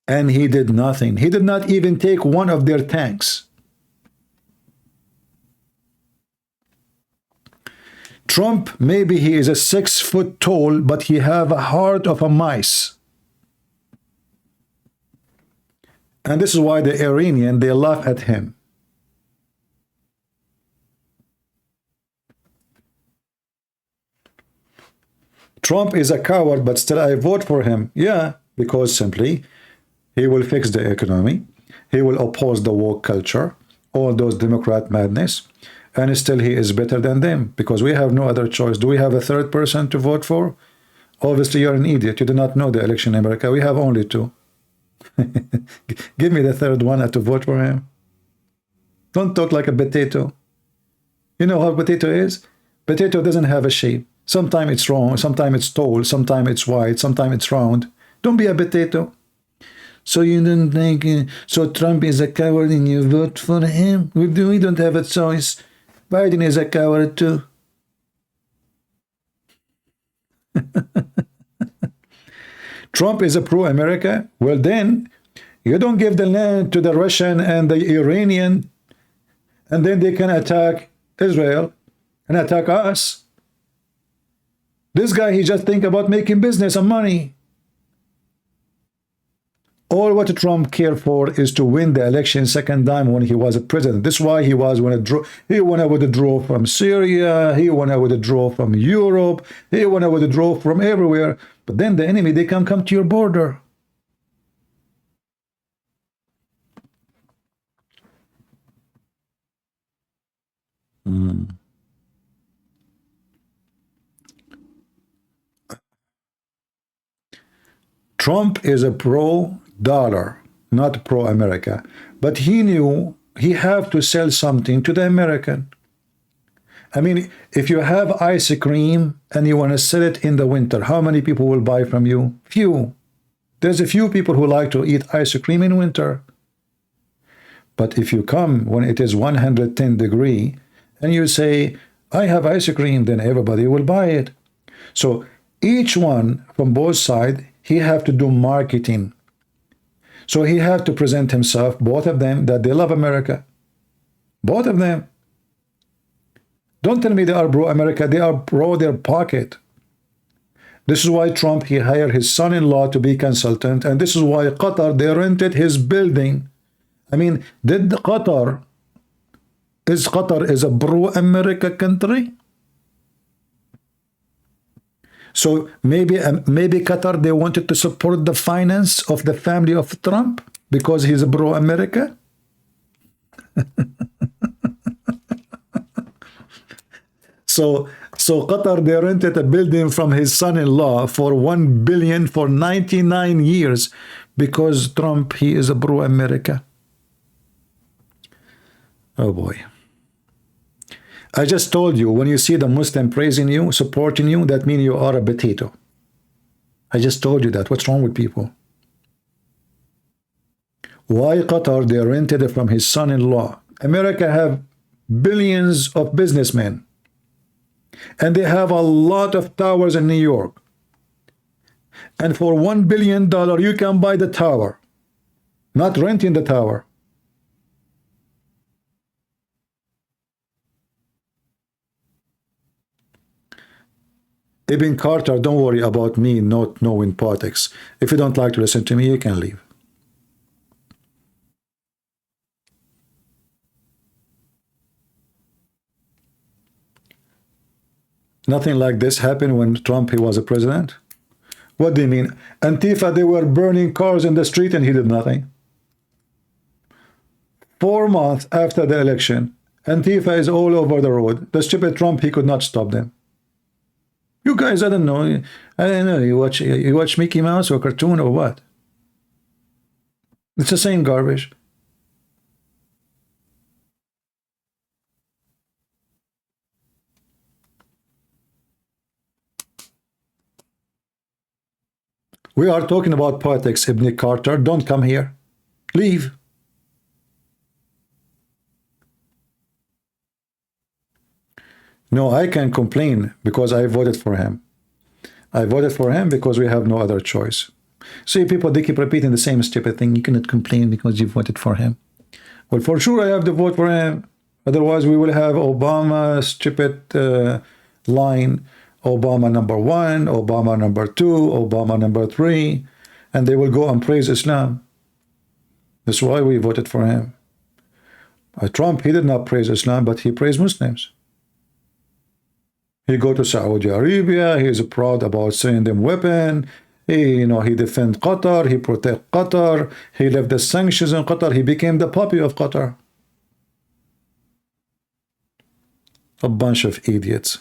And he did nothing. He did not even take one of their tanks. Trump, maybe he is a 6 foot tall, but he have a heart of a mice. And this is why the Iranian, they laugh at him. Trump is a coward, but still I vote for him. Yeah, because simply he will fix the economy. He will oppose the woke culture, all those Democrat madness. And still he is better than them because we have no other choice. Do we have a third person to vote for? Obviously, you're an idiot. You do not know the election in America. We have only two. Give me the third one to vote for him. Don't talk like a potato. You know how a potato is? Potato doesn't have a shape. Sometimes it's wrong, sometimes it's tall, sometimes it's wide, sometimes it's round. Don't be a potato. So you don't think, so Trump is a coward and you vote for him? We don't have a choice. Biden is a coward too. Trump is a pro-America? Well then, you don't give the land to the Russian and the Iranian, and then they can attack Israel and attack us. This guy, he just think about making business and money. All what Trump cared for is to win the election second time when he was a president. This is why he wanted to withdraw from Syria, he wanted to withdraw from Europe, he wanted to withdraw from everywhere. But then the enemy, they can come to your border. Trump is a pro-dollar, not pro-America. But he knew he had to sell something to the American. I mean, if you have ice cream and you want to sell it in the winter, how many people will buy from you? Few. There's a few people who like to eat ice cream in winter. But if you come when it is 110 degrees and you say, I have ice cream, then everybody will buy it. So each one from both sides, he have to do marketing. So he have to present himself, both of them, that they love America. Both of them. Don't tell me they are pro-America. They are pro their pocket. This is why Trump, he hired his son-in-law to be consultant. And this is why Qatar, they rented his building. I mean, Qatar is a pro-America country? So maybe Qatar, they wanted to support the finance of the family of Trump because he's a pro-America? So Qatar, they rented a building from his son-in-law for $1 billion for 99 years because Trump, he is a pro-America. Oh boy. I just told you, when you see the Muslim praising you, supporting you, that means you are a potato. I just told you that. What's wrong with people? Why Qatar, they rented it from his son-in-law? America have billions of businessmen. And they have a lot of towers in New York. And for $1 billion, you can buy the tower. Not renting the tower. Ibn Carter, don't worry about me not knowing politics. If you don't like to listen to me, you can leave. Nothing like this happened when Trump, he was a president. What do you mean? Antifa, they were burning cars in the street and he did nothing. 4 months after the election, Antifa is all over the road. The stupid Trump, he could not stop them. You guys, I don't know. I don't know. You watch Mickey Mouse or cartoon or what? It's the same garbage. We are talking about politics, Ibn Carter. Don't come here. Leave. No, I can complain because I voted for him. I voted for him because we have no other choice. See, people, they keep repeating the same stupid thing. You cannot complain because you voted for him. Well, for sure I have to vote for him. Otherwise, we will have Obama stupid line, Obama #1, Obama #2, Obama #3, and they will go and praise Islam. That's why we voted for him. Trump, he did not praise Islam, but he praised Muslims. He go to Saudi Arabia. He is proud about sending them weapon. He defend Qatar. He protect Qatar. He left the sanctions in Qatar. He became the puppy of Qatar. A bunch of idiots.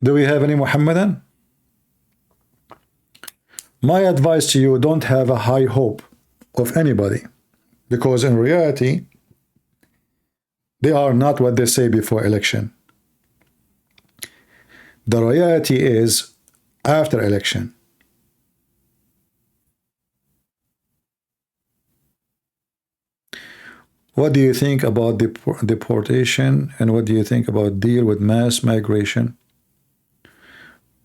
Do we have any Muhammadan? My advice to you, don't have a high hope of anybody, because in reality, they are not what they say before election. The reality is after election. What do you think about deportation, and what do you think about deal with mass migration?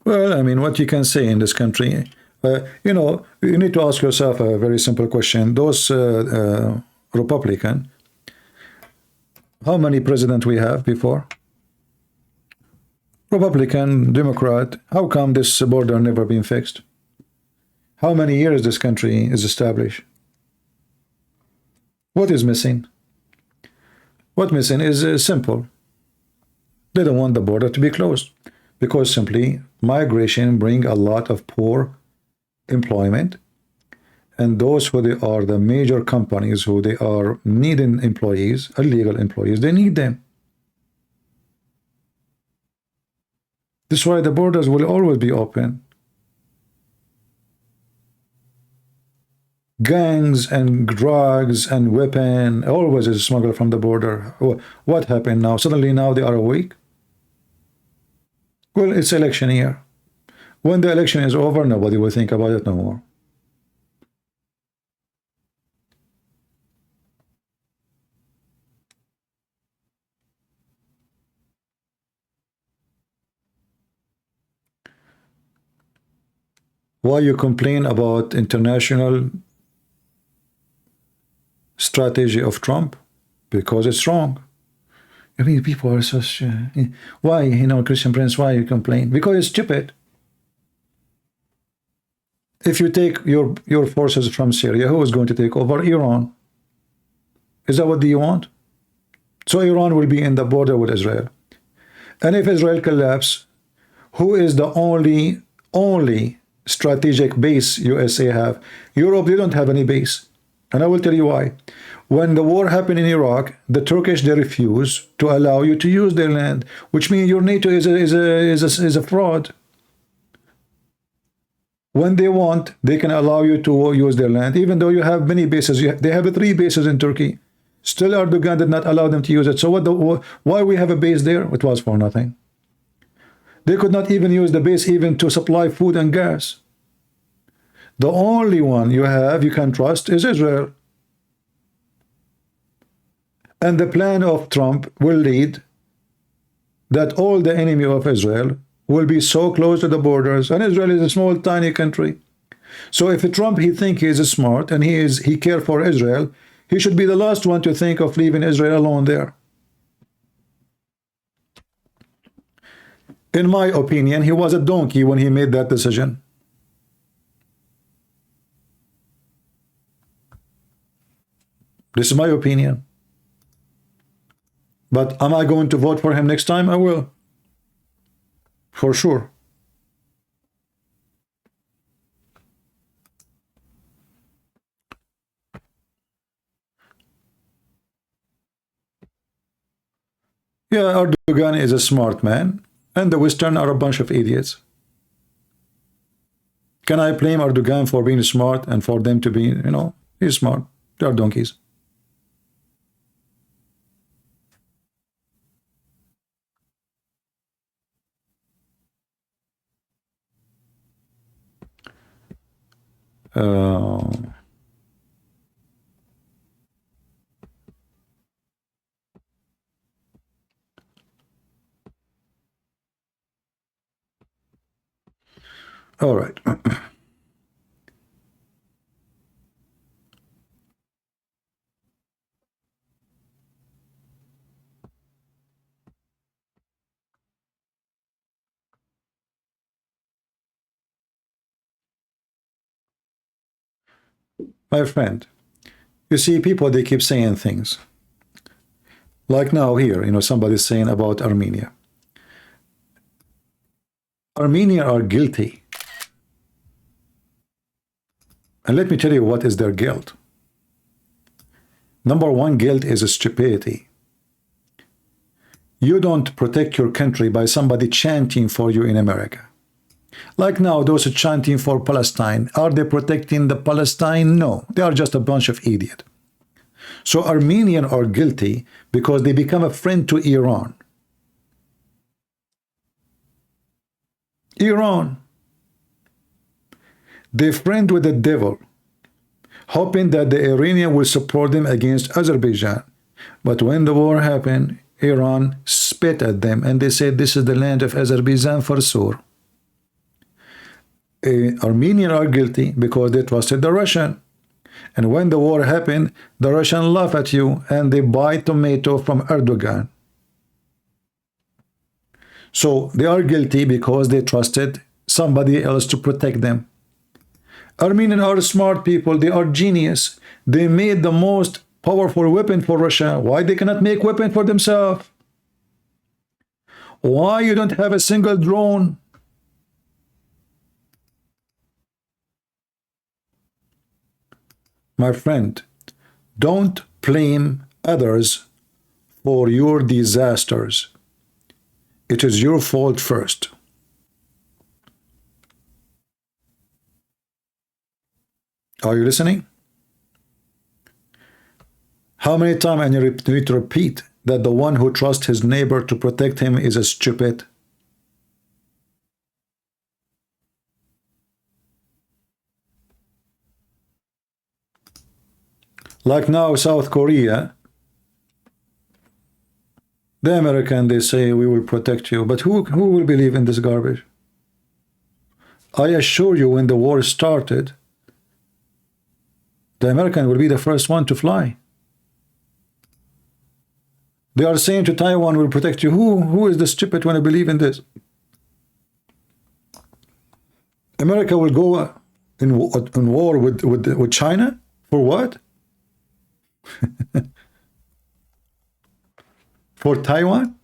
Well, I mean, what you can say in this country, you need to ask yourself a very simple question. Those Republican, how many presidents we have before? Republican, Democrat, how come this border never been fixed? How many years this country is established? What is missing? What missing is simple. They don't want the border to be closed, because simply migration bring a lot of poor employment, and those who they are the major companies who they are needing employees, illegal employees, they need them. This is why the borders will always be open. Gangs and drugs and weapon always is smuggled from the border. What happened now? Suddenly now they are awake? Well, it's election year. When the election is over, nobody will think about it no more. Why you complain about international strategy of Trump? Because it's wrong. I mean, people are so why, Christian Prince, why you complain? Because it's stupid. If you take your forces from Syria, who is going to take over? Iran. Is that what you want? So Iran will be in the border with Israel. And if Israel collapses, who is the only strategic base USA have? Europe, they don't have any base. And I will tell you why. When the war happened in Iraq, the Turkish, they refused to allow you to use their land, which means your NATO is a fraud. When they want, they can allow you to use their land, even though you have many bases. They have 3 bases in Turkey. Still, Erdogan did not allow them to use it. So why we have a base there? It was for nothing. They could not even use the base even to supply food and gas. The only one you can trust is Israel. And the plan of Trump will lead that all the enemy of Israel will be so close to the borders, and Israel is a small, tiny country. So if Trump, he think he is smart and he care for Israel, he should be the last one to think of leaving Israel alone there. In my opinion, he was a donkey when he made that decision. This is my opinion. But am I going to vote for him next time? I will. For sure. Yeah, Erdogan is a smart man, and the Western are a bunch of idiots. Can I blame Erdogan for being smart and for them to be, he's smart. They are donkeys. All right. My friend, you see, people, they keep saying things. Like now here, you know, somebody's saying about Armenia. Armenia are guilty. And let me tell you what is their guilt. Number one guilt is stupidity. You don't protect your country by somebody chanting for you in America. Like now, those chanting for Palestine, are they protecting the Palestine? No, they are just a bunch of idiots. So Armenians are guilty because they become a friend to Iran. Iran. They friend with the devil, hoping that the Iranian will support them against Azerbaijan. But when the war happened, Iran spit at them and they said, this is the land of Azerbaijan for sure. Armenians are guilty because they trusted the Russian. And when the war happened, the Russians laugh at you and they buy tomato from Erdogan. So they are guilty because they trusted somebody else to protect them. Armenians are smart people. They are genius. They made the most powerful weapon for Russia. Why they cannot make weapon for themselves? Why you don't have a single drone? My friend, don't blame others for your disasters. It is your fault first. Are you listening? How many times I need to repeat that the one who trusts his neighbor to protect him is a stupid? Like now, South Korea, the American, they say, we will protect you. But who will believe in this garbage? I assure you, when the war started, the American will be the first one to fly. They are saying to Taiwan, will protect you. Who is the stupid one to believe in this? America will go in war with China? For what? For Taiwan?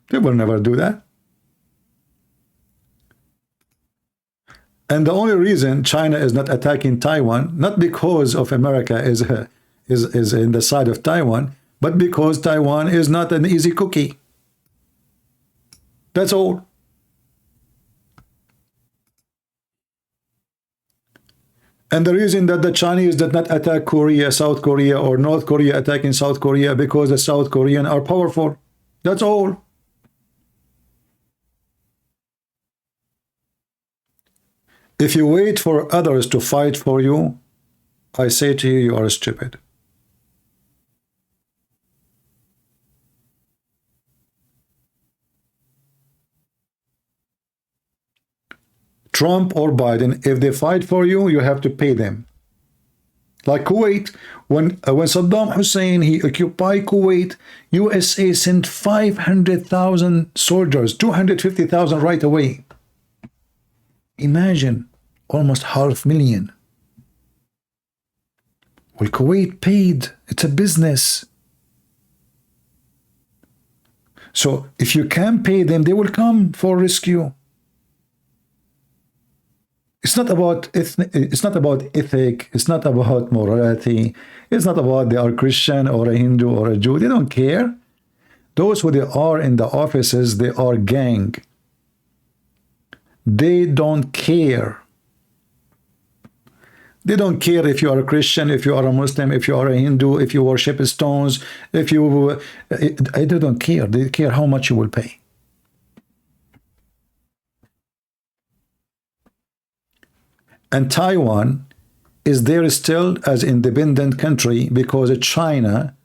They will never do that. And the only reason China is not attacking Taiwan, not because of America is in the side of Taiwan, but because Taiwan is not an easy cookie. That's all. And the reason that the Chinese did not attack Korea, South Korea, or North Korea attacking South Korea, because the South Koreans are powerful. That's all. If you wait for others to fight for you, I say to you, you are stupid. Trump or Biden, if they fight for you, you have to pay them. Like Kuwait, when Saddam Hussein, he occupied Kuwait, USA sent 500,000 soldiers, 250,000 right away. Imagine, almost 500,000. Well, Kuwait paid. It's a business. So if you can pay them, they will come for rescue. It's not about it's not about ethic. It's not about morality. It's not about they are Christian or a Hindu or a Jew. They don't care. Those who they are in the offices, they are gang. They don't care. They don't care if you are a Christian, if you are a Muslim, if you are a Hindu, if you worship stones, if you... They don't care. They care how much you will pay. And Taiwan is there still as independent country because China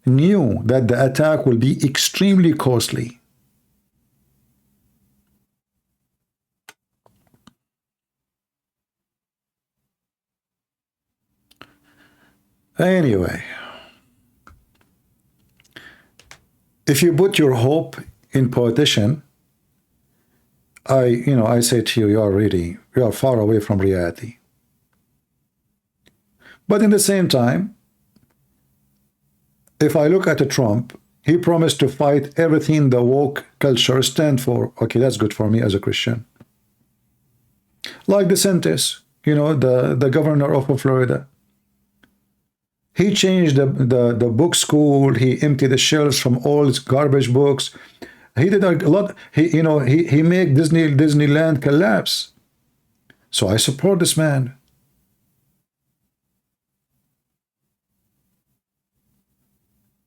knew that the attack will be extremely costly. Anyway, if you put your hope in politician, I say to you, you are far away from reality. But in the same time, if I look at Trump, he promised to fight everything the woke culture stand for. Okay, that's good for me as a Christian. Like DeSantis, the governor of Florida. He changed the book school. He emptied the shelves from all his garbage books. He did a lot. He made Disneyland collapse. So I support this man.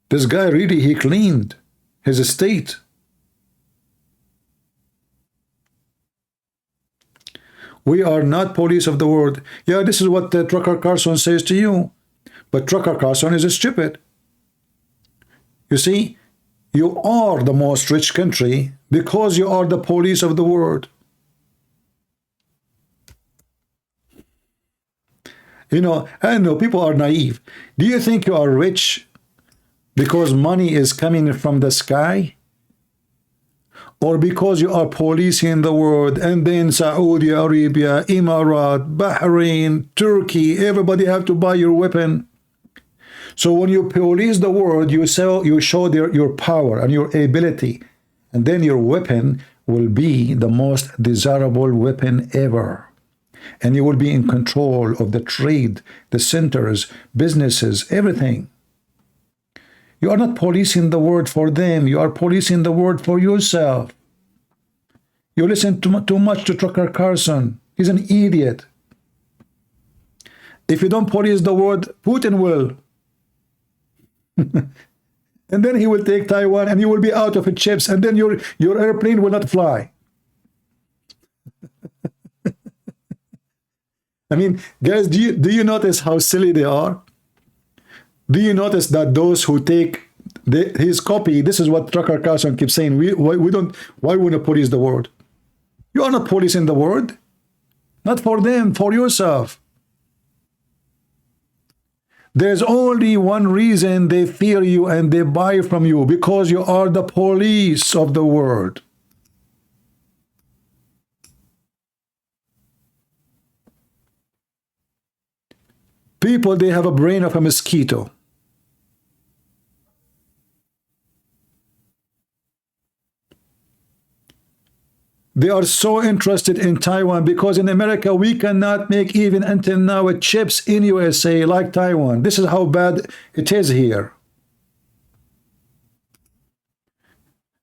This guy really, he cleaned his estate. We are not police of the world. Yeah, this is what Trucker Carson says to you. But Trucker Carson is stupid. You see, you are the most rich country because you are the police of the world. I know people are naive. Do you think you are rich because money is coming from the sky? Or because you are policing the world, and then Saudi Arabia, Emirat, Bahrain, Turkey, everybody have to buy your weapon. So when you police the world, you show your power and your ability, and then your weapon will be the most desirable weapon ever. And you will be in control of the trade, the centers, businesses, everything. You are not policing the world for them. You are policing the world for yourself. You listen too much to Trucker Carson. He's an idiot. If you don't police the world, Putin will. And then he will take Taiwan and you will be out of chips, and then your airplane will not fly. I mean, guys, do you notice how silly they are? Do you notice that those who take his copy, this is what Trucker Carson keeps saying, why wouldn't you police the world? You are not policing the world. Not for them, for yourself. There's only one reason they fear you and they buy from you, because you are the police of the world. People, they have a brain of a mosquito. They are so interested in Taiwan because in America we cannot make even until now chips in USA like Taiwan. This is how bad it is here.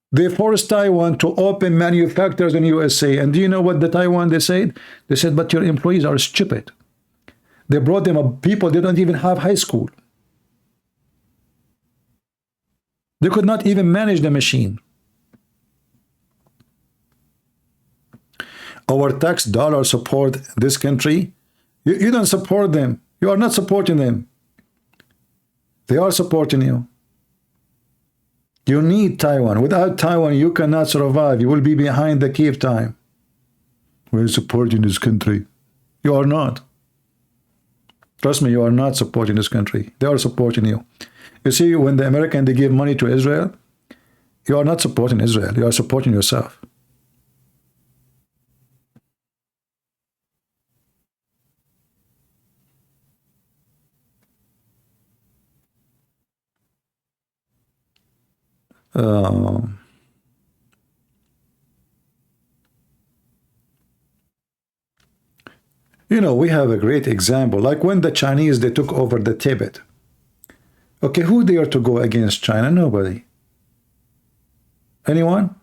They forced Taiwan to open manufacturers in USA. And do you know what the Taiwan they said? They said, but your employees are stupid. They brought them up people, they don't even have high school. They could not even manage the machine. Our tax dollars support this country. You don't support them. You are not supporting them. They are supporting you. You need Taiwan. Without Taiwan, you cannot survive. You will be behind the cave time. We're supporting this country. You are not. Trust me, you are not supporting this country. They are supporting you. You see, when the Americans, they give money to Israel, you are not supporting Israel. You are supporting yourself. We have a great example, like when the Chinese, they took over the Tibet. Okay, who dared to go against China? Nobody. Anyone?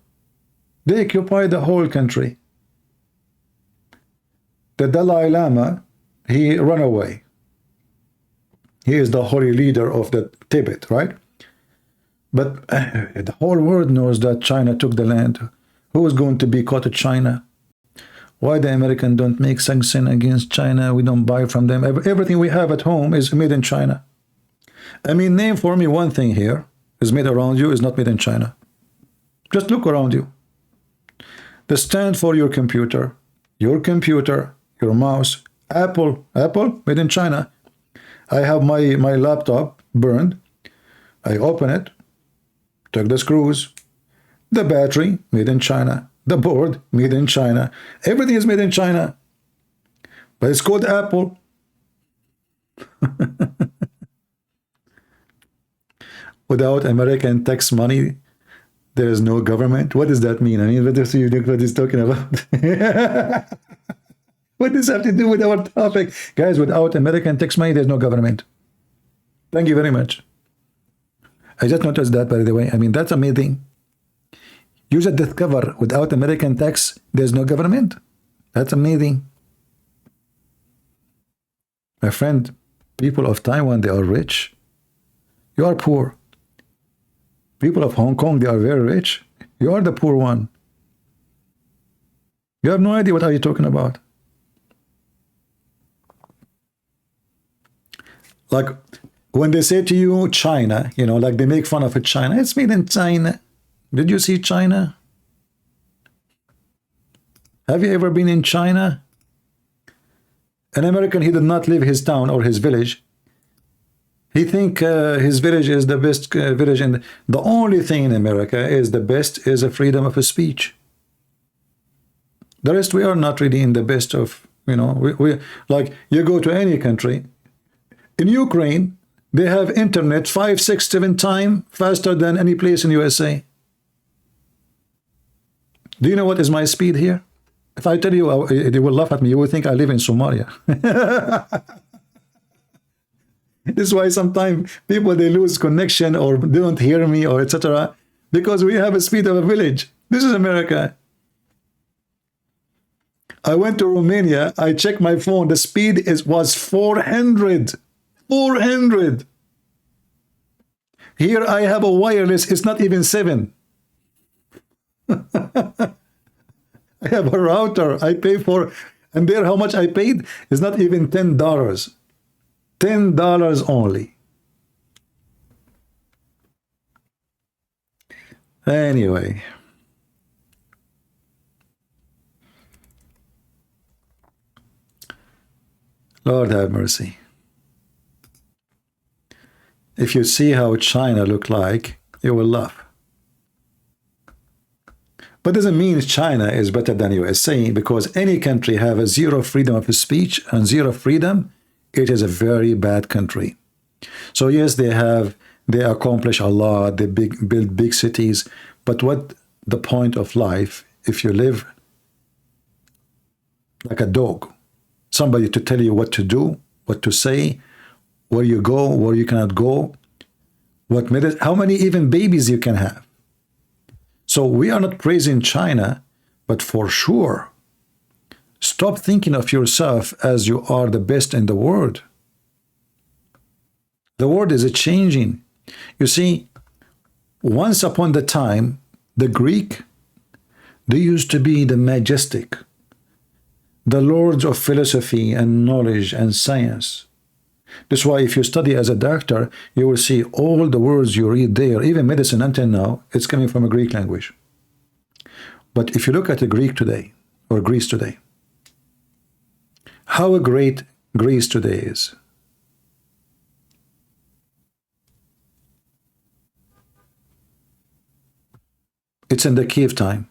They occupied the whole country. The Dalai Lama, he ran away. He is the holy leader of the Tibet, right? But the whole world knows that China took the land. Who is going to be caught at China? Why the Americans don't make sanction against China? We don't buy from them. Everything we have at home is made in China. I mean, name for me one thing here is made around you is not made in China. Just look around you. The stand for your computer, your mouse, Apple, made in China. I have my laptop burned. I open it, took the screws, the battery made in China, the board made in China. Everything is made in China. But it's called Apple. Without American tax money, there is no government. What does that mean? I mean, what he's talking about? What does that have to do with our topic? Guys, without American tax money, there's no government. Thank you very much. I just noticed that, by the way. I mean, that's amazing. You just discover without American tax, there's no government. That's amazing. My friend, people of Taiwan, they are rich. You are poor. People of Hong Kong, they are very rich. You are the poor one. You have no idea what are you talking about. Like when they say to you China, you know, like they make fun of it, China. It's made in China. Did you see China? Have you ever been in China? An American, he did not leave his town or his village. He think his village is the best village, and the only thing in America is the best is a freedom of speech. The rest, we are not really in the best of, you know, we like you go to any country. In Ukraine, they have internet 5, 6, 7 times faster than any place in USA. Do you know what is my speed here? If I tell you, they will laugh at me. You will think I live in Somalia. This is why sometimes people, they lose connection or they don't hear me or etc. because we have a speed of a village. This is America. I went to Romania. I checked my phone. The speed was 400. 400. Here I have a wireless. It's not even 7. I have a router. I pay for, and there how much I paid is not even $10. $10 only. Anyway. Lord have mercy. If you see how China look like, you will laugh. But doesn't mean China is better than USA, because any country have a zero freedom of speech and zero freedom, it is a very bad country. So yes, they accomplish a lot, they build big cities, but what the point of life if you live like a dog? Somebody to tell you what to do, what to say, where you go, where you cannot go, how many even babies you can have. So we are not praising China, but for sure, stop thinking of yourself as you are the best in the world. The world is changing. You see, once upon the time, the Greek, they used to be the majestic, the lords of philosophy and knowledge and science. That's why if you study as a doctor, you will see all the words you read there, even medicine until now, it's coming from a Greek language. But if you look at the Greek today, or Greece today, how great Greece today is. It's in the cave time.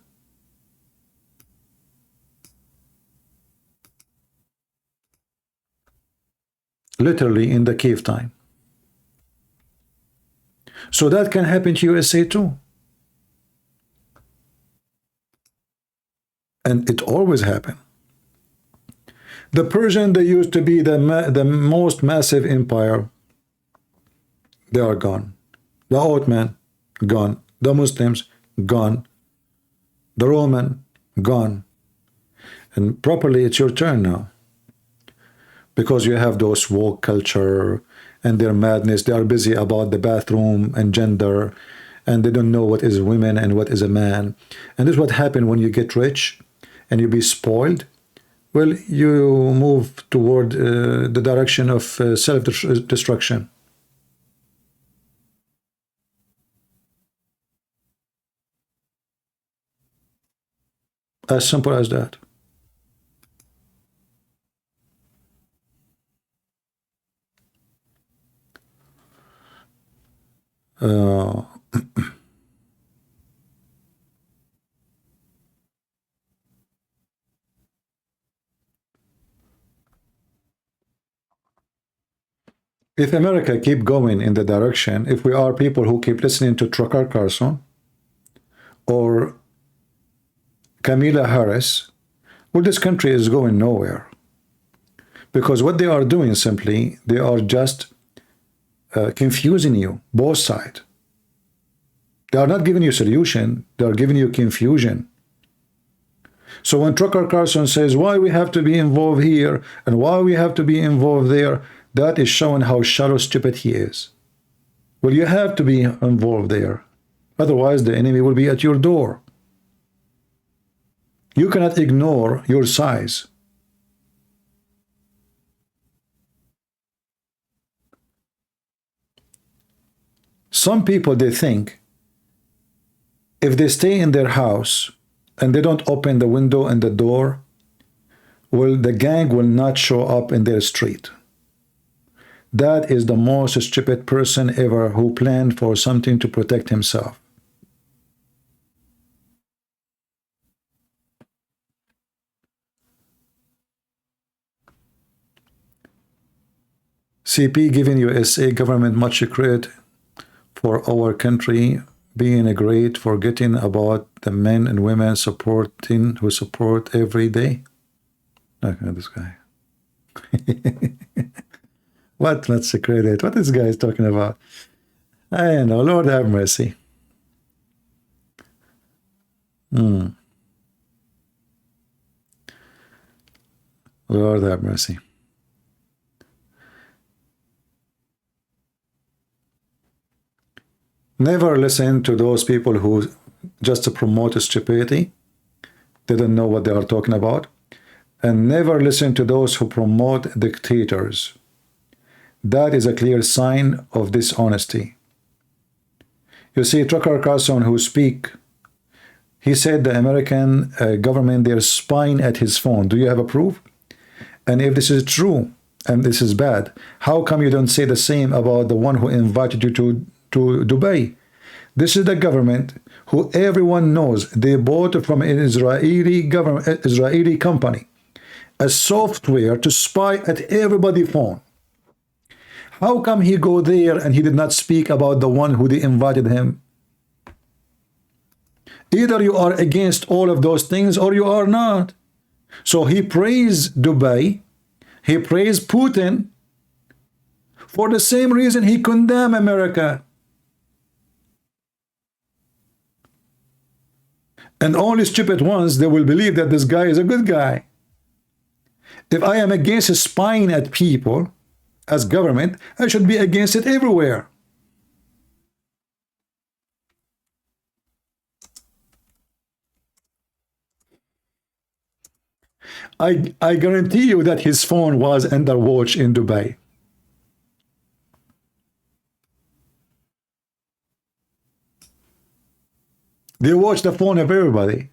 Literally in the cave time. So that can happen to USA too. And it always happened. The Persian, they used to be the most massive empire. They are gone. The Ottoman, gone. The Muslims, gone. The Roman, gone. And properly, it's your turn now. Because you have those woke culture and their madness. They are busy about the bathroom and gender, and they don't know what is women and what is a man. And this is what happens when you get rich and you be spoiled. Well, you move toward the direction of self-destruction. As simple as that. If America keep going in the direction, if we are people who keep listening to Tucker Carlson or Kamala Harris, well, this country is going nowhere. Because what they are doing simply, they are just confusing you, both sides. They are not giving you solution, they are giving you confusion. So when Tucker Carlson says why we have to be involved here and why we have to be involved there, that is showing how shallow, stupid he is. Well, you have to be involved there. Otherwise, the enemy will be at your door. You cannot ignore your size. Some people, they think if they stay in their house and they don't open the window and the door, well, the gang will not show up in their street. That is the most stupid person ever who planned for something to protect himself. CP giving USA government much credit for our country being great, forgetting about the men and women supporting who support every day. Look at this guy. What much credit? What this guy is talking about? I know, Lord have mercy. Lord have mercy. Never listen to those people who just promote stupidity. They don't know what they are talking about. And never listen to those who promote dictators. That is a clear sign of dishonesty. You see, Tucker Carlson, who speak, he said the American government, they're spying at his phone. Do you have a proof? And if this is true, and this is bad, how come you don't say the same about the one who invited you to Dubai? This is the government who everyone knows they bought from an Israeli government, Israeli company, a software to spy at everybody's phone. How come he go there and he did not speak about the one who they invited him? Either you are against all of those things or you are not. So he praised Dubai, he praised Putin for the same reason he condemned America. And only stupid ones, they will believe that this guy is a good guy. If I am against spying at people as government, I should be against it everywhere. I guarantee you that his phone was under watch in Dubai. They watch the phone of everybody.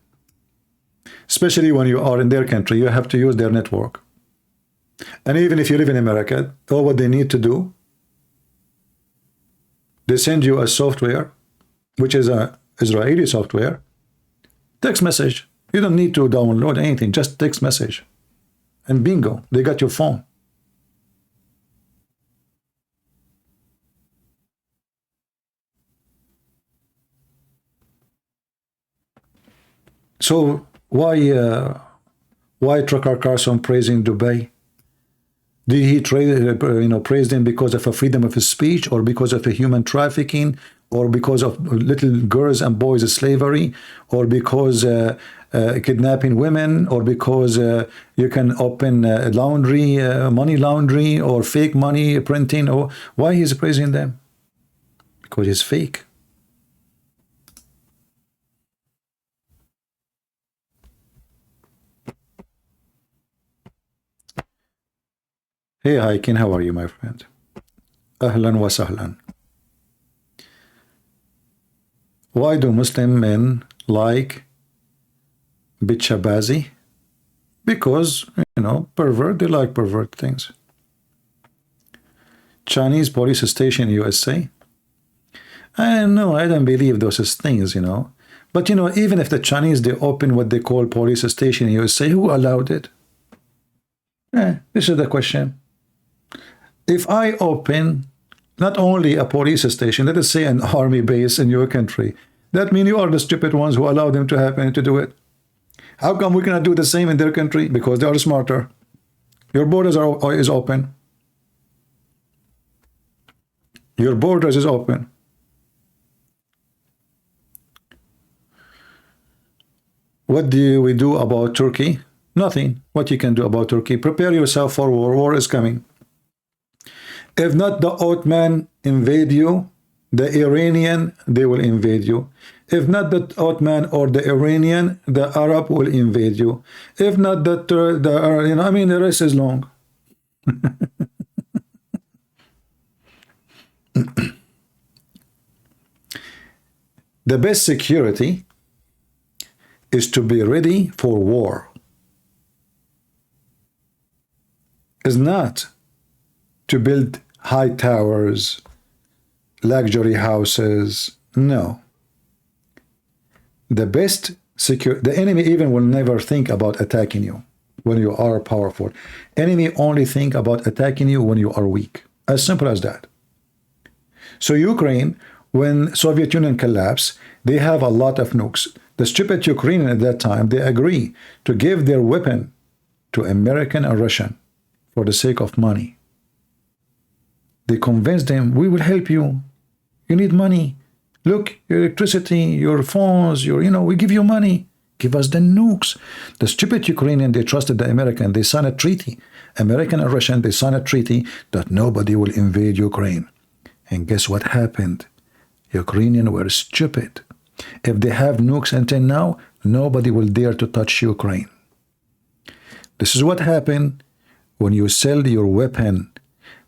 Especially when you are in their country, you have to use their network. And even if you live in America, all what they need to do, they send you a software, which is an Israeli software, text message. You don't need to download anything, just text message. And bingo, they got your phone. So why Tucker Carlson praising Dubai? Did he praise them because of a freedom of speech, or because of a human trafficking, or because of little girls and boys slavery, or because kidnapping women, or because you can open laundry, money laundry, or fake money printing? Or why he's praising them? Because it's fake. Hey, Iken, how are you, my friend? Ahlan wa sahlan. Why do Muslim men like bitchabazi? Because, pervert, they like pervert things. Chinese police station in USA. I know, I don't believe those things, you know. But, you know, even if the Chinese, they open what they call police station, you say, who allowed it? This is the question. If I open not only a police station, let us say an army base in your country, that means you are the stupid ones who allow them to happen to do it. How come we cannot do the same in their country? Because they are smarter. Your borders is open. Your borders is open. What do we do about Turkey? Nothing. What you can do about Turkey? Prepare yourself for war. War is coming. If not the Ottoman invade you, the Iranian, they will invade you. If not the Ottoman or the Iranian, the Arab will invade you. If not the you know, I mean, the rest is long. The best security is to be ready for war. Is not to build high towers, luxury houses. No. The best the enemy even will never think about attacking you when you are powerful. Enemy only think about attacking you when you are weak. As simple as that. So Ukraine, when Soviet Union collapsed, they have a lot of nukes. The stupid Ukrainian at that time, they agree to give their weapon to American and Russian for the sake of money. They convinced them, we will help you. You need money. Look, your electricity, your phones, you know, we give you money. Give us the nukes. The stupid Ukrainian, they trusted the American. They signed a treaty. American and Russian, they signed a treaty that nobody will invade Ukraine. And guess what happened? Ukrainians were stupid. If they have nukes until now, nobody will dare to touch Ukraine. This is what happened when you sell your weapon.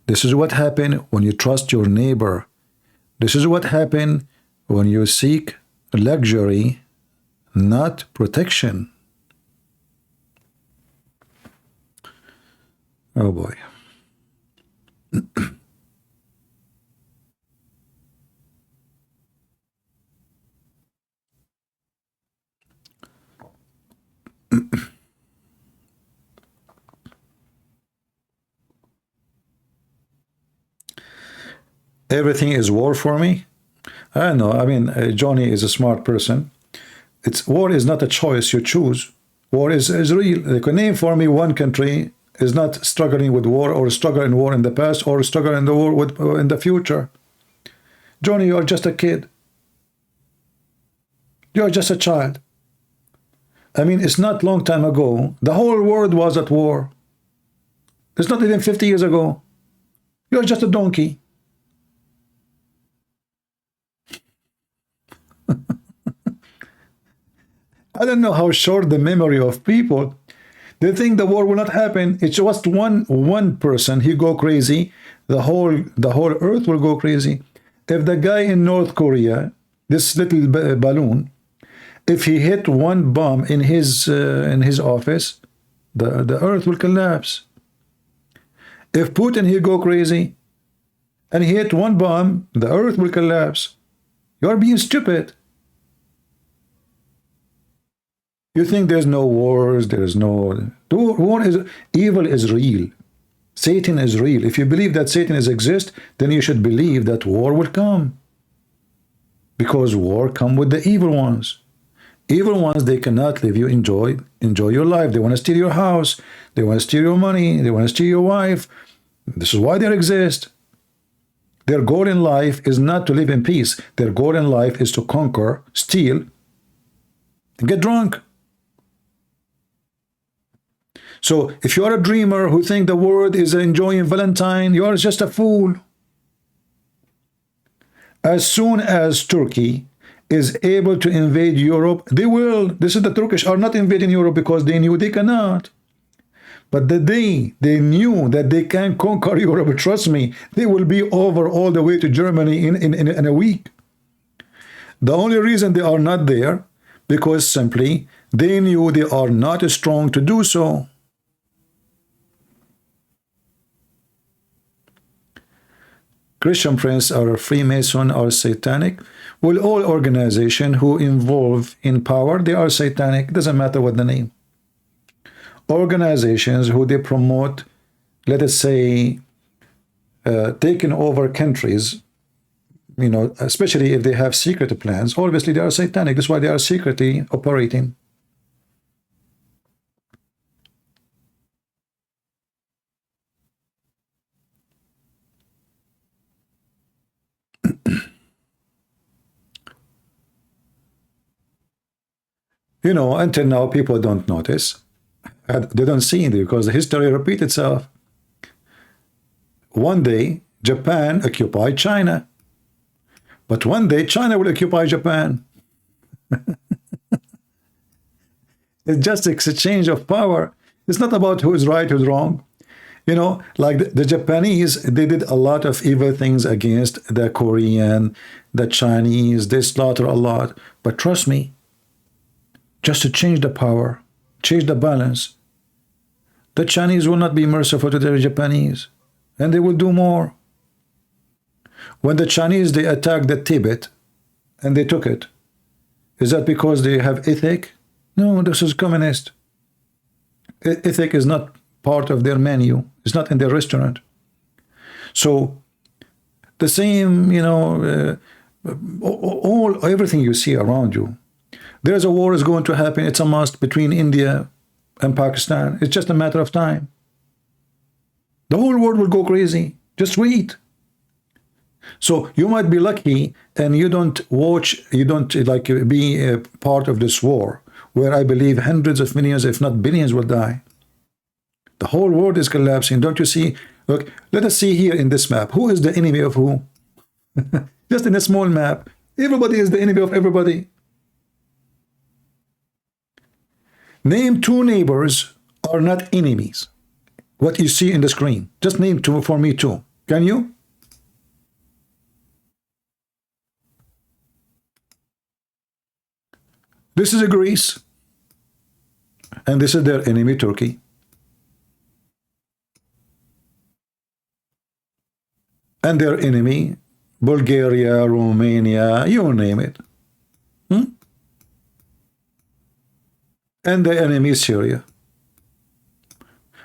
This is what happened when you trust your neighbor. This is what happened when you seek luxury, not protection. Oh boy. Everything is war for me. I don't know. I mean, Johnny is a smart person. War is not a choice you choose. War is real. They can name for me one country is not struggling with war or struggle in war in the past or struggle in the war in the future. Johnny, you are just a kid. You are just a child. I mean, it's not long time ago. The whole world was at war. It's not even 50 years ago. You're just a donkey. I don't know how short the memory of people. They think the war will not happen. It's just one person. He go crazy. The whole earth will go crazy. If the guy in North Korea, this little balloon, if he hit one bomb in his office, the earth will collapse. If Putin he go crazy and he hit one bomb, the earth will collapse. You are being stupid. You think there's no wars, there's no... War is... Evil is real. Satan is real. If you believe that Satan exists, then you should believe that war will come. Because war come with the evil ones. Evil ones, they cannot let you enjoy your life. They want to steal your house. They want to steal your money. They want to steal your wife. This is why they exist. Their goal in life is not to live in peace. Their goal in life is to conquer, steal, and get drunk. So if you are a dreamer who think the world is enjoying Valentine, you are just a fool. As soon as Turkey is able to invade Europe, they will. This is the Turkish are not invading Europe because they knew they cannot. But the day they knew that they can conquer Europe, trust me, they will be over all the way to Germany in a week. The only reason they are not there, because simply they knew they are not strong to do so. Christian Prince or Freemason or satanic. Well, all organizations who involve in power, they are satanic. It doesn't matter what the name. Organizations who they promote, let us say, taking over countries, you know, especially if they have secret plans, obviously they are satanic. That's why they are secretly operating. You know, until now, people don't notice. They don't see it because the history repeats itself. One day, Japan occupied China. But one day, China will occupy Japan. It's just exchange of power. It's not about who's right, who's wrong. You know, like the Japanese, they did a lot of evil things against the Korean, the Chinese. They slaughter a lot. But trust me, just to change the power, change the balance, the Chinese will not be merciful to the Japanese, and they will do more. When the Chinese, they attacked the Tibet and they took it, is that because they have ethic? No, this is communist. Ethic is not part of their menu. It's not in their restaurant. So the same, you know, everything you see around you. There's a war is going to happen. It's a must between India and Pakistan. It's just a matter of time. The whole world will go crazy. Just wait. So you might be lucky and you don't watch, you don't like be a part of this war where I believe hundreds of millions, if not billions, will die. The whole world is collapsing. Don't you see? Look, let us see here in this map. Who is the enemy of who? Just in a small map. Everybody is the enemy of everybody. Name two neighbors are not enemies. What you see in the screen. Just name two for me too. Can you? This is Greece. And this is their enemy, Turkey. And their enemy, Bulgaria, Romania, you name it. And the enemy is Syria.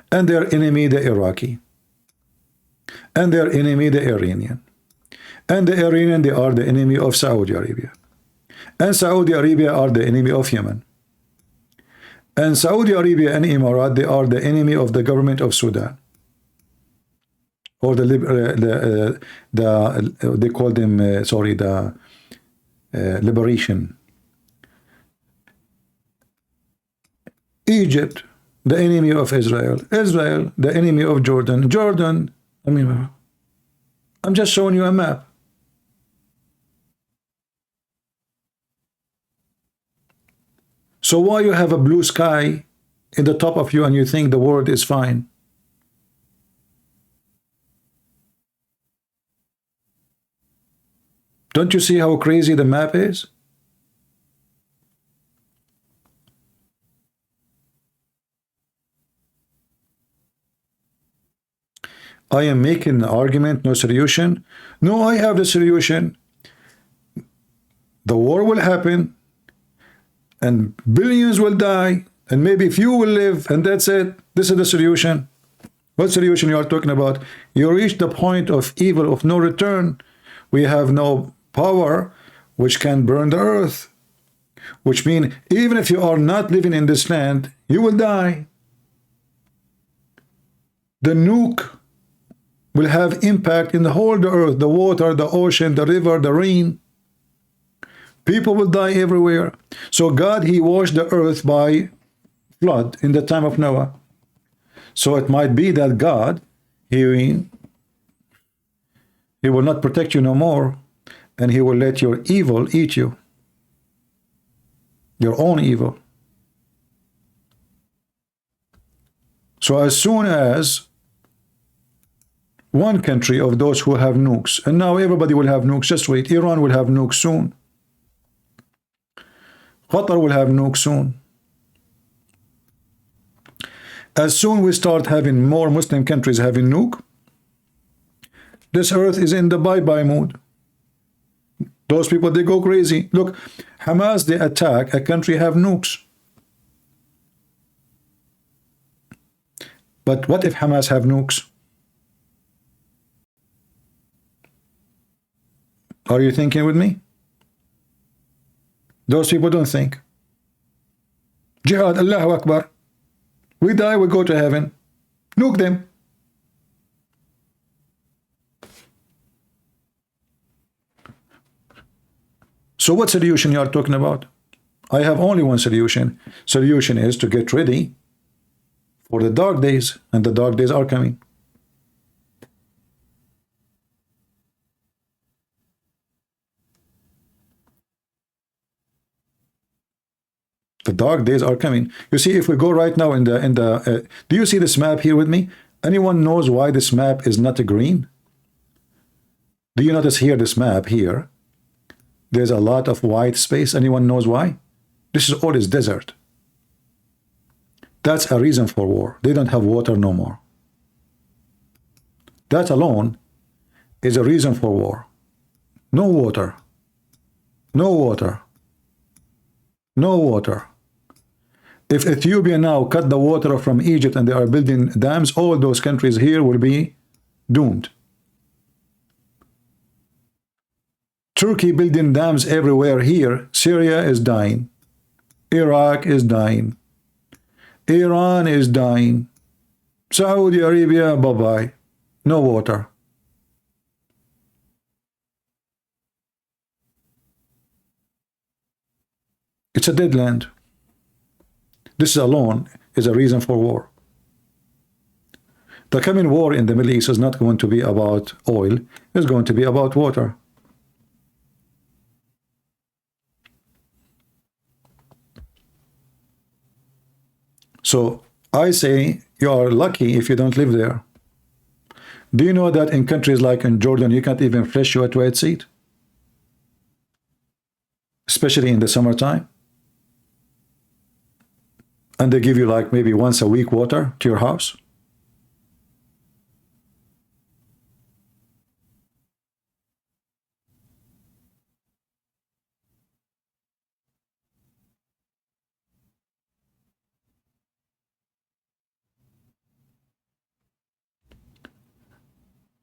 And their enemy, the Iraqi. And their enemy, the Iranian. And the Iranian, they are the enemy of Saudi Arabia. And Saudi Arabia are the enemy of Yemen. And Saudi Arabia and Emirat, they are the enemy of the government of Sudan. Or they call them, the liberation. Egypt, the enemy of Israel. Israel, the enemy of Jordan. Jordan, I mean, I'm just showing you a map. So why you have a blue sky in the top of you and you think the world is fine? Don't you see how crazy the map is? I am making an argument, no solution. No, I have the solution. The war will happen, and billions will die, and maybe few will live, and that's it. This is the solution. What solution you are talking about? You reach the point of evil of no return. We have no power which can burn the earth, which means even if you are not living in this land, you will die. The nuke will have impact in the whole the earth, the water, the ocean, the river, the rain. People will die everywhere. So God, he washed the earth by flood in the time of Noah. So it might be that God, he will not protect you no more, and he will let your evil eat you. Your own evil. So as soon as one country of those who have nukes, and now everybody will have nukes, just wait, Iran will have nukes soon. Qatar will have nukes soon. As soon we start having more Muslim countries having nuke, This earth is in the bye-bye mood. Those people, they go crazy. Look, Hamas, they attack a country have nukes. But what if Hamas have nukes? Are you thinking with me? Those people don't think. Jihad, Allahu Akbar. We die, we go to heaven. Nuke them. So what solution you are talking about? I have only one solution. Solution is to get ready for the dark days, and the dark days are coming. The dark days are coming. You see, if we go right now in the do you see this map here with me? Anyone knows why this map is not a green? Do you notice here, this map here? There's a lot of white space. Anyone knows why? This is all is desert. That's a reason for war. They don't have water no more. That alone is a reason for war. No water. No water. No water. If Ethiopia now cut the water from Egypt and they are building dams, all those countries here will be doomed. Turkey building dams everywhere here. Syria is dying. Iraq is dying. Iran is dying. Saudi Arabia, bye-bye. No water. It's a dead land. This alone is a reason for war. The coming war in the Middle East is not going to be about oil. It's going to be about water. So I say you are lucky if you don't live there. Do you know that in countries like in Jordan, you can't even fresh your toilet seat? Especially in the summertime. And they give you like maybe once a week water to your house.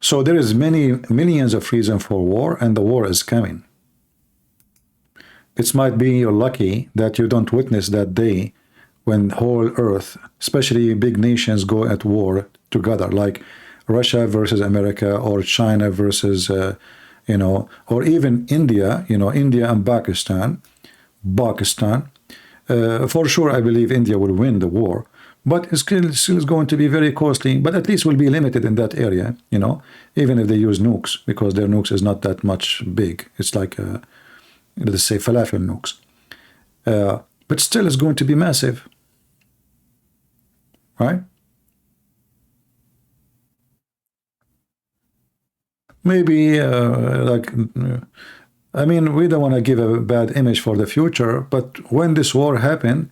So there is millions of reasons for war, and the war is coming. It might be you're lucky that you don't witness that day when the whole earth, especially big nations, go at war together, like Russia versus America, or China versus, or even India, India and Pakistan. For sure, I believe India will win the war, but it's still going to be very costly, but at least will be limited in that area, even if they use nukes, because their nukes is not that much big. It's like, let's say, falafel nukes. But still it's going to be massive, right? Maybe, I mean, we don't want to give a bad image for the future, but when this war happened,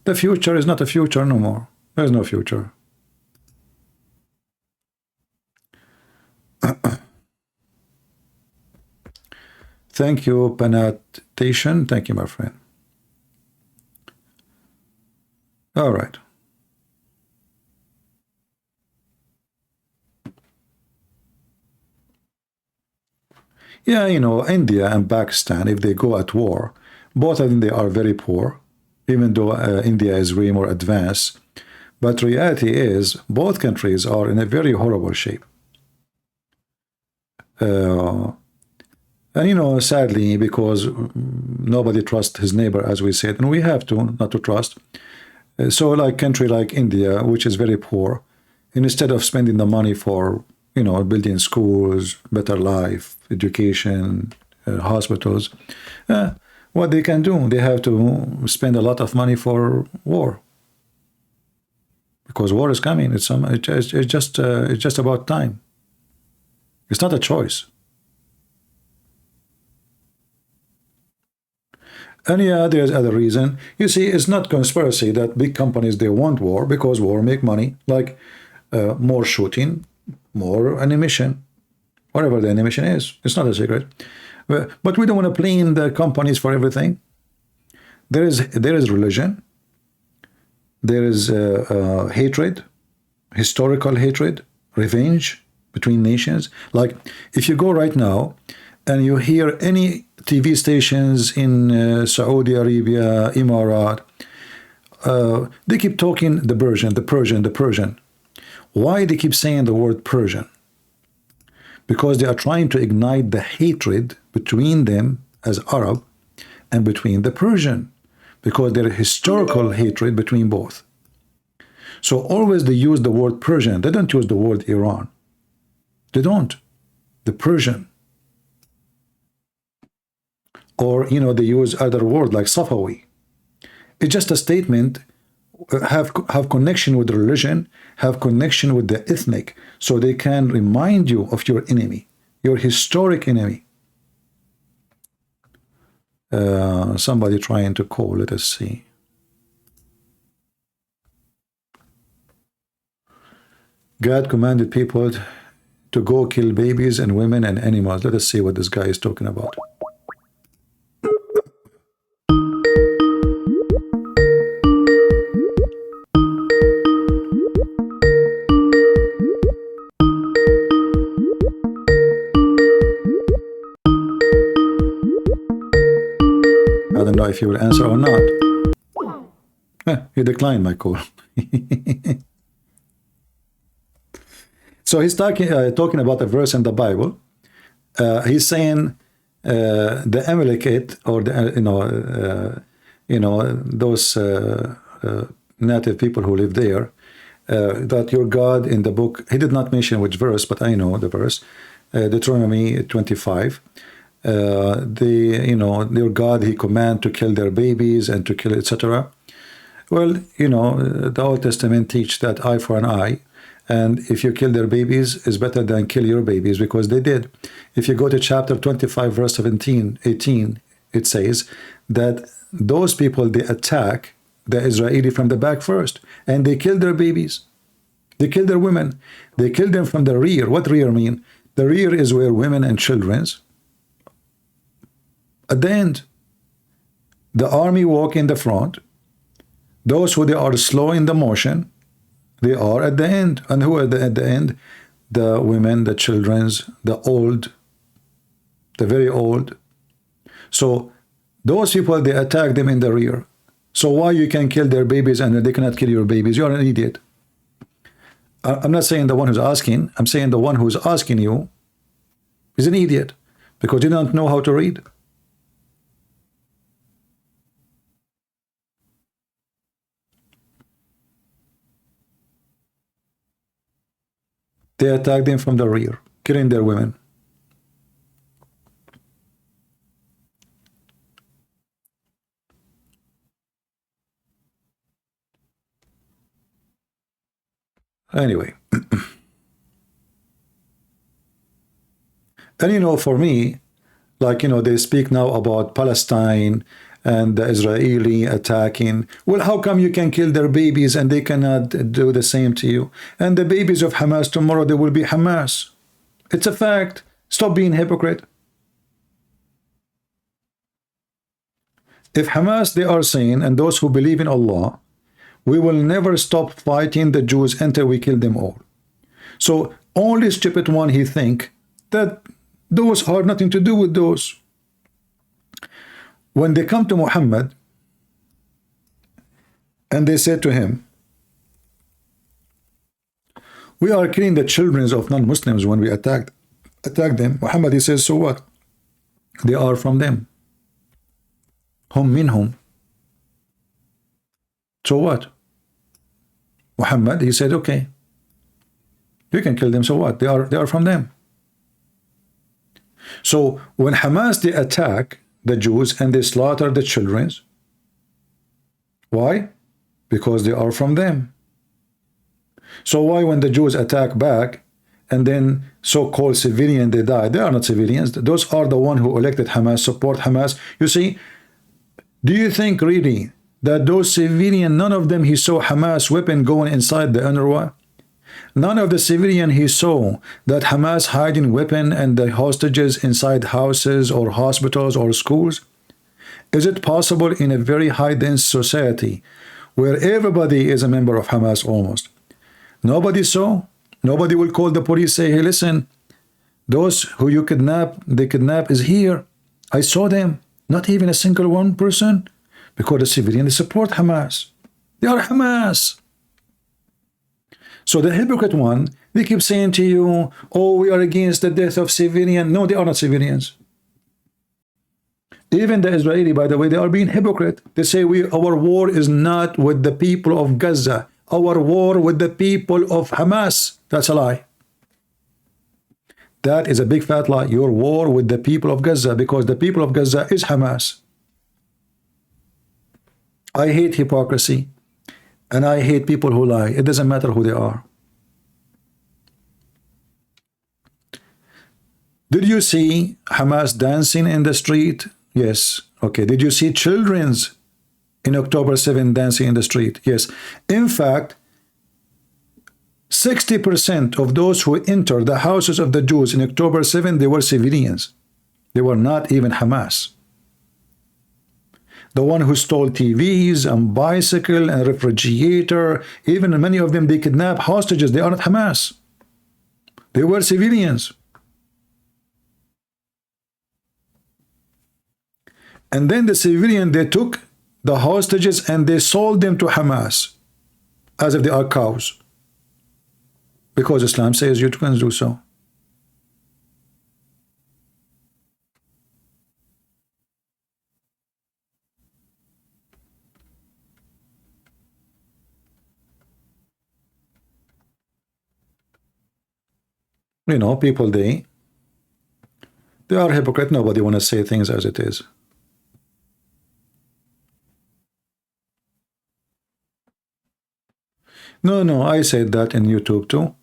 the future is not a future no more. There's no future. Thank you, Panatation. Thank you, my friend. All right. Yeah, India and Pakistan, if they go at war, both of them, they are very poor, even though India is way more advanced. But reality is, both countries are in a very horrible shape. And, sadly, because nobody trusts his neighbor, as we said, and we have to not to trust. So like country like India, which is very poor, instead of spending the money for, building schools, better life, education, hospitals, what they can do, they have to spend a lot of money for war. Because war is coming. It's just about time. It's not a choice. And yeah, there's other reason. You see, it's not conspiracy that big companies, they want war because war make money, like more shooting, more ammunition, whatever the animation is. It's not a secret. But we don't want to blame the companies for everything. There is religion. There is hatred, historical hatred, revenge between nations. Like if you go right now and you hear any TV stations in Saudi Arabia, Emirat, they keep talking the Persian, the Persian, the Persian. Why they keep saying the word Persian? Because they are trying to ignite the hatred between them as Arab and between the Persian, because there is historical hatred between both. So always they use the word Persian. They don't use the word Iran. They don't. The Persian. Or, you know, they use other word like Safawi. It's just a statement, have connection with religion, have connection with the ethnic, so they can remind you of your enemy, your historic enemy. Somebody trying to call, let us see. God commanded people to go kill babies and women and animals. Let us see what this guy is talking about. I don't know if you will answer or not. You declined my call. So he's talking about a verse in the Bible. He's saying the Amalekite, or the those native people who live there, that your God in the book. He did not mention which verse, but I know the verse. Deuteronomy 25. Their God, he command to kill their babies and to kill, etc. Well, the Old Testament teach that eye for an eye, and if you kill their babies, it's better than kill your babies, because they did. If you go to chapter 25, verse 18, it says that those people, they attack the Israeli from the back first, and they kill their babies. They kill their women. They kill them from the rear. What rear mean? The rear is where women and children's. At the end, the army walk in the front. Those who they are slow in the motion, they are at the end. And who are at the end? The women, the children's, the old, the very old. So those people, they attack them in the rear. So why you can kill their babies and they cannot kill your babies? You are an idiot. I'm not saying the one who's asking. I'm saying the one who's asking you is an idiot, because you don't know how to read. They attack them from the rear, killing their women. Anyway. And for me, like, they speak now about Palestine and the Israeli attacking. Well, how come you can kill their babies and they cannot do the same to you? And the babies of Hamas, tomorrow they will be Hamas. It's a fact. Stop being hypocrite. If Hamas, they are saying, and those who believe in Allah, we will never stop fighting the Jews until we kill them all. So only stupid one, he think that those are nothing to do with those. When they come to Muhammad and they say to him, we are killing the children of non-Muslims when we attack them, Muhammad, he says, so what? They are from them. Hum minhum. So what? Muhammad, he said, okay, you can kill them, so what? They are from them. So when Hamas, they attack the Jews and they slaughter the children, why? Because they are from them. So why when the Jews attack back and then so-called civilian, they die? They are not civilians. Those are the one who elected Hamas, support Hamas. You see, do you think really that those civilian, none of them he saw Hamas weapon going inside the UNRWA? None of the civilian he saw that Hamas hiding weapon and the hostages inside houses or hospitals or schools? Is it possible in a very high dense society where everybody is a member of Hamas almost? Nobody saw? Nobody will call the police, say, hey, listen, those who you kidnap, they kidnap is here. I saw them. Not even a single one person. Because the civilians support Hamas. They are Hamas. So the hypocrite one, they keep saying to you, oh, we are against the death of civilians. No, they are not civilians. Even the Israeli, by the way, they are being hypocrite. They say our war is not with the people of Gaza. Our war with the people of Hamas. That's a lie. That is a big fat lie. Your war with the people of Gaza, because the people of Gaza is Hamas. I hate hypocrisy. And I hate people who lie. It doesn't matter who they are. Did you see Hamas dancing in the street? Yes. Okay. Did you see children's in October 7 dancing in the street? Yes. In fact, 60% of those who entered the houses of the Jews in October 7, they were civilians. They were not even Hamas. The one who stole TVs and bicycle and refrigerator, even many of them, they kidnap hostages. They are not Hamas. They were civilians. And then the civilian, they took the hostages and they sold them to Hamas as if they are cows. Because Islam says you can do so. You know, people, they are hypocrite. Nobody want to say things as it is. No, I said that in YouTube too.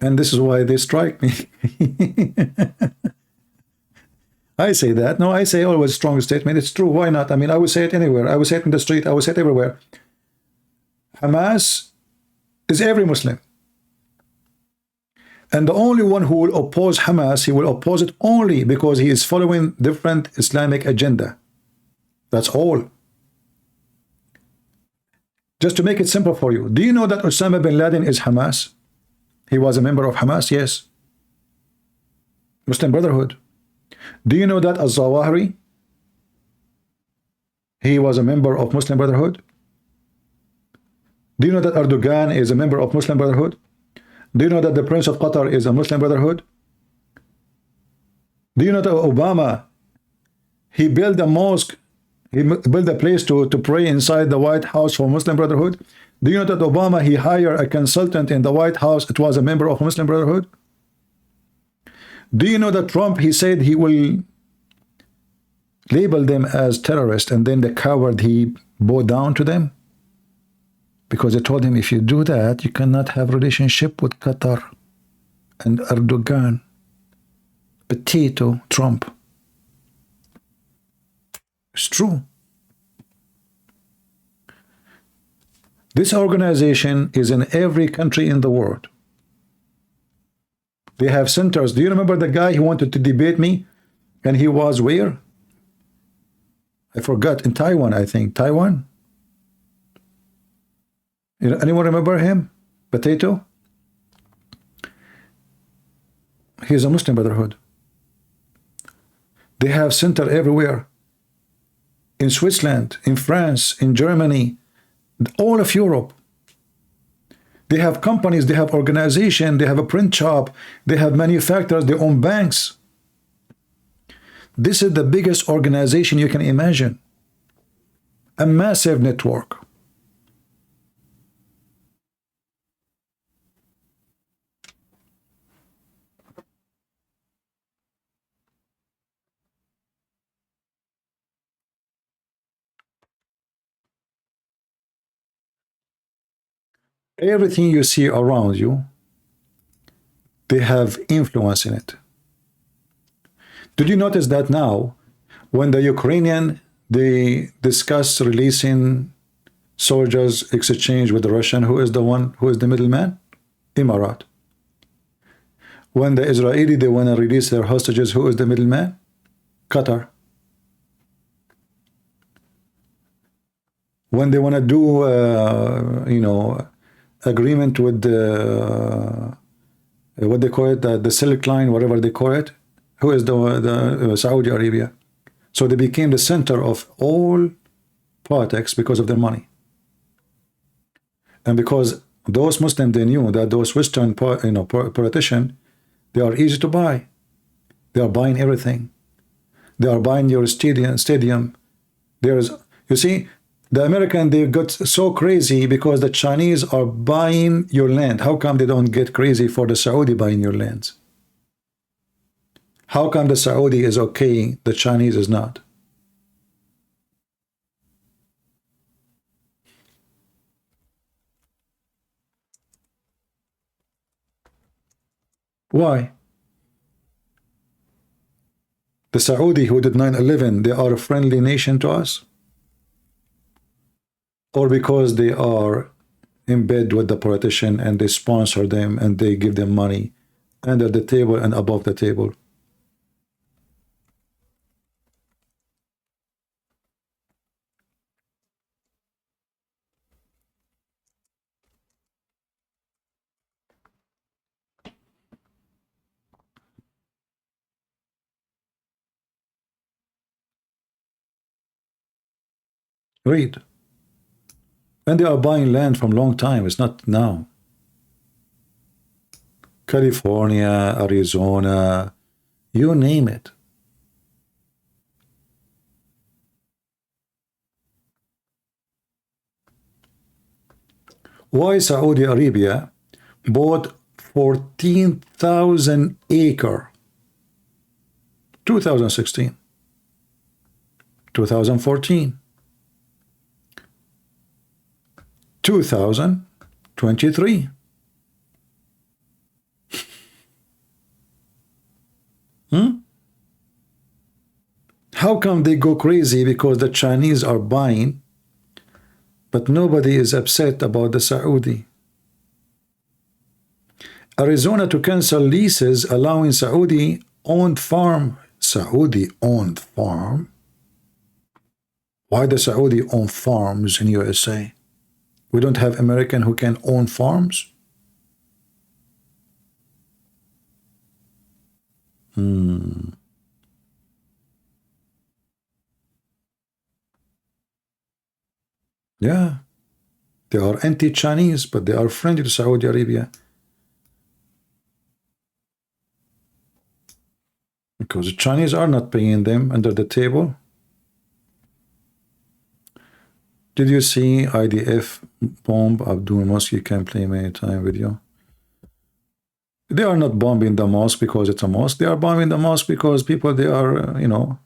And this is why they strike me. I say that. No, I say always strong statement. It's true. Why not? I mean, I would say it anywhere. I would say it in the street. I would say it everywhere. Hamas is every Muslim. And the only one who will oppose Hamas, he will oppose it only because he is following different Islamic agenda. That's all. Just to make it simple for you, do you know that Osama bin Laden is Hamas? He was a member of Hamas, yes. Muslim Brotherhood. Do you know that Al-Zawahiri, he was a member of Muslim Brotherhood? Do you know that Erdogan is a member of Muslim Brotherhood? Do you know that the Prince of Qatar is a Muslim Brotherhood? Do you know that Obama, he built a mosque, he built a place to pray inside the White House for Muslim Brotherhood? Do you know that Obama, he hired a consultant in the White House, it was a member of Muslim Brotherhood? Do you know that Trump, he said he will label them as terrorists, and then the coward, he bowed down to them? Because they told him, if you do that, you cannot have relationship with Qatar and Erdogan. Potato Trump. It's true. This organization is in every country in the world. They have centers. Do you remember the guy who wanted to debate me? And he was where? I forgot. In Taiwan, I think. Taiwan? Anyone remember him? Potato? He's a Muslim Brotherhood. They have center everywhere. In Switzerland, in France, in Germany, all of Europe. They have companies, they have organization, they have a print shop, they have manufacturers, they own banks. This is the biggest organization you can imagine. A massive network. Everything you see around you, they have influence in it. Did you notice that now, when the Ukrainian, they discuss releasing soldiers exchange with the Russian, who is the one, who is the middleman? Emirat. When the Israeli, they want to release their hostages, who is the middleman? Qatar. When they want to do, you know, agreement with the, what they call it, the Silk Line, whatever they call it, who is the Saudi Arabia. So they became the center of all politics because of their money. And because those Muslims, they knew that those Western, you know, politicians, they are easy to buy. They are buying everything. They are buying your stadium. There is, you see, the American, they got so crazy because the Chinese are buying your land. How come they don't get crazy for the Saudi buying your lands? How come the Saudi is okay, the Chinese is not? Why? The Saudi who did 9/11, they are a friendly nation to us? Or because they are in bed with the politician and they sponsor them and they give them money under the table and above the table? Read. And they are buying land from long time. It's not now. California, Arizona, you name it. Why Saudi Arabia bought 14,000 acre 2016, 2014, 2023. How come they go crazy because the Chinese are buying, but nobody is upset about the Saudi? Arizona to cancel leases allowing Saudi-owned farm. Saudi-owned farm? Why the Saudi-owned farms in USA? We don't have American who can own farms? Yeah. They are anti-Chinese, but they are friendly to Saudi Arabia. Because the Chinese are not paying them under the table. Did you see IDF bomb Abdul Mosque? You can play many time video. They are not bombing the mosque because it's a mosque. They are bombing the mosque because people, they are, you know.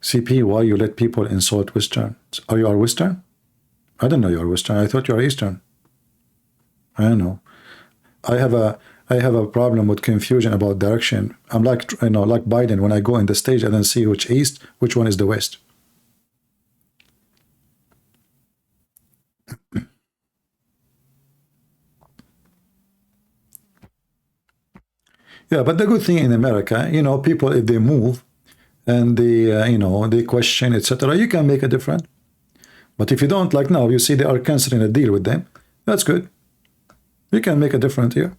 CP, why you let people insult Western? Are you Western? I don't know you are Western. I thought you are Eastern. I don't know. I have a problem with confusion about direction. I'm like, you know, like Biden. When I go in the stage, I don't see which east, which one is the west. Yeah, but the good thing in America, you know, people, if they move and they, you know, they question, etc., you can make a difference. But if you don't, like now, you see they are canceling a deal with them. That's good. You can make a difference here.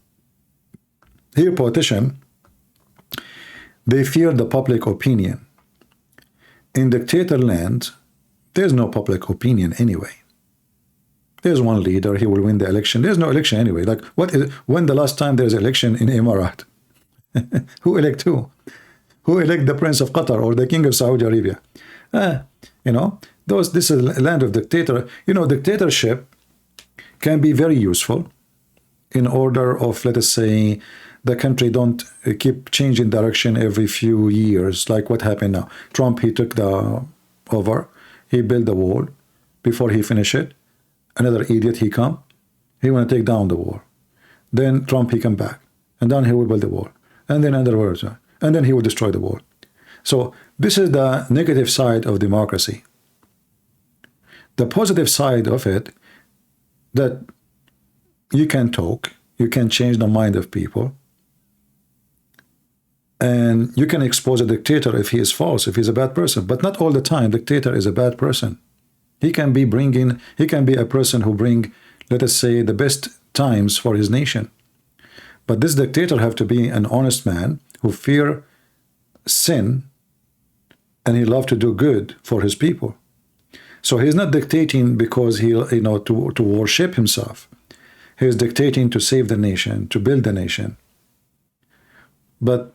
Here, politicians, they fear the public opinion. In dictator land, there's no public opinion anyway. There's one leader, he will win the election. There's no election anyway. Like, when the last time there's election in Emirat? Who elect who? Who elect the Prince of Qatar or the King of Saudi Arabia? You know, this is a land of dictator. You know, dictatorship can be very useful in order of, let us say, the country don't keep changing direction every few years, like what happened now. Trump, he took the over, he built the wall. Before he finished it, another idiot, he come, he want to take down the wall. Then Trump, he come back, and then he will build the wall. And then another word, and then he will destroy the wall. So this is the negative side of democracy. The positive side of it, that you can talk, you can change the mind of people, and you can expose a dictator if he is false, if he's a bad person. But not all the time dictator is a bad person. He can be a person who bring, let us say, the best times for his nation. But this dictator have to be an honest man who fear sin, and he love to do good for his people. So he's not dictating because he, to worship himself. He is dictating to save the nation, to build the nation. But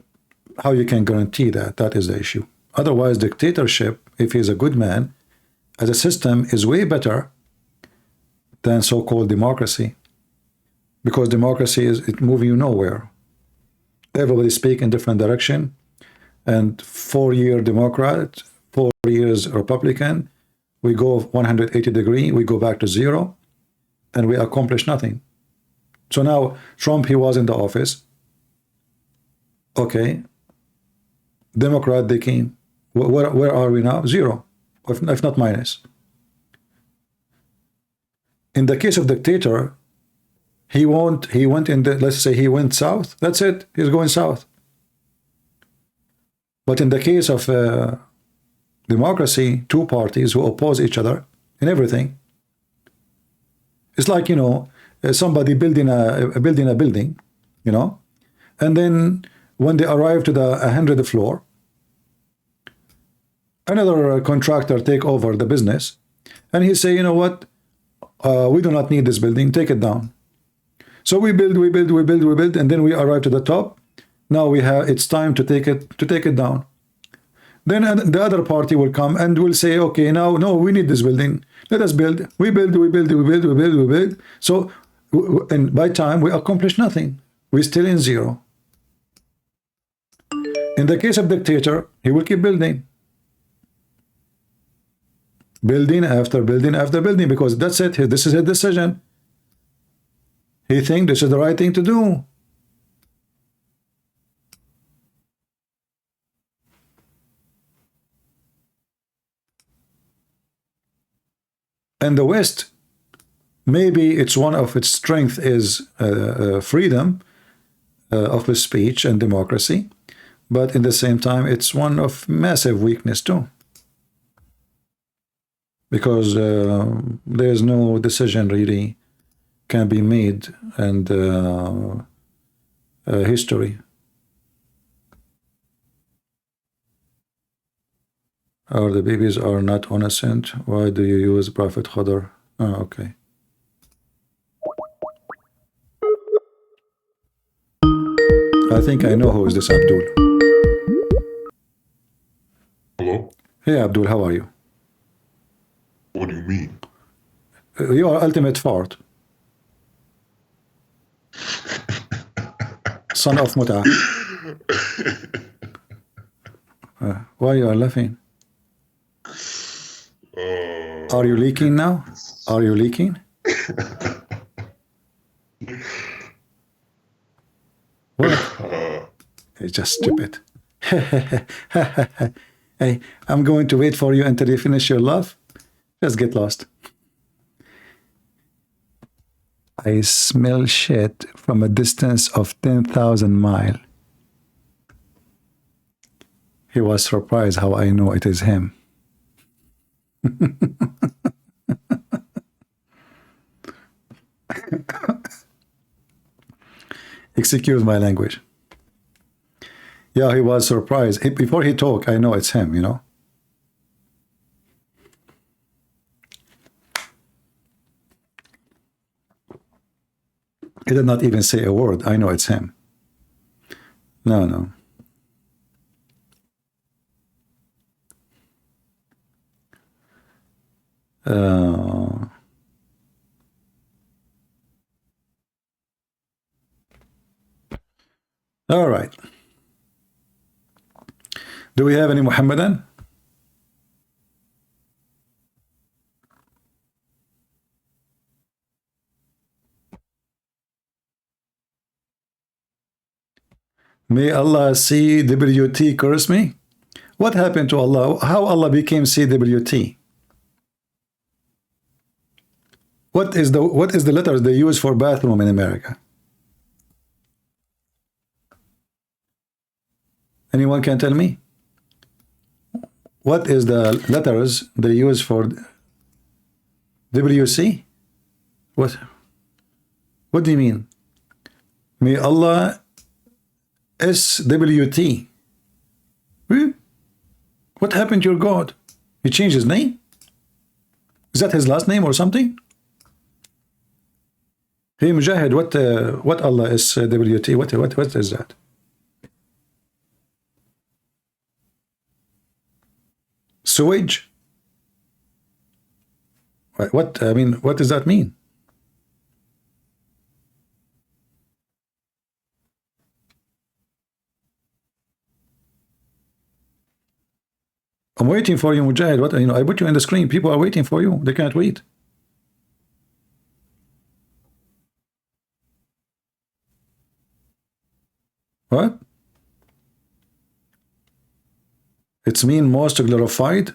how you can guarantee that? That is the issue. Otherwise, dictatorship, if he's a good man, as a system, is way better than so-called democracy. Because democracy it moving you nowhere. Everybody speak in different direction, and 4-year Democrat, 4 years Republican, we go 180 degree, we go back to zero, and we accomplish nothing. So now Trump, he was in the office. Okay, Democrat, they came. Where are we now? Zero, if not minus. In the case of dictator, he went in the, let's say he went south. That's it. He's going south. But in the case of democracy, two parties who oppose each other in everything. It's like, somebody building a building, and then when they arrive to the 100th floor, another contractor take over the business, and he say, you know what, we do not need this building, take it down. So we build, and then we arrive to the top. Now it's time to take it down. Then the other party will come and will say, okay, now, no, we need this building. Let us build. We build. So, and by time, we accomplish nothing. We're still in zero. In the case of dictator, he will keep building. Building after building after building, because that's it. This is his decision. He thinks this is the right thing to do. And the West, maybe it's one of its strength is freedom of speech and democracy, but in the same time, it's one of massive weakness too. Because there's no decision really can be made, and history. Or the babies are not innocent. Why do you use Prophet Khadr? Oh, okay. I think I know who is this Abdul. Hello? Hey Abdul, how are you? What do you mean? You are ultimate fart. Son of Muta. Why you are laughing? Are you leaking now? Are you leaking? What? It's just stupid. Hey, I'm going to wait for you until you finish your laugh. Just get lost. I smell shit from a distance of 10,000 miles. He was surprised how I know it is him. Excuse my language. Yeah, he was surprised. Before he talked, I know it's him, He did not even say a word. I know it's him. No. All right. Do we have any Muhammadan? May Allah CWT curse me? What happened to Allah? How Allah became CWT? what is the letters they use for bathroom in America? Anyone can tell me? What is the letters they use for WC? What do you mean? May Allah SWT. What happened to your God? He changed his name? Is that his last name or something? Hey Mujahid, what Allah SWT? What is that? Sewage? What does that mean? I'm waiting for you, Mujahid. I put you on the screen. People are waiting for you. They can't wait. What? It's mean most glorified,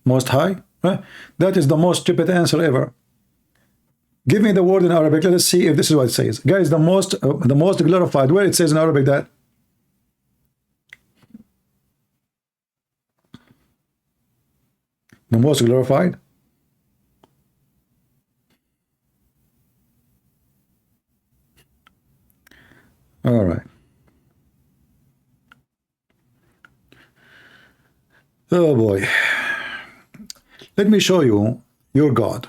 most high. That is the most stupid answer ever. Give me the word in Arabic. Let us see if this is what it says. Guys, the most glorified. Where it says in Arabic that? The most glorified? All right. Oh boy. Let me show you your God.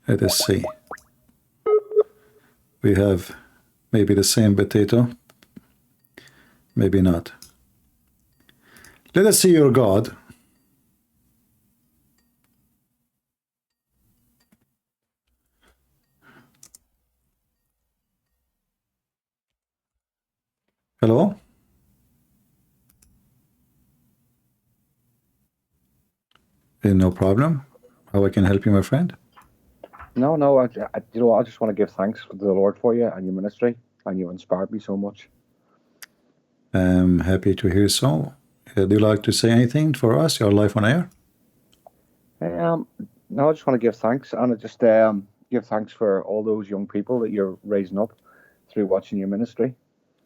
Let us see. We have maybe the same potato, maybe not. Let us see your God. Hello? No problem. How I can help you, my friend? No, I just want to give thanks to the Lord for you and your ministry, and you inspired me so much. I'm happy to hear so. Do you like to say anything for us? Your life on air? No, I just want to give thanks, and I just give thanks for all those young people that you're raising up through watching your ministry.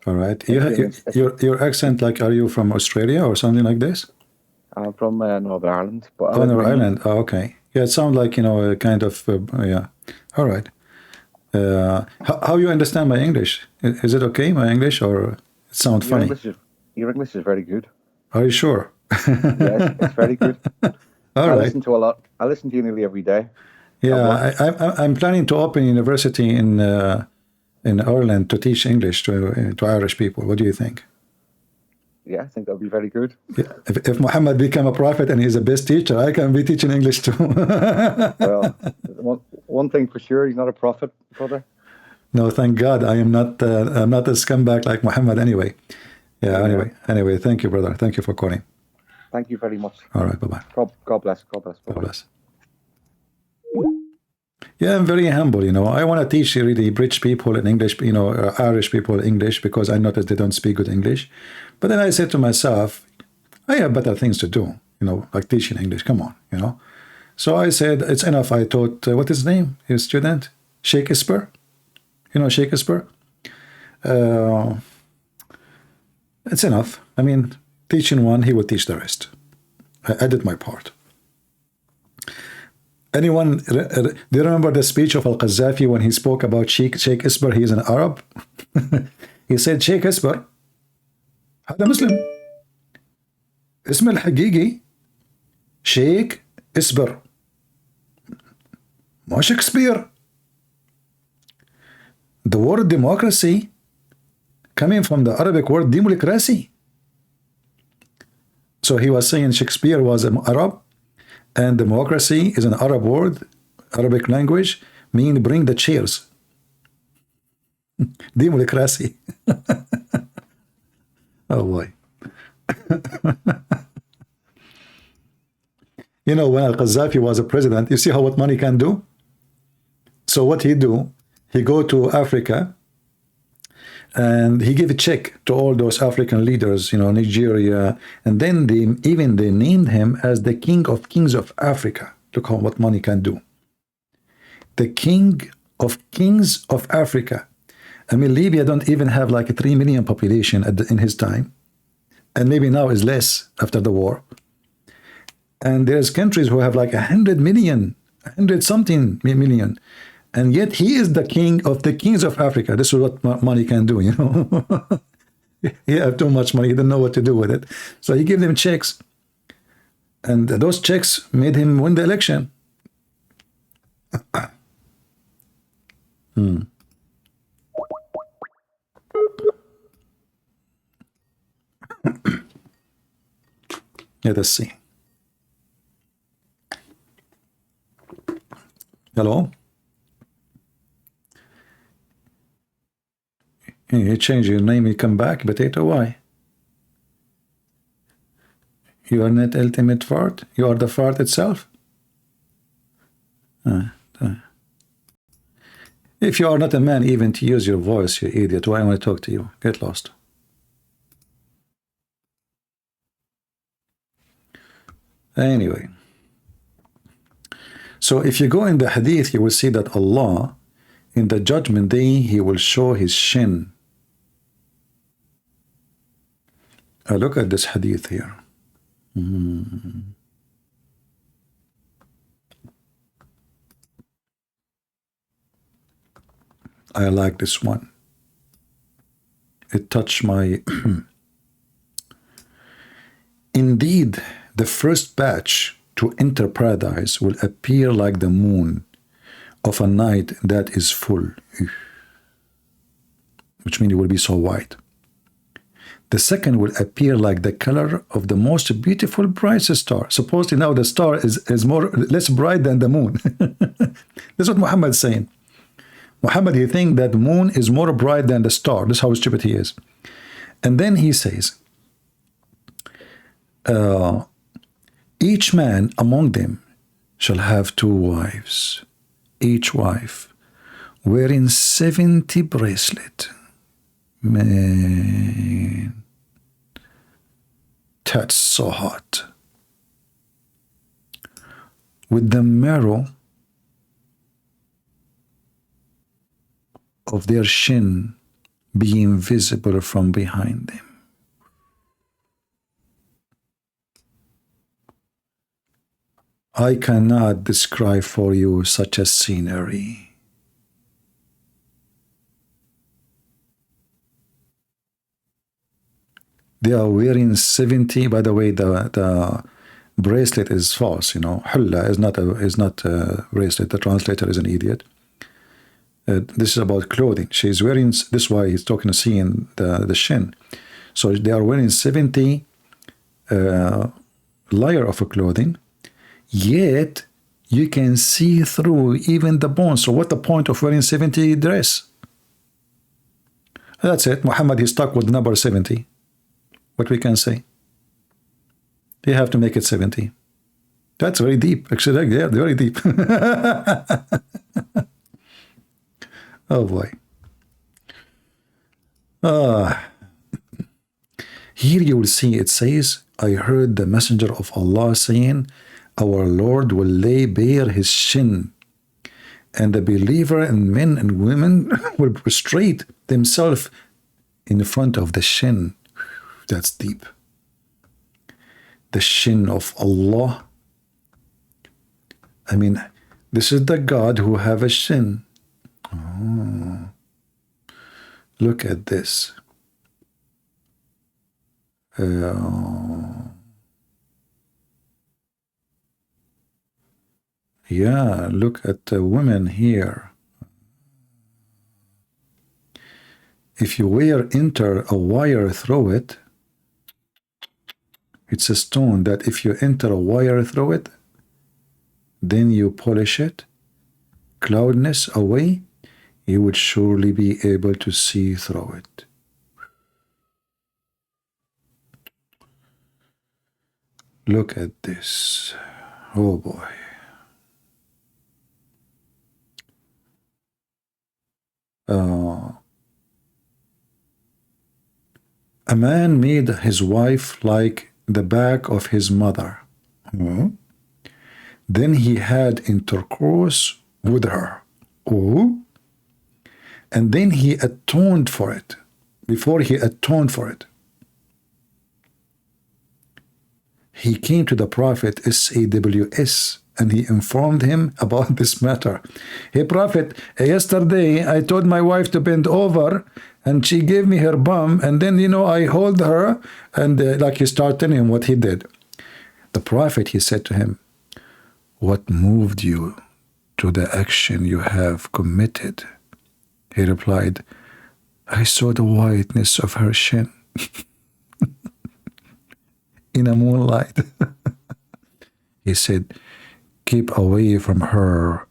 All right. Your accent, like, are you from Australia or something like this? I'm from Northern Ireland. But Northern Ireland. Oh, okay. Yeah, it sounds like, a kind of, yeah. All right. How you understand my English? Is it okay, my English, or it sounds funny? Your English is very good. Are you sure? Yes, it's very good. All right. I listen to you nearly every day. Yeah, I'm planning to open a university in Ireland to teach English to Irish people. What do you think? Yeah, I think that would be very good. Yeah. If Muhammad become a prophet and he's the best teacher, I can be teaching English too. Well, one thing for sure, he's not a prophet, brother. No, thank God. I'm not a scumbag like Muhammad anyway. Yeah, anyway, thank you, brother. Thank you for calling. Thank you very much. All right, bye-bye. God bless. God bless. God bless. Yeah, I'm very humble, I want to teach really British people in English, Irish people English, because I noticed they don't speak good English. But then I said to myself, I have better things to do, like teaching English. Come on, So I said, it's enough. I taught, what is his name? His student? Shakespeare? Shakespeare? It's enough. I mean, teaching one, he will teach the rest. I did my part. Anyone, do you remember the speech of Al-Qaddafi when he spoke about Shakespeare? He is an Arab. He said, Shakespeare, هذا مسلم. اسم الحقيقي شيك اسبر. ما Shakespeare. The word democracy coming from the Arabic word democracy. So he was saying Shakespeare was an Arab, and democracy is an Arab word, Arabic language, mean bring the chairs. Democracy. Oh boy. When Al-Qaddafi was a president, you see what money can do? So what he do? He go to Africa And he gave a check to all those African leaders, you know, Nigeria, and then they named him as the King of Kings of Africa. Look what money can do. The King of Kings of Africa. I mean, Libya don't even have like a 3 million population in his time, and maybe now is less after the war. And there's countries who have like 100 million, 100 something million. And yet he is the king of the kings of Africa. This is what money can do, you know. He had too much money. He didn't know what to do with it. So he gave them checks. And those checks made him win the election. Let us see. Hello? You change your name, you come back, potato, why? You are not ultimate fart? You are the fart itself? If you are not a man even to use your voice, you idiot, why I want to talk to you? Get lost. Anyway. So if you go in the hadith, you will see that Allah, in the judgment day, he will show his shin. Look at this hadith here. I like this one. It touched my... Indeed, the first batch to enter paradise will appear like the moon of a night that is full, which means it will be so white. The second will appear like the color of the most beautiful, brightest star. Supposedly now the star is less bright than the moon. That's what Muhammad is saying. Muhammad, he thinks that the moon is more bright than the star. That's how stupid he is. And then he says, each man among them shall have 2 wives, each wife wearing 70 bracelets. Man, that's so hot. With the marrow of their shin being visible from behind them. I cannot describe for you such a scenery. They are wearing 70. By the way, the bracelet is false. You know, hulla is not a bracelet. The translator is an idiot. This is about clothing. She's wearing. This is why he's talking to seeing the shin. So they are wearing 70 layer of a clothing. Yet you can see through even the bones. So what the point of wearing 70 dress? That's it. Muhammad, he's stuck with the number 70. What we can say? You have to make it 70. That's very deep. Actually, yeah, very deep. Oh boy. Here you will see it says, I heard the messenger of Allah saying, our Lord will lay bare his shin, and the believer and men and women will prostrate themselves in front of the shin. That's deep. The shin of Allah. I mean, this is the God who have a shin. Oh. Look at this. Yeah, look at the women here. If you enter a wire through it, it's a stone that if you enter a wire through it, then you polish it, cloudness away, you would surely be able to see through it. Look at this. Oh boy. A man made his wife like the back of his mother. Then he had intercourse with her. And then he atoned for it. Before he atoned for it, he came to the Prophet SAWS and he informed him about this matter. Hey Prophet, yesterday I told my wife to bend over and she gave me her bum, and then I hold her, and like he started telling him what he did. The Prophet, he said to him, what moved you to the action you have committed? He replied, I saw the whiteness of her shin in a moonlight. He said, keep away from her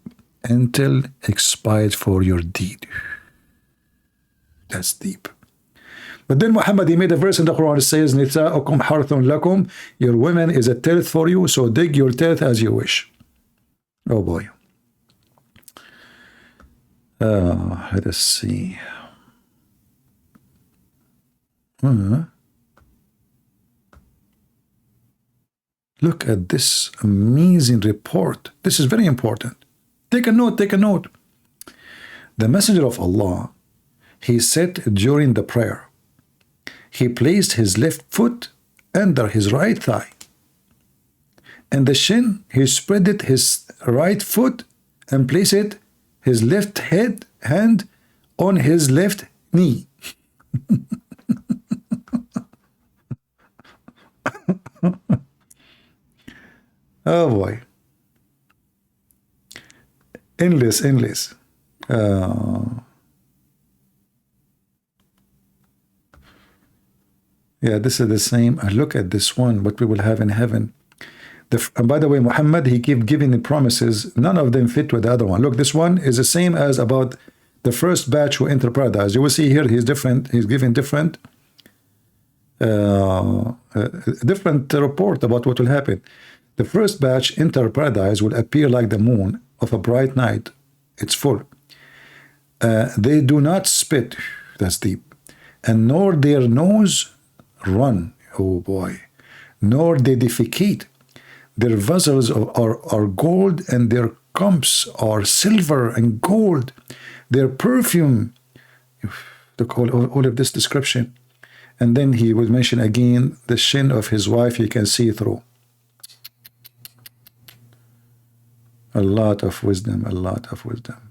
until expired for your deed. That's deep. But then Muhammad, he made a verse in the Quran that says, Nisa'ukum harthun lakum, your women is a tilth for you, so dig your tilth as you wish. Oh boy. Let us see. Look at this amazing report. This is very important. Take a note, take a note. The Messenger of Allah, he said during the prayer, he placed his left foot under his right thigh. And the shin, he spreaded his right foot and placed his left hand on his left knee. Oh boy. Endless. Yeah, this is the same. Look at this one, what we will have in heaven. And by the way, Muhammad, he giving the promises, none of them fit with the other one. Look, this one is the same as about the first batch who enter paradise. You will see here he's different. He's giving different report about what will happen. The first batch enter paradise will appear like the moon of a bright night. It's full. They do not spit. That's deep. And nor their nose run. Oh boy. Nor they defecate. Their vessels are gold, and their cups are silver and gold. Their perfume, all of this description. And then he would mention again the shin of his wife he can see through. A lot of wisdom, a lot of wisdom.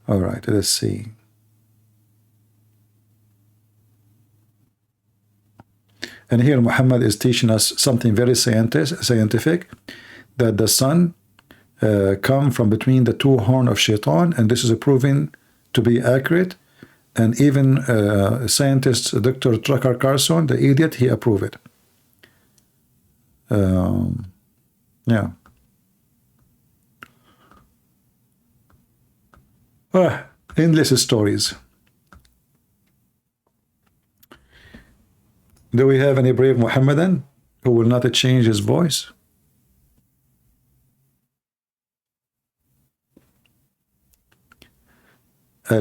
All right, let's see. And here Muhammad is teaching us something very scientific, that the sun come from between the two horns of Shaitan, and this is proven to be accurate. And even scientist Dr. Tucker Carlson, the idiot, he approved it. Yeah. Endless stories. Do we have any brave Muhammadan who will not change his voice?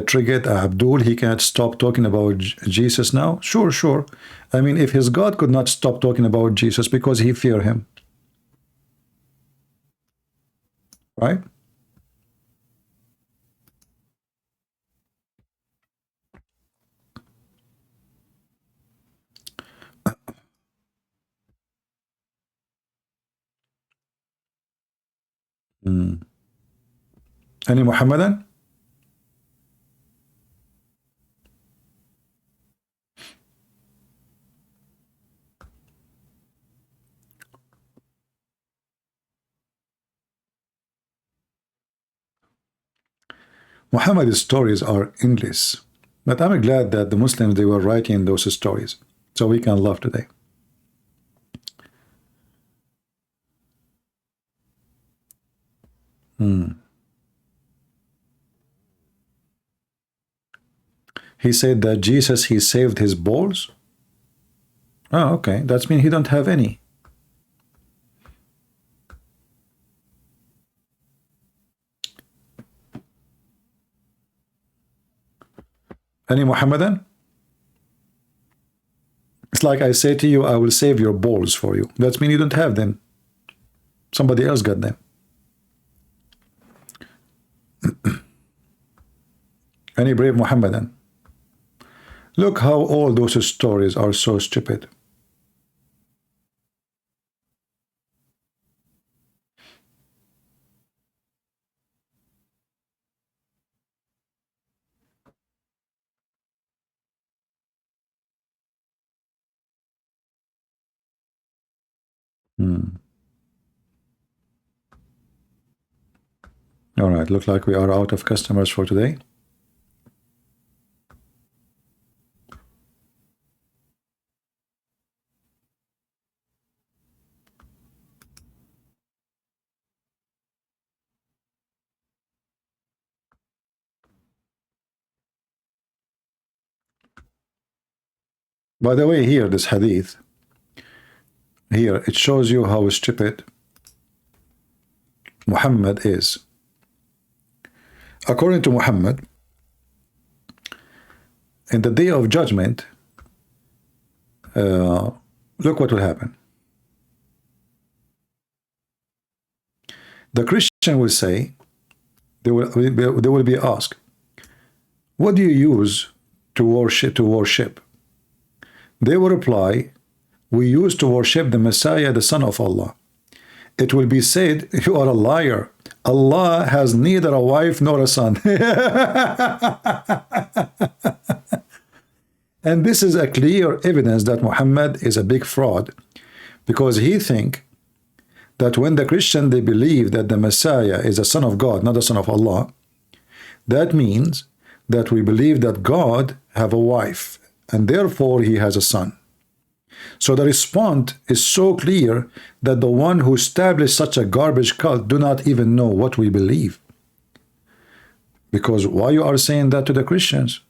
Triggered Abdul, he can't stop talking about Jesus now? Sure. I mean, if his God could not stop talking about Jesus because he fear him. Right? Any Muhammadan? Muhammad's stories are endless, but I'm glad that the Muslims, they were writing those stories so we can laugh today. He said that Jesus, he saved his balls. Oh, okay. That means he don't have any. Any Muhammadan? It's like I say to you, I will save your balls for you. That means you don't have them. Somebody else got them. Any brave Muhammadan? Look how all those stories are so stupid. All right, look like we are out of customers for today. By the way, here, this hadith, here, it shows you how stupid Muhammad is. According to Muhammad, in the day of judgment, look what will happen. The Christian will say, they will be asked, what do you use to worship? They will reply, we used to worship the Messiah, the Son of Allah. It will be said, you are a liar. Allah has neither a wife nor a son. And this is a clear evidence that Muhammad is a big fraud, because he think that when the Christian, they believe that the Messiah is a son of God, not a son of Allah, that means that we believe that God have a wife, and therefore he has a son. So the response is so clear that the one who established such a garbage cult do not even know what we believe. Because why you are saying that to the Christians?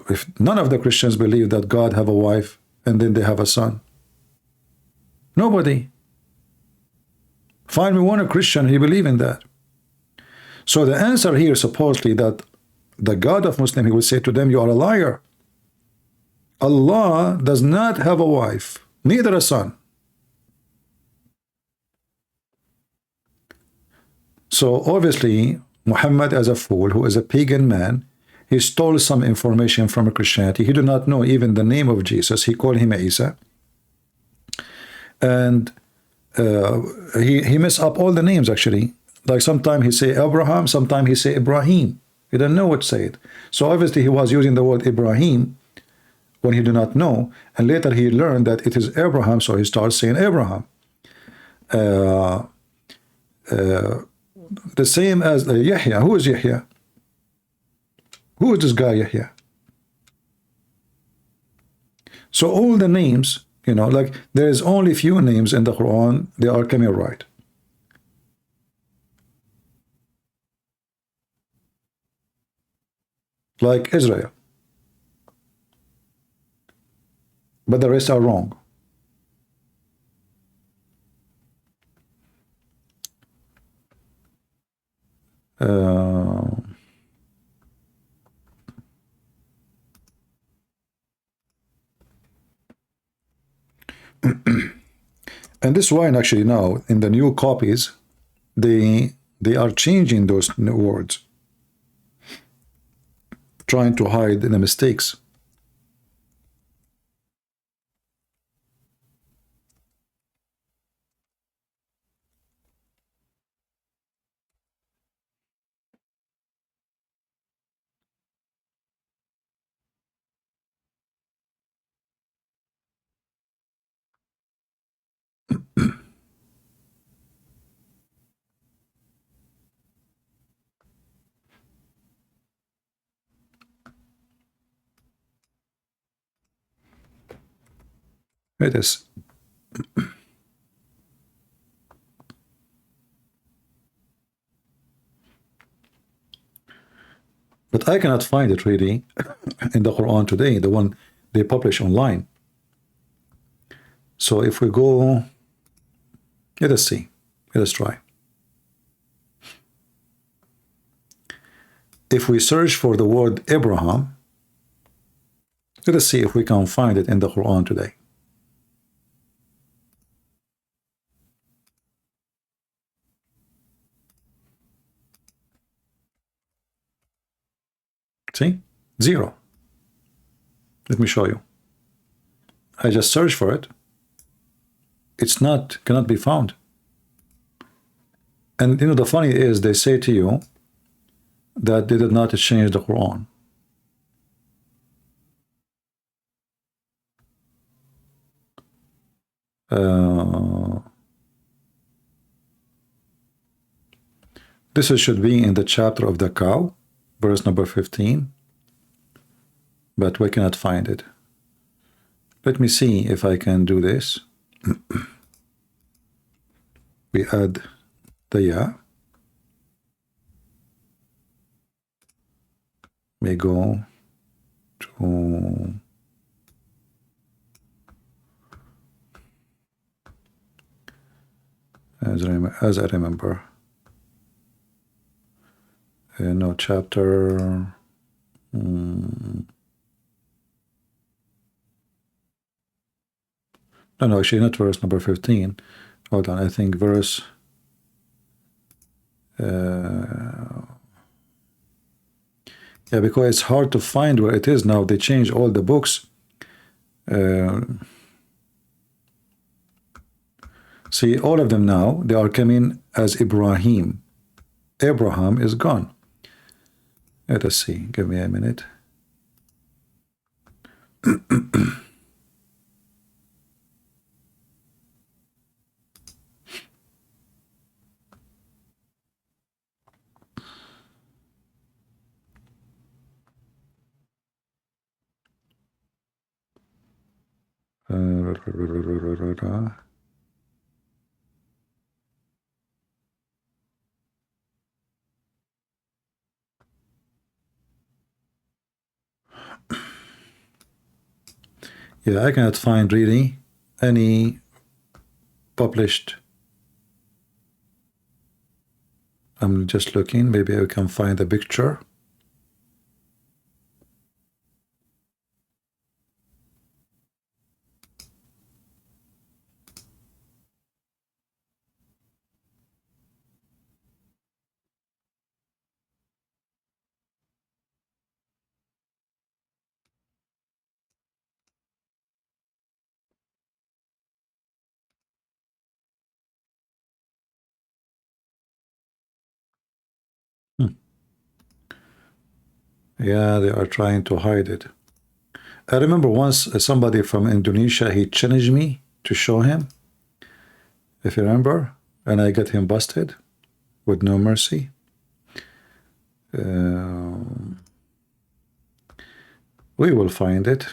If none of the Christians believe that God have a wife and then they have a son. Nobody. Find me one Christian he believe in that. So the answer here supposedly that the God of Muslim, he will say to them, you are a liar. Allah does not have a wife, neither a son. So obviously, Muhammad as a fool, who is a pagan man, he stole some information from Christianity. He did not know even the name of Jesus. He called him Isa. And he messed up all the names actually. Like sometimes he say Abraham, sometimes he say Ibrahim. He didn't know what to say it. So obviously he was using the word Ibrahim when he did not know, and later he learned that it is Abraham, so he starts saying Abraham. The same as Yahya. Who is Yahya? Who is this guy Yahya? So all the names, you know, like there is only few names in the Quran, they are coming right. Like Israel. But the rest are wrong. And this wine actually now in the new copies, they are changing those words, trying to hide the mistakes. It is. But I cannot find it really in the Quran today, the one they publish online. So if we go, let us see, let us try. If we search for the word Abraham, Let us see if we can find it in the Quran today. See? 0. Let me show you. I just searched for it. It's not, cannot be found. And you know, the funny is they say to you that they did not change the Quran. This should be in the chapter of the cow, verse number 15, but we cannot find it. Let me see if I can do this. We add the ya. We go to as I remember. No, chapter. No, actually not verse number 15. Hold on, I think verse. Yeah, because it's hard to find where it is now. They changed all the books. See, all of them now, they are coming as Ibrahim. Abraham is gone. Let us see. Give me a minute. Yeah, I cannot find really any published. I'm just looking. Maybe I can find a picture. Yeah, they are trying to hide it. I remember once somebody from Indonesia, he challenged me to show him, if you remember, and I got him busted with no mercy. We will find it.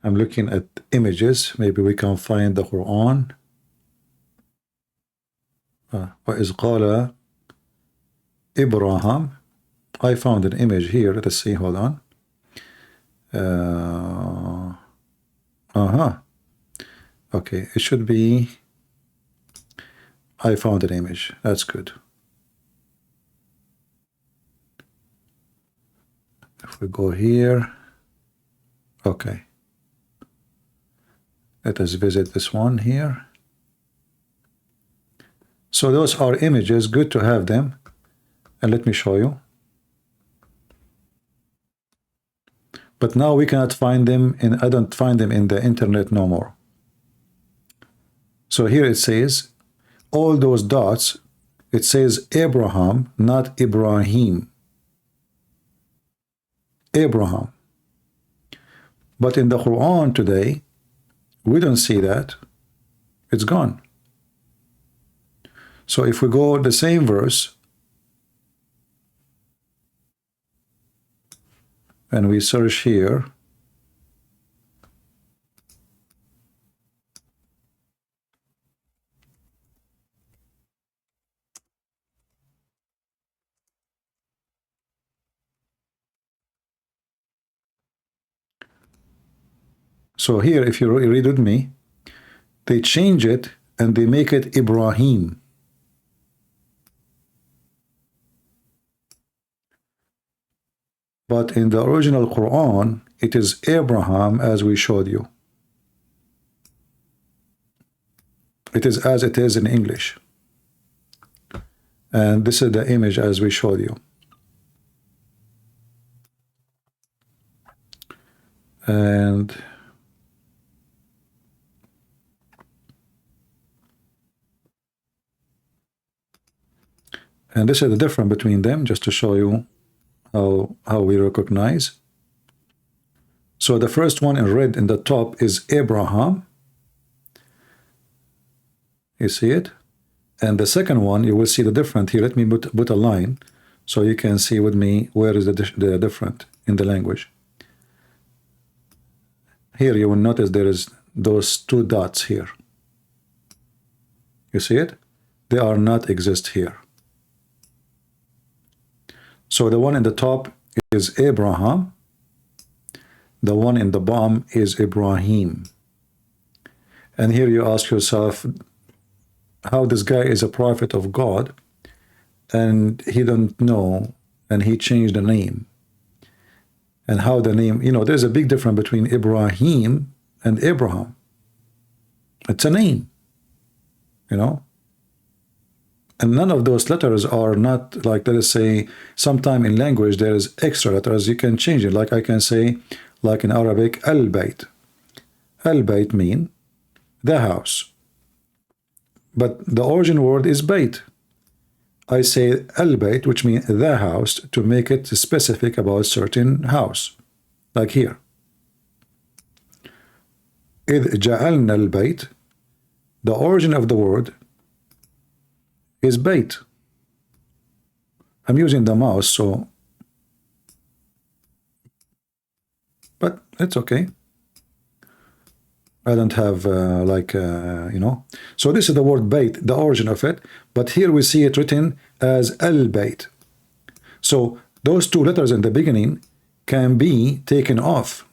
I'm looking at images. Maybe we can find the Quran. وَإِذْ قَالَ Abraham. I found an image here. Let us see. Hold on. Okay, it should be. I found an image. That's good. If we go here. Okay. Let us visit this one here. So those are images. Good to have them. And let me show you. But now we cannot find them, and I don't find them in the internet no more. So here it says, all those dots, it says Abraham, not Ibrahim. Abraham. But in the Quran today, we don't see that. It's gone. So if we go the same verse and we search here, so here, if you read with me, they change it and they make it Ibrahim. But in the original Quran, it is Abraham, as we showed you. It is as it is in English. And this is the image as we showed you. And this is the difference between them, just to show you how we recognize. So the first one in red in the top is Abraham. You see it? And the second one, you will see the difference here. Let me put a line so you can see with me where is the different in the language. Here you will notice there is those two dots here. You see it? They are not exist here. So the one in the top is Abraham. The one in the bottom is Ibrahim. And here you ask yourself, how this guy is a prophet of God and he don't know and he changed the name. And how the name, you know, there's a big difference between Ibrahim and Abraham. It's a name, you know. And none of those letters are not like, let us say, sometime in language there is extra letters, you can change it. Like I can say, like in Arabic, al-bayt. Al-bayt mean the house. But the origin word is bayt. I say al-bayt, which means the house, to make it specific about certain house. Like here. إذ جعلنا البيت, the origin of the word is bayt. I'm using the mouse, so, but it's okay. I don't have you know. So this is the word bayt, the origin of it, but here we see it written as al-bayt. So those two letters in the beginning can be taken off.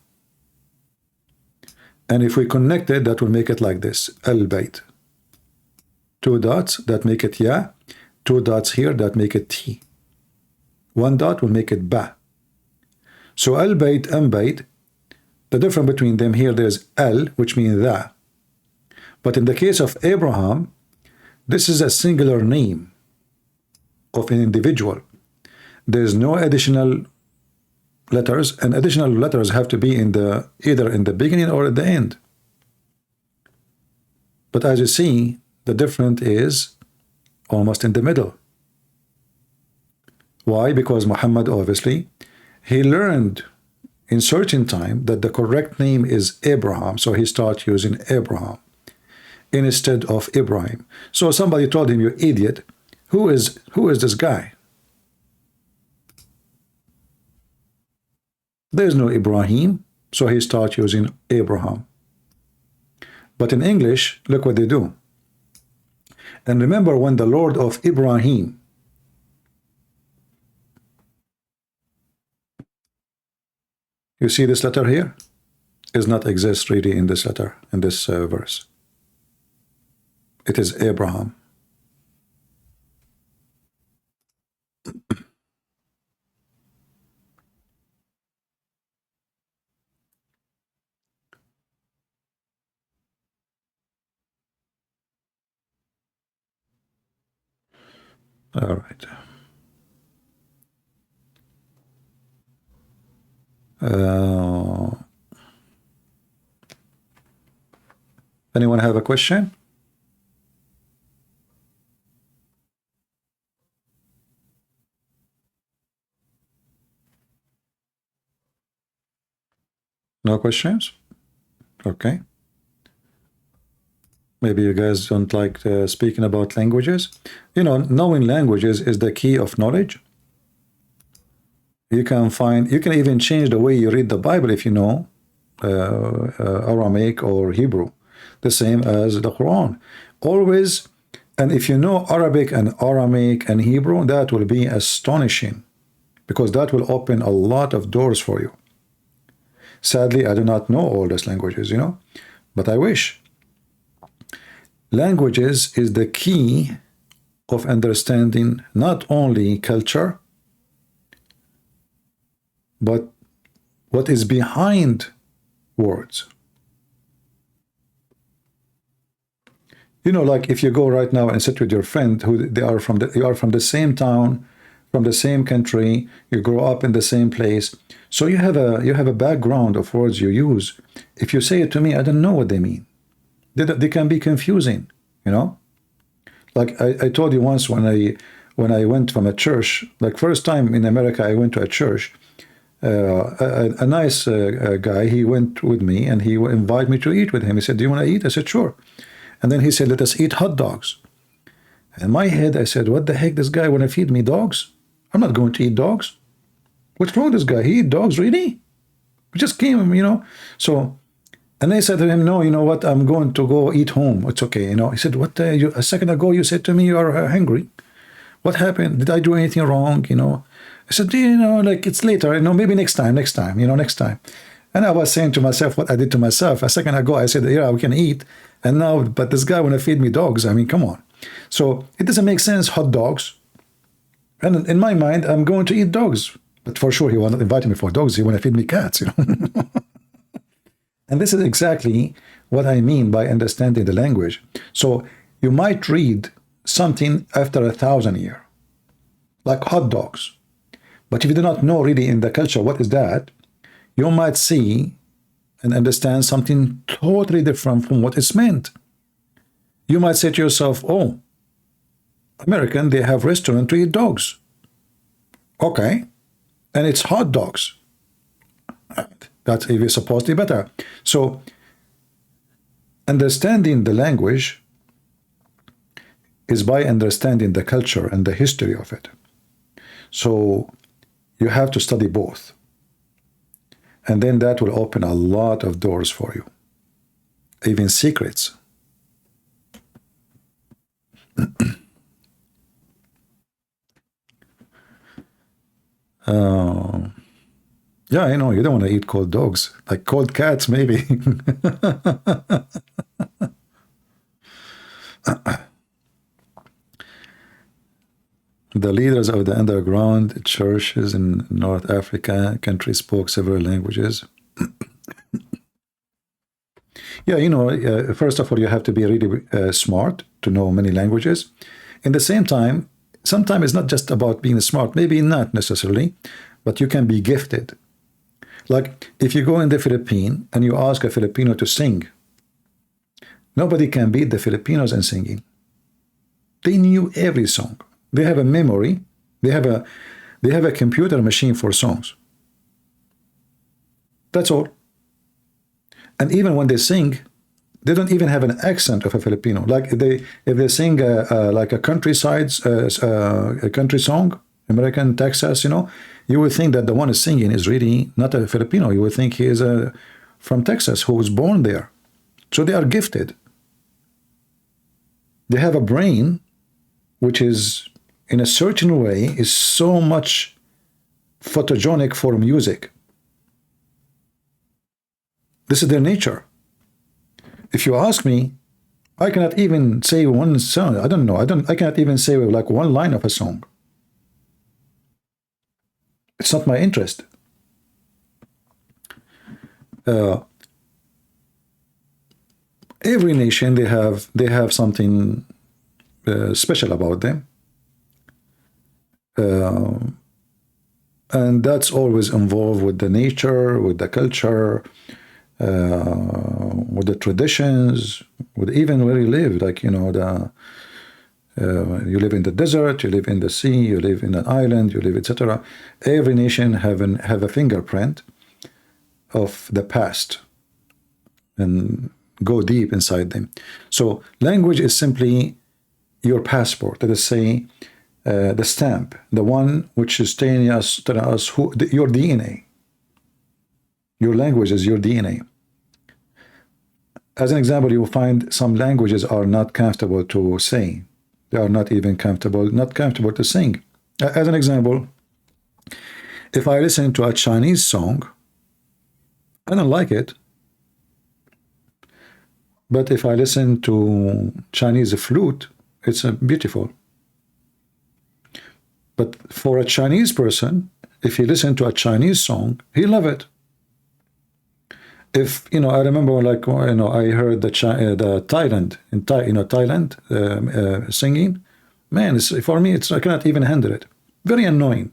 And if we connect it, that will make it like this, al-bayt. Two dots, that make it ya. Two dots here, that make it t. One dot will make it ba. So al-bayt and bayt, the difference between them here, there's al, which means the. But in the case of Abraham, this is a singular name of an individual. There's no additional letters, and additional letters have to be in the either in the beginning or at the end. But as you see, the difference is almost in the middle. Why? Because Muhammad, obviously, he learned in certain time that the correct name is Abraham, so he started using Abraham instead of Ibrahim. So somebody told him, you idiot, who is this guy? There's no Ibrahim, so he started using Abraham. But in English, look what they do. And remember, when the Lord of Ibrahim, you see this letter here? Does not exist really in this letter, in this verse. It is Abraham. All right. Anyone have a question? No questions? Okay. Maybe you guys don't like speaking about languages. You know, knowing languages is the key of knowledge. You can even change the way you read the Bible if you know Aramaic or Hebrew, the same as the Quran. Always, and if you know Arabic and Aramaic and Hebrew, that will be astonishing, because that will open a lot of doors for you. Sadly, I do not know all those languages, you know, but I wish. Languages is the key of understanding not only culture, but what is behind words. You know, like if you go right now and sit with your friend who you are from the same town, from the same country, you grow up in the same place, so you have a background of words you use. If you say it to me, I don't know what they mean. They can be confusing, you know. Like I told you once when I went from a church, like first time in America, I went to a church. A nice guy, he went with me and he invited me to eat with him. He said, "Do you want to eat?" I said, "Sure." And then he said, "Let us eat hot dogs." In my head, I said, "What the heck? This guy want to feed me dogs? I'm not going to eat dogs. What's wrong with this guy? He eat dogs, really? We just came, you know." So, and I said to him, "No, you know what? I'm going to go eat home. It's okay, you know." He said, "What? A second ago you said to me you are hungry. What happened? Did I do anything wrong? You know?" I said, "You know, like it's later. You know, maybe next time. You know, next time." And I was saying to myself what I did to myself. A second ago, I said, "Yeah, we can eat." And now, but this guy want to feed me dogs. I mean, come on. So it doesn't make sense, hot dogs. And in my mind, I'm going to eat dogs. But for sure, he wasn't inviting me for dogs. He want to feed me cats, you know. And this is exactly what I mean by understanding the language. So you might read something after 1,000 years, like hot dogs. But if you do not know really in the culture what is that, you might see and understand something totally different from what it's meant. You might say to yourself, "Oh, American, they have restaurant to eat dogs." Okay. And it's hot dogs. That's even supposed to be better. So understanding the language is by understanding the culture and the history of it. So you have to study both. And then that will open a lot of doors for you, even secrets. Yeah, I know, you don't want to eat cold dogs. Like cold cats, maybe. The leaders of the underground churches in North Africa country spoke several languages. Yeah, you know, first of all, you have to be really smart to know many languages. In the same time, sometimes it's not just about being smart, maybe not necessarily, but you can be gifted. Like if you go in the Philippines and you ask a Filipino to sing, nobody can beat the Filipinos in singing. They knew every song. They have a memory. They have a computer machine for songs. That's all. And even when they sing, they don't even have an accent of a Filipino. Like if they sing like a countryside, a country song, American Texas, you know, you would think that the one is singing is really not a Filipino. You would think he is from Texas, who was born there. So they are gifted. They have a brain which is, in a certain way, is so much photogenic for music. This is their nature. If you ask me, I cannot even say one song. I don't know. I cannot even say like one line of a song. It's not my interest. Every nation, they have something special about them. And that's always involved with the nature, with the culture, with the traditions, with even where you live. Like, you know, you live in the desert, you live in the sea, you live in an island, you live, etc. Every nation have a fingerprint of the past, and go deep inside them. So language is simply your passport. Let us say the stamp, the one which is telling us who your DNA. Your language is your DNA. As an example, you will find some languages are not comfortable to say. They are not even not comfortable to sing. As an example, if I listen to a Chinese song, I don't like it. But if I listen to Chinese flute, it's beautiful. But for a Chinese person, if he listen to a Chinese song, he love it. If I remember, like I heard the Thailand singing, man, for me, I cannot even handle it. Very annoying.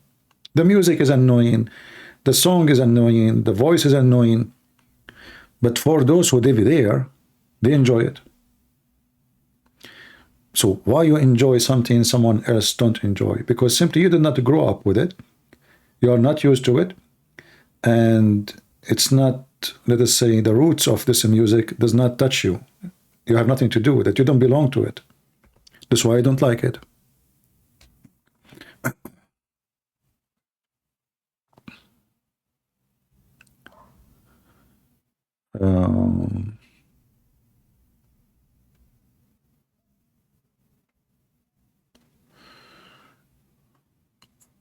The music is annoying, the song is annoying, the voice is annoying. But for those who live there, they enjoy it. So why you enjoy something someone else don't enjoy? Because simply you did not grow up with it. You are not used to it. And it's not, let us say, the roots of this music does not touch you. You have nothing to do with it. You don't belong to it. That's why I don't like it.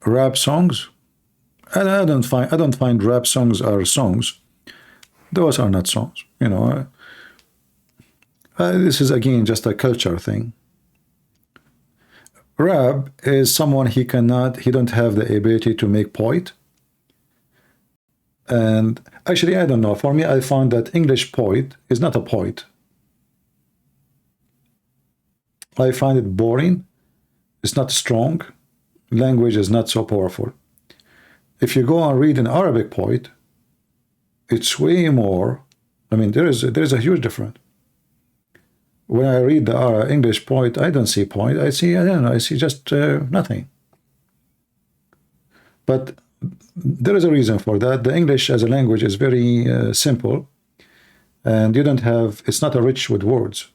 Rap songs, I don't find rap songs are songs. Those are not songs. This is again just a culture thing. Rap is someone he don't have the ability to make poet. And actually, I don't know. For me, I found that English poet is not a poet. I find it boring. It's not strong. Language is not so powerful. If you go and read an Arabic poet, it's way more. I mean, there is a huge difference. When I read the English poet, I don't see point. I don't know. I see just nothing. But there is a reason for that. The English as a language is very simple, and you don't have. It's not rich with words.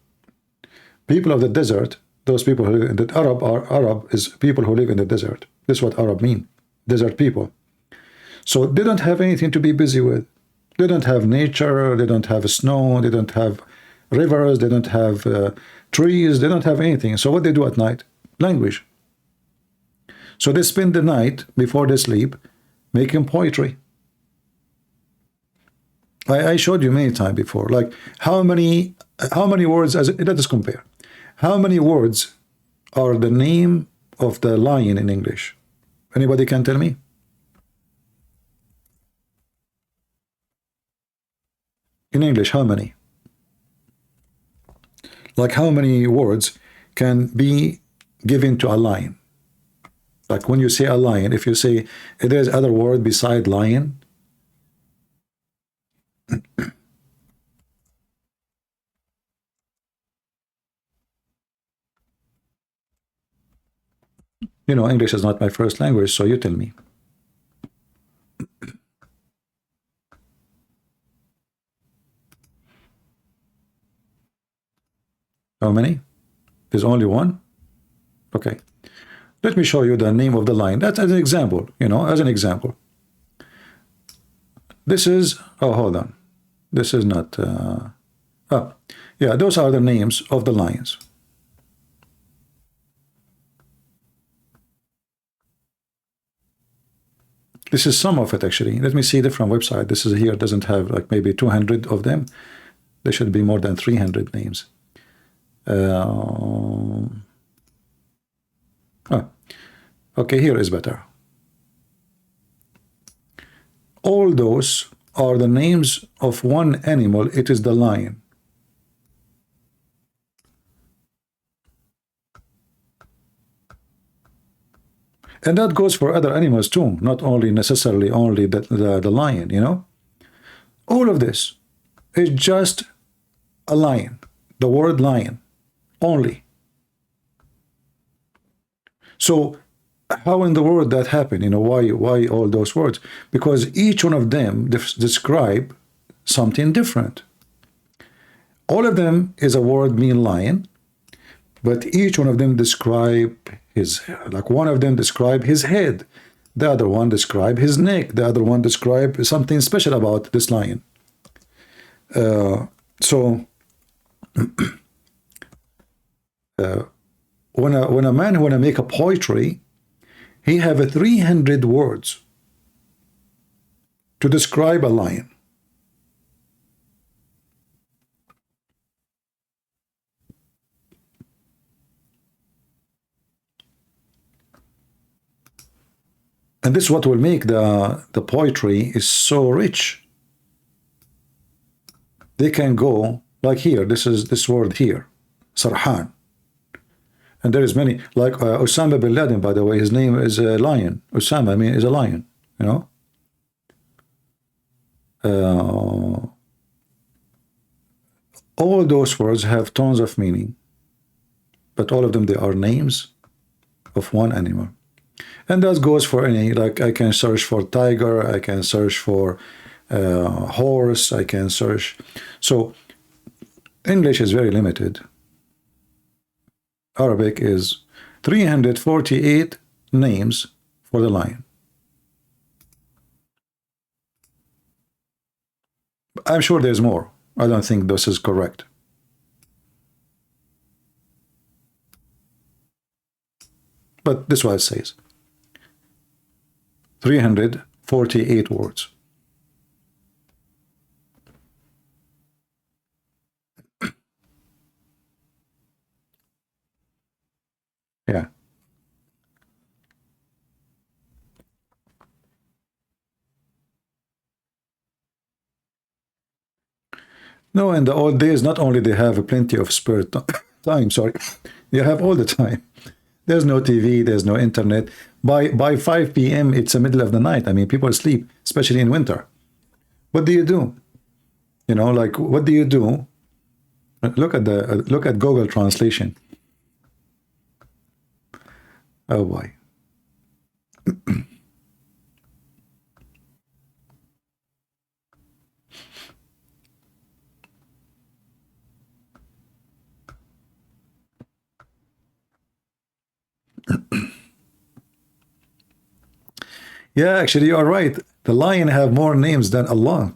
People of the desert. Those people who live in the Arab is people who live in the desert. This is what Arab mean, desert people. So they don't have anything to be busy with. They don't have nature, they don't have snow, they don't have rivers, they don't have trees, they don't have anything. So what they do at night? Language. So they spend the night before they sleep making poetry. I showed you many times before, like how many words, let us compare. How many words are the name of the lion in English? Anybody can tell me? In English, how many? Like how many words can be given to a lion? Like when you say a lion, if you say there's other word beside lion, English is not my first language, so you tell me. How many? There's only one? Okay. Let me show you the name of the lion. That's as an example, as an example. This is, hold on. This is not, yeah, those are the names of the lions. This is some of it, actually. Let me see different website. This is here, doesn't have like maybe 200 of them. There should be more than 300 names. Okay, here is better. All those are the names of one animal. It is the lion. And that goes for other animals too, not only necessarily only the lion, All of this is just a lion, the word lion, only. So how in the world that happened? Why all those words? Because each one of them describe something different. All of them is a word mean lion, but each one of them describe his, like one of them describe his head, the other one describe his neck, the other one describe something special about this lion. So when a man wanna make a poetry, he have 300 words to describe a lion. And this is what will make the poetry is so rich. They can go like here. This is this word here, Sarhan. And there is many, like Osama bin Laden, by the way, his name is a lion. Osama, I mean, is a lion, you know. All those words have tons of meaning, but all of them, they are names of one animal. And that goes for any, like I can search for tiger, I can search for horse, I can search. So English is very limited. Arabic is 348 names for the lion. I'm sure there's more. I don't think this is correct. But this is what it says. 348 words. Yeah. No, in the old days, not only they have plenty of spare time, sorry, you have all the time. There's no TV, there's no internet. By 5 p.m., it's the middle of the night. I mean, people sleep, especially in winter. What do you do? You know, like, what do you do? Look at Google Translation. Oh boy. Yeah, actually, you are right. The lion have more names than Allah.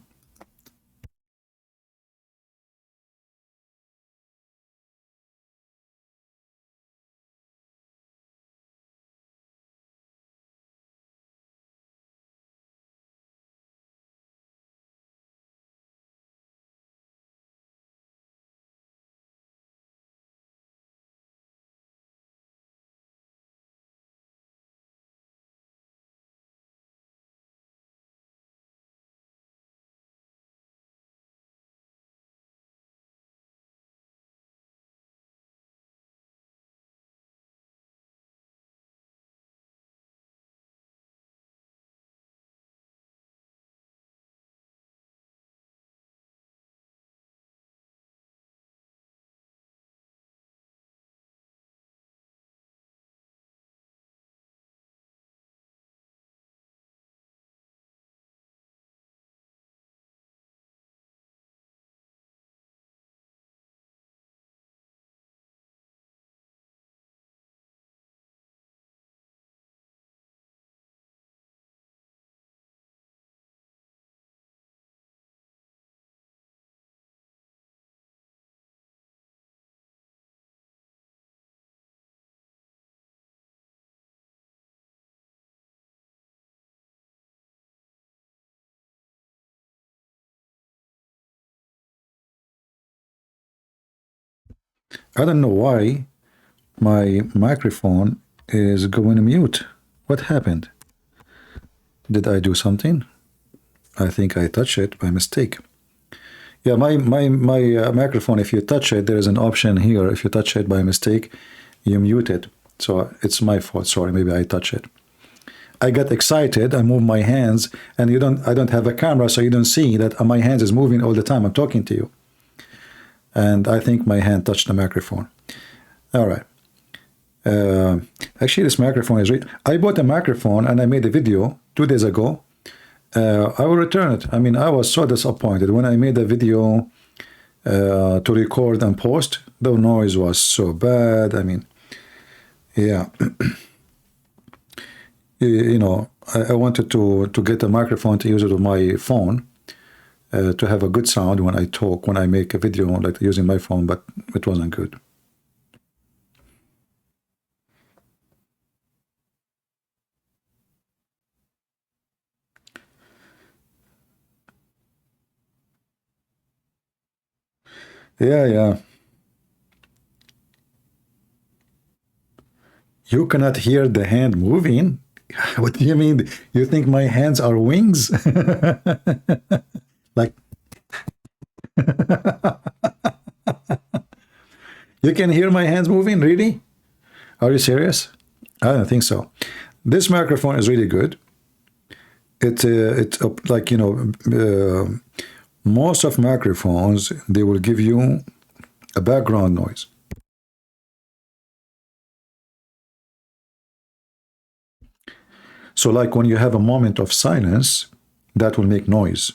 I don't know why my microphone is going mute. What happened? Did I do something? I think I touched it by mistake. Yeah, my microphone, if you touch it, there is an option here. If you touch it by mistake, you mute it. So it's my fault. Sorry, maybe I touched it. I got excited. I moved my hands, and I don't have a camera, so you don't see that my hands is moving all the time. I'm talking to you. And I think my hand touched the microphone. All right. Actually, this microphone is right. I bought a microphone and I made a video 2 days ago. I will return it. I mean, I was so disappointed when I made a video to record and post. The noise was so bad. I mean, yeah. You know, I wanted to get a microphone to use it with my phone to have a good sound when I talk, when I make a video like using my phone, but it wasn't good. Yeah. You cannot hear the hand moving? What do you mean? You think my hands are wings? Like, you can hear my hands moving? Really? Are you serious? I don't think so. This microphone is really good. It's like, you know, most of microphones, they will give you a background noise. So like when you have a moment of silence, that will make noise.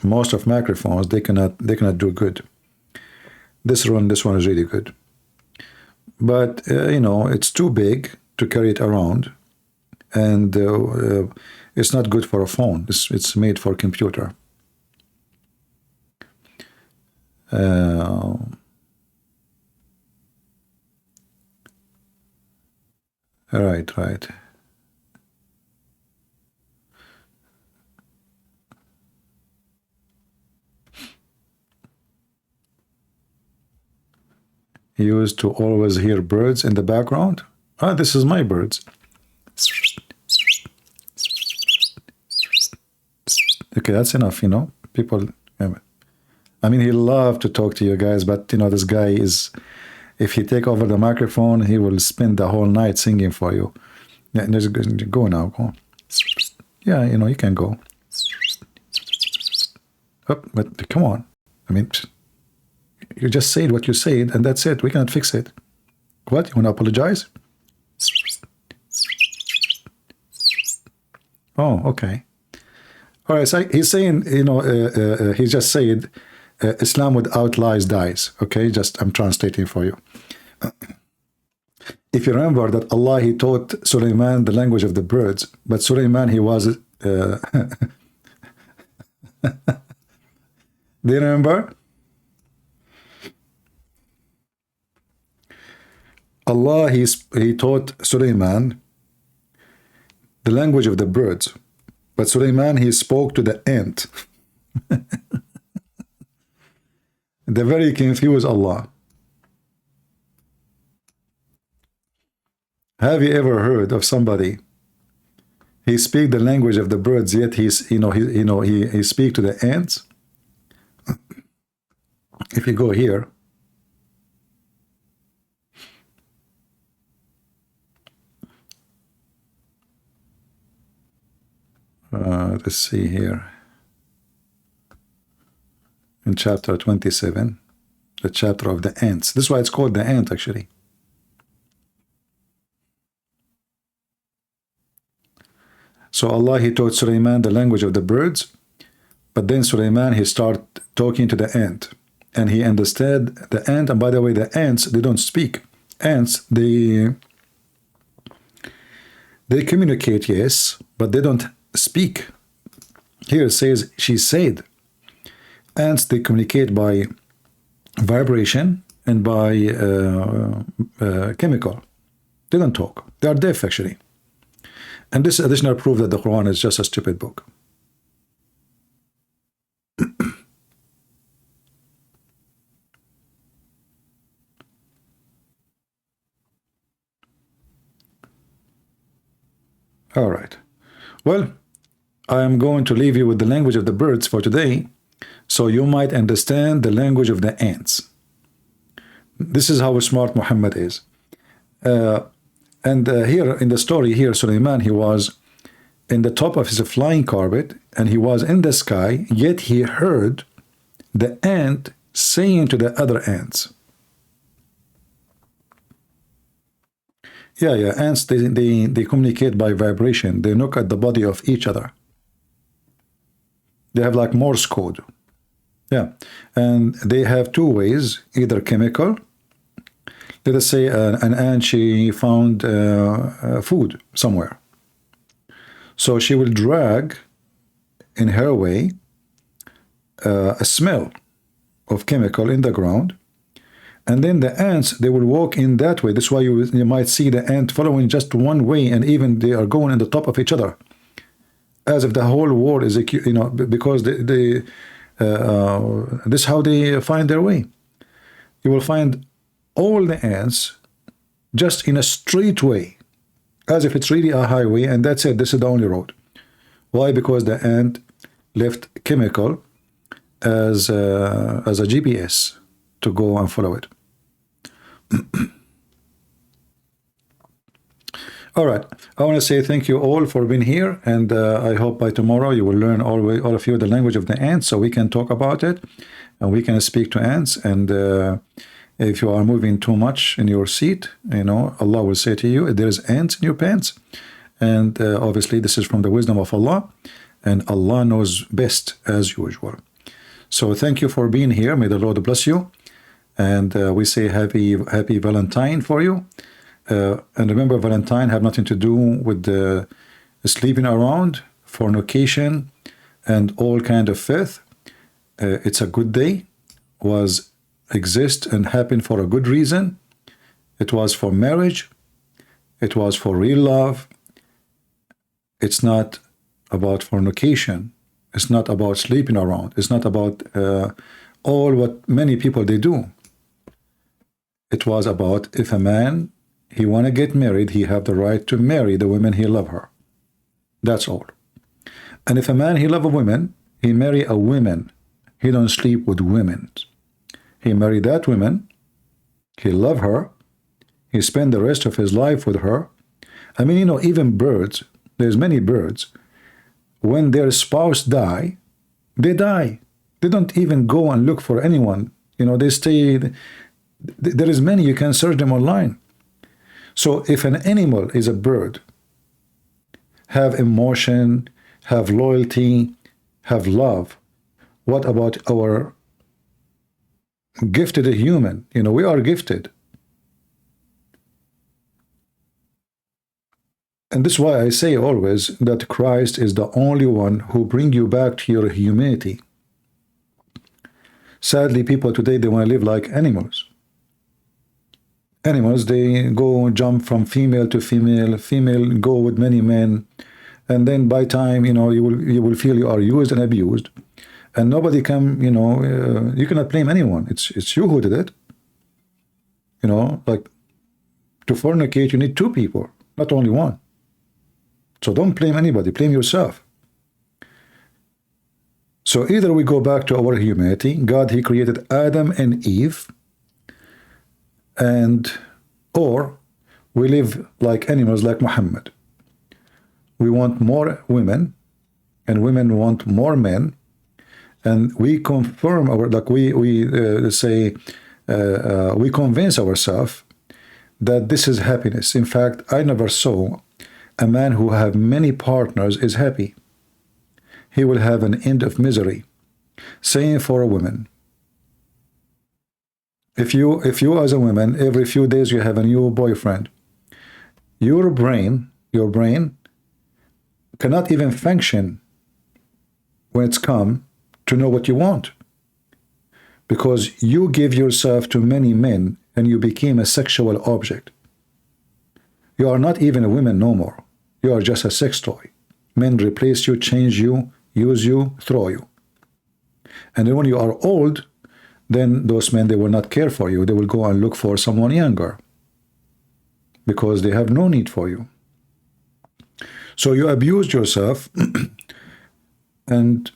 Most of microphones, they cannot do good. This one is really good. But, you know, it's too big to carry it around. And it's not good for a phone. It's made for a computer. Right. Used to always hear birds in the background. Ah, this is my birds. Okay, that's enough, you know. People, I mean, he love to talk to you guys, but you know, this guy is, if he take over the microphone, he will spend the whole night singing for you. Yeah, go now, go. Yeah, you know, you can go. Oh, but come on. I mean, you just said what you said, and that's it. We cannot fix it. What? You want to apologize? Oh, okay. All right, so he's saying, you know, he just said, Islam without lies dies. Okay, just I'm translating for you. If you remember that Allah, he taught Sulaiman the language of the birds, but Sulaiman, he was... do you remember? Allah, he taught Sulaiman the language of the birds, but Sulaiman, he spoke to the ant. They very confused Allah. Have you ever heard of somebody? He speak the language of the birds, yet he speak to the ants. If you go here, let's see here. In chapter 27, the chapter of the ants. This is why it's called the ant, actually. So Allah, he taught Sulaiman the language of the birds, but then Sulaiman, he started talking to the ant, and he understood the ant. And by the way, the ants, they don't speak. Ants, they communicate, yes, but they don't speak. Here it says, she said. Ants, they communicate by vibration and by chemical. They don't talk. They are deaf, actually. And this additional proof that the Quran is just a stupid book. All right. Well, I am going to leave you with the language of the birds for today, so you might understand the language of the ants. This is how smart Muhammad is. And here in the story here, Sulaiman, he was in the top of his flying carpet, and he was in the sky, yet he heard the ant saying to the other ants. Yeah, ants, they communicate by vibration. They look at the body of each other. They have like Morse code. Yeah, and they have two ways, either chemical. Let us say an ant, she found food somewhere. So she will drag in her way a smell of chemical in the ground. And then the ants, they will walk in that way. That's why you might see the ant following just one way, and even they are going on the top of each other, as if the whole world is, you know, because this is how they find their way. You will find all the ants just in a straight way, as if it's really a highway, and that's it. This is the only road. Why? Because the ant left chemical as a GPS to go and follow it. All right, I want to say thank you all for being here, and I hope by tomorrow you will learn all of you the language of the ants, so we can talk about it and we can speak to ants. And if you are moving too much in your seat, you know, Allah will say to you, there is ants in your pants. And obviously this is from the wisdom of Allah, and Allah knows best as usual. So thank you for being here. May the Lord bless you. And we say happy Valentine for you. And remember, Valentine have nothing to do with sleeping around, fornication, and all kind of filth. It's a good day, was exist and happened for a good reason. It was for marriage. It was for real love. It's not about fornication. It's not about sleeping around. It's not about all what many people they do. It was about if a man, he want to get married, he have the right to marry the women he love her. That's all. And if a man, he love a woman, he marry a woman. He don't sleep with women. He marry that woman, he love her, he spend the rest of his life with her. I mean, you know, even birds, there's many birds, when their spouse die, they die. They don't even go and look for anyone. You know, they stay. There is many, you can search them online. So if an animal is a bird, have emotion, have loyalty, have love, what about our gifted human? You know, we are gifted. And this is why I say always that Christ is the only one who brings you back to your humanity. Sadly, people today, they want to live like animals. Animals, they go jump from female to female, female go with many men, and then by time, you know, you will feel you are used and abused, and nobody can, you know, you cannot blame anyone. It's you who did it. You know, like to fornicate, you need two people, not only one. So don't blame anybody, blame yourself. So either we go back to our humanity, God, he created Adam and Eve, or we live like animals like Muhammad. We want more women, and women want more men, and we confirm our, like we convince ourselves that this is happiness. In fact, I never saw a man who have many partners is happy. He will have an end of misery. Same for a woman. If you as a woman, every few days you have a new boyfriend, your brain cannot even function when it's come to know what you want, because you give yourself to many men and you became a sexual object. You are not even a woman no more. You are just a sex toy. Men replace you, change you, use you, throw you. And then when you are old, then those men, they will not care for you. They will go and look for someone younger because they have no need for you. So you abused yourself and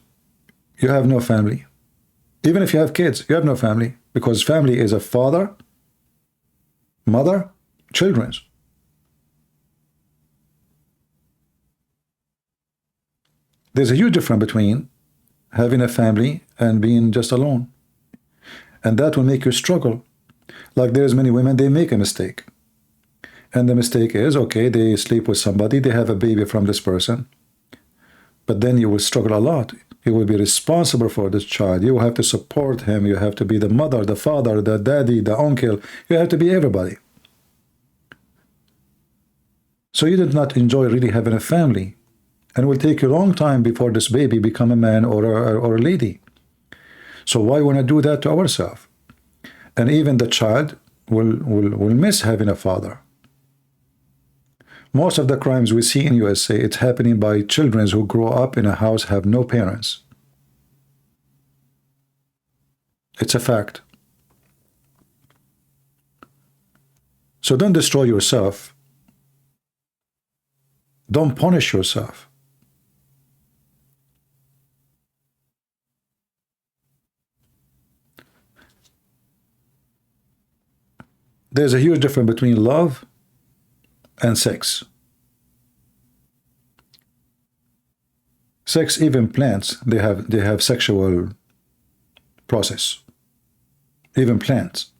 you have no family. Even if you have kids, you have no family, because family is a father, mother, children. There's a huge difference between having a family and being just alone. And that will make you struggle. Like there's many women, they make a mistake. And the mistake is, okay, they sleep with somebody, they have a baby from this person. But then you will struggle a lot. He will be responsible for this child. You have to support him. You have to be the mother, the father, the daddy, the uncle. You have to be everybody. So you did not enjoy really having a family. And it will take you a long time before this baby become a man or a lady. So why want to do that to ourselves? And even the child will miss having a father. Most of the crimes we see in USA, it's happening by children who grow up in a house, have no parents. It's a fact. So don't destroy yourself. Don't punish yourself. There's a huge difference between love and sex. Sex, even plants, they have sexual process. Even plants.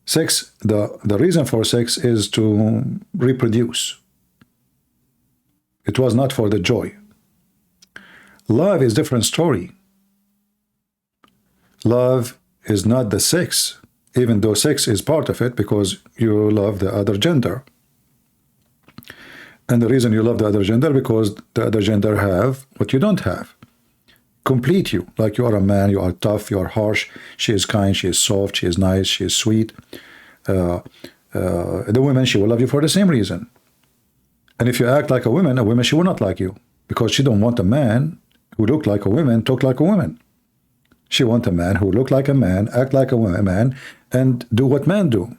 Sex, the reason for sex is to reproduce. It was not for the joy. Love is a different story. Love is not the sex, even though sex is part of it because you love the other gender. And the reason you love the other gender because the other gender have what you don't have. Complete you. Like you are a man, you are tough, you are harsh. She is kind, she is soft, she is nice, she is sweet. The woman, she will love you for the same reason. And if you act like a woman, she will not like you because she don't want a man who look like a woman, talk like a woman. She want a man who look like a man, act like a man, and do what men do.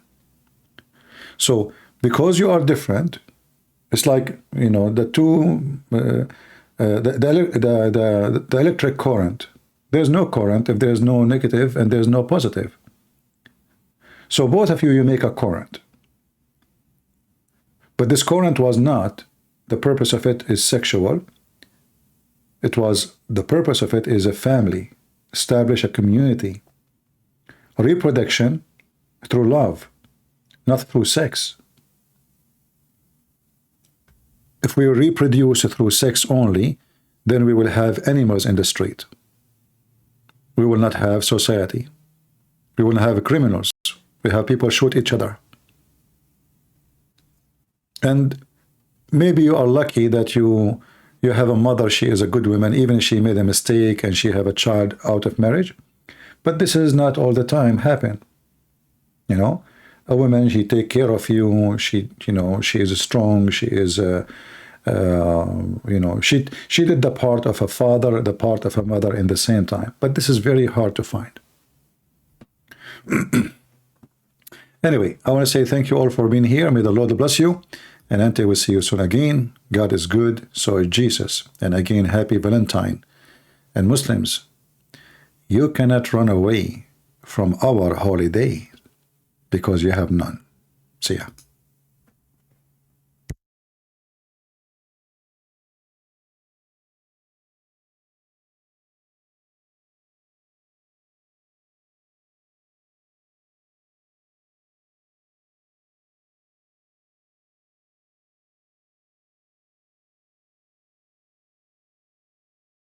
So because you are different, it's like, you know, the electric current. There's no current if there's no negative and there's no positive. So both of you make a current. But this current was not, the purpose of it is sexual. It was, the purpose of it is a family, establish a community. Reproduction through love, not through sex. If we reproduce through sex only, then we will have animals in the street. We will not have society. We will not have criminals. We have people shoot each other. And maybe you are lucky that you have a mother, she is a good woman, even if she made a mistake and she have a child out of marriage. But this is not all the time happen. You know, a woman, she take care of you, she is strong, she is, she did the part of a father, the part of a mother in the same time. But this is very hard to find. Anyway, I want to say thank you all for being here. May the Lord bless you. And until we see you soon again, God is good, so is Jesus. And again, happy Valentine. And Muslims, you cannot run away from our holiday because you have none. See ya.